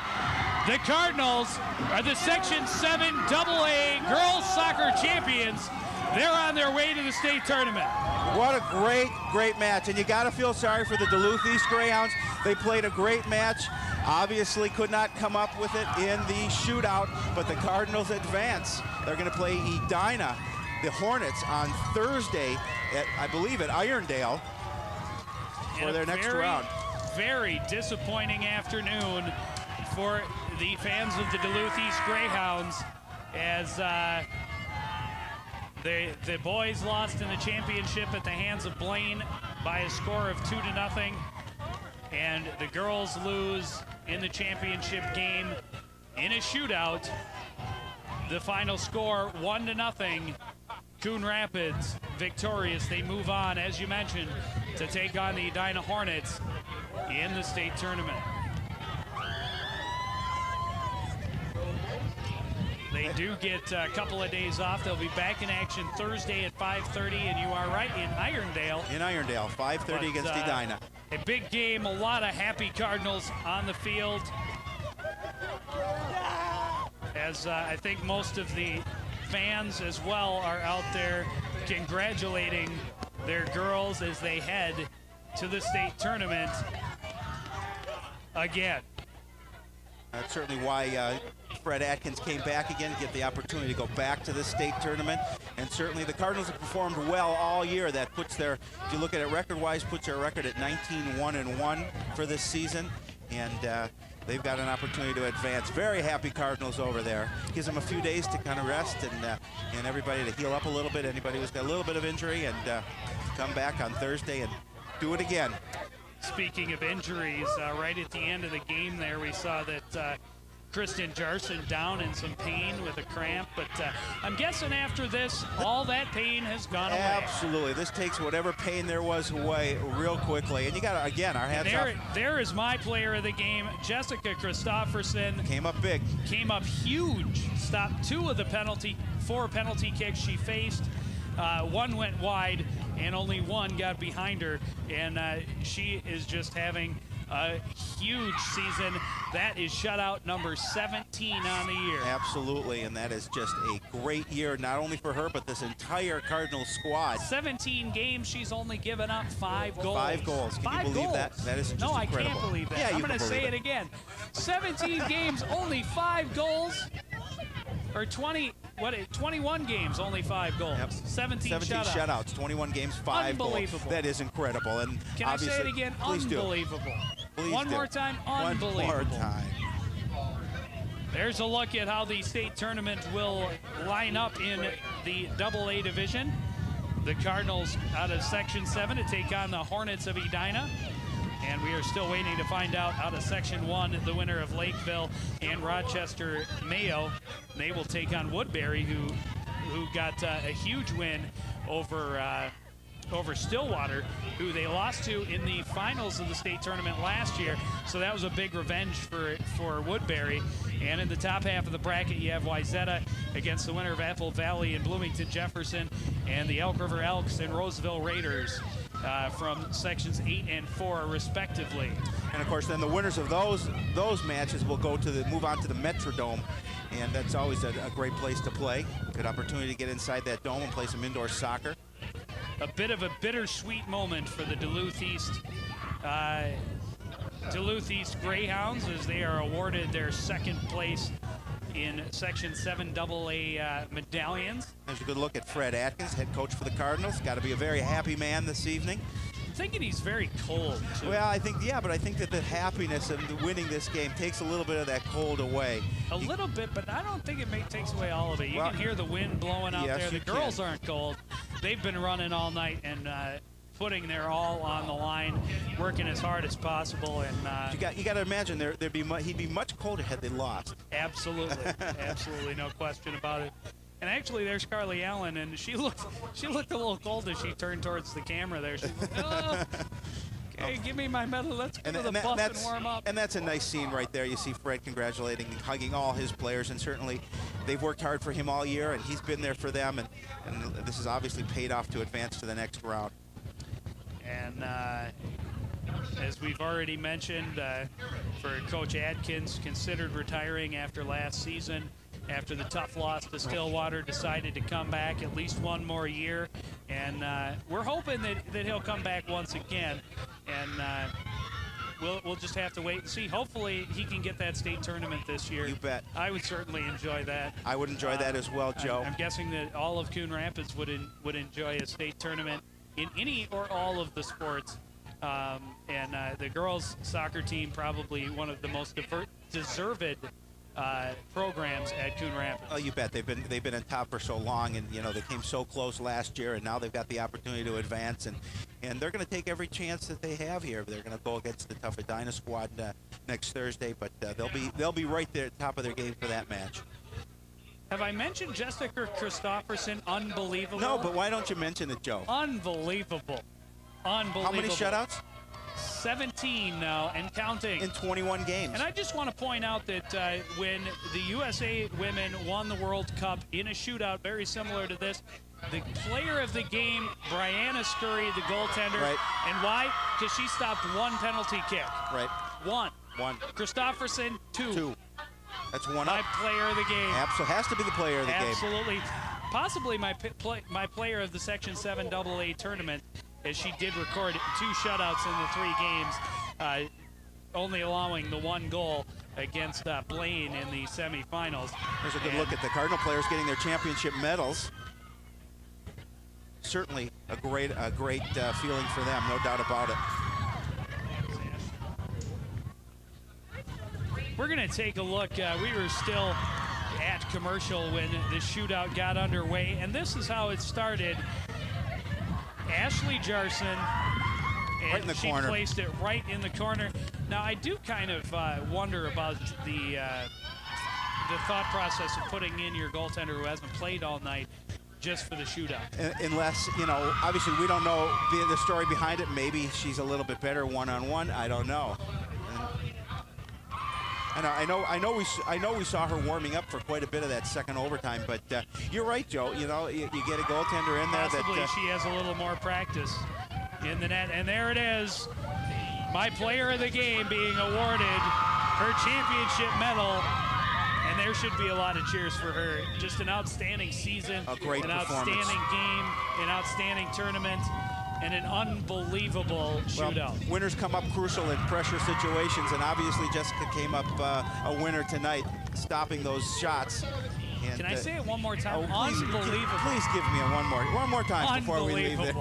The Cardinals are the Section 7 AA Girls Soccer Champions. They're on their way to the state tournament. What a great match. And you got to feel sorry for the Duluth East Greyhounds. They played a great match. Obviously could not come up with it in the shootout, but the Cardinals advance. They're going to play Edina, the Hornets, on Thursday at, I believe, at Irondale for their next round. Very disappointing afternoon for the fans of the Duluth East Greyhounds as the boys lost in the championship at the hands of Blaine by a score of 2-0, and the girls lose in the championship game in a shootout. The final score 1-0. Coon Rapids victorious. They move on, as you mentioned, to take on the Edina Hornets in the state tournament. They do get a couple of days off. They'll be back in action Thursday at 5:30, and you are right, in Irondale. In Irondale, 5:30 against Edina. A big game, a lot of happy Cardinals on the field. As I think most of the fans as well are out there congratulating their girls as they head to the state tournament again. That's certainly why Fred Atkins came back again to get the opportunity to go back to the state tournament. And certainly the Cardinals have performed well all year. That puts their, if you look at it record-wise, puts their record at 19-1-1 for this season. And they've got an opportunity to advance. Very happy Cardinals over there. Gives them a few days to kind of rest and everybody to heal up a little bit. Anybody who's got a little bit of injury, and come back on Thursday and do it again. Speaking of injuries, right at the end of the game there, we saw that Kristen Jarson down in some pain with a cramp, but I'm guessing after this, all that pain has gone away. Absolutely. This takes whatever pain there was away real quickly. And you got to, again, our hats off. There is my player of the game, Jessica Christopherson. Came up big. Came up huge. Stopped 2 of the 4 penalty kicks she faced. 1 went wide, and only 1 got behind her. And she is just having a huge season. That is shutout number 17 on the year. Absolutely, and that is just a great year, not only for her, but this entire Cardinals squad. 17 games, she's only given up 5 goals. 5 goals. Can you believe that? That is just no, incredible. I can't believe that. Yeah, I'm going to say it again. 17 games, only 5 goals. Or 21 games, only 5 goals. Yep. 17 shutouts, 21 games, 5 Unbelievable. goals. That is incredible. And can I say it again? Unbelievable. One more time. Unbelievable. One more time. There's a look at how the state tournament will line up in the AA division. The Cardinals out of Section 7 to take on the Hornets of Edina. And we are still waiting to find out out of Section 1 the winner of Lakeville and Rochester Mayo. They will take on Woodbury, who got a huge win over Stillwater, who they lost to in the finals of the state tournament last year. So that was a big revenge for Woodbury. And in the top half of the bracket, you have Wayzata against the winner of Apple Valley and Bloomington Jefferson, and the Elk River Elks and Roseville Raiders from sections 8 and 4 respectively. And of course, then the winners of those matches will move on to the Metrodome, and that's always a great place to play. Good opportunity to get inside that dome and play some indoor soccer. A bit of a bittersweet moment for the Duluth East Greyhounds, as they are awarded their second place in Section 7 AA medallions. There's a good look at Fred Atkins, head coach for the Cardinals. Got to be a very happy man this evening. I'm thinking he's very cold, too. Well, I think that the happiness of winning this game takes a little bit of that cold away. A little bit, but I don't think it takes away all of it. You can hear the wind blowing out there. The girls aren't cold. They've been running all night and putting their all on the line, working as hard as possible. And you got to imagine he'd be much colder had they lost. Absolutely, absolutely, no question about it. And actually, there's Carly Allen, and she looked a little cold as she turned towards the camera there. She's like, oh, okay, give me my medal. Let's go to the bus and warm up. And that's a nice scene right there. You see Fred congratulating and hugging all his players, and certainly they've worked hard for him all year, and he's been there for them, and this has obviously paid off to advance to the next round. And as we've already mentioned, for Coach Adkins, considered retiring after last season. After the tough loss to Stillwater, decided to come back at least one more year. And we're hoping that he'll come back once again. And we'll just have to wait and see. Hopefully he can get that state tournament this year. You bet. I would certainly enjoy that. I would enjoy that as well, Joe. I'm guessing that all of Coon Rapids would enjoy a state tournament in any or all of the sports. And the girls' soccer team, probably one of the most deserved programs at Coon Rapids. Oh, you bet. They've been on top for so long, and they came so close last year, and now they've got the opportunity to advance, and they're going to take every chance that they have here. They're going to go against the tough Edina squad next Thursday, but they'll be right there at the top of their game for that match. Have I mentioned Jessica Christopherson? Unbelievable. No, but why don't you mention it, Joe? Unbelievable. How many shutouts? 17 now and counting. In 21 games. And I just want to point out that when the USA women won the World Cup in a shootout very similar to this, the player of the game, Brianna Scurry, the goaltender. Right. And why? Because she stopped one penalty kick. Right. One. Christopherson, two. That's one my up. Player of the game. Absolutely. Has to be the player of the game. Absolutely. Possibly my player of the Section 7 AA tournament, as she did record 2 shutouts in the 3 games, only allowing the 1 goal against Blaine in the semifinals. There's a good look at the Cardinal players getting their championship medals. Certainly a great feeling for them, no doubt about it. We're going to take a look. We were still at commercial when the shootout got underway, and this is how it started. Ashley Jarson, and right in the she placed it right in the corner. Now, I do kind of wonder about the the thought process of putting in your goaltender who hasn't played all night just for the shootout. Unless, obviously we don't know the story behind it. Maybe she's a little bit better one-on-one. I don't know. I know we saw her warming up for quite a bit of that second overtime, but you're right, Joe. You get a goaltender in there Possibly that she has a little more practice in the net, and there it is. My player of the game being awarded her championship medal, and there should be a lot of cheers for her. Just an outstanding season, a great an performance. outstanding game, an outstanding tournament, and an unbelievable shootout. Well, winners come up crucial in pressure situations, and obviously Jessica came up a winner tonight, stopping those shots. And, can I say it one more time? Please, Unbelievable. Please give me one more time before we leave there.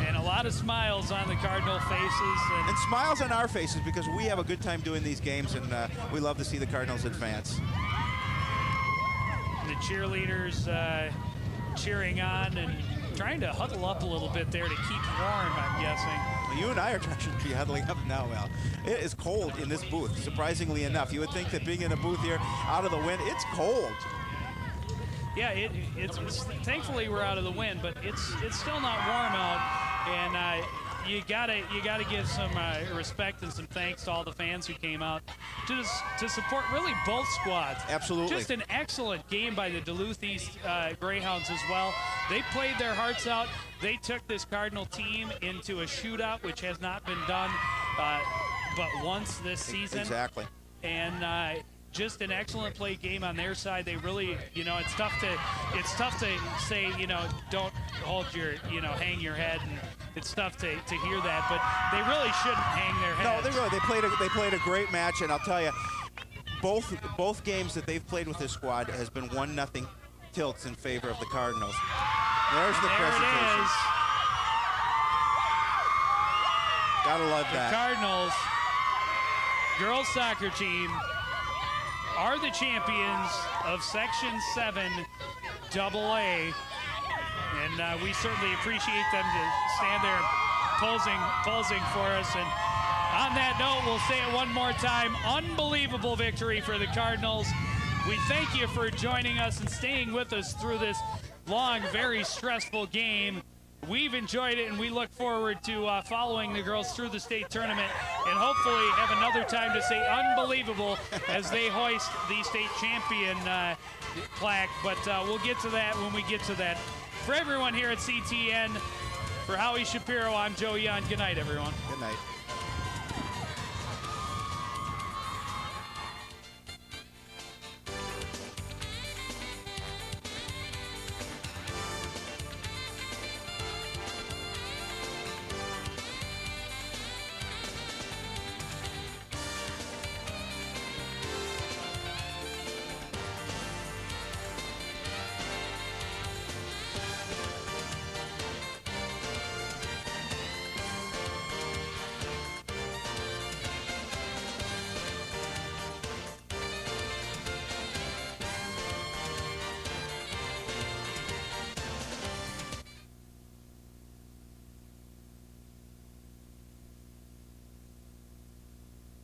And a lot of smiles on the Cardinal faces. And smiles on our faces because we have a good time doing these games, and we love to see the Cardinals advance. The cheerleaders cheering on and trying to huddle up a little bit there to keep warm, I'm guessing. Well, you and I are trying to be huddling up now, Al. It is cold in this booth, surprisingly enough. You would think that being in a booth here out of the wind, it's cold. Yeah, it's thankfully we're out of the wind, but it's still not warm out, and you gotta give some respect and some thanks to all the fans who came out to support really both squads. Absolutely. Just an excellent game by the Duluth East Greyhounds as well. They played their hearts out. They took this Cardinal team into a shootout, which has not been done but once this season. Exactly. And just an excellent play game on their side. They really, it's tough to say, don't hold your, hang your head, and it's tough to hear that, but they really shouldn't hang their heads. No, they played a great match, and I'll tell you, both games that they've played with this squad has been 1-0 tilts in favor of the Cardinals. There's the presentation. It is. Gotta love that. The Cardinals girls soccer team are the champions of Section 7 AA, and we certainly appreciate them to stand there posing for us. And on that note, we'll say it one more time, unbelievable victory for the Cardinals. We thank you for joining us and staying with us through this long, very stressful game. We've enjoyed it, and we look forward to following the girls through the state tournament and hopefully have another time to say unbelievable as they hoist the state champion plaque. But we'll get to that when we get to that. For everyone here at CTN, for Howie Shapiro, I'm Joe Young. Good night, everyone. Good night.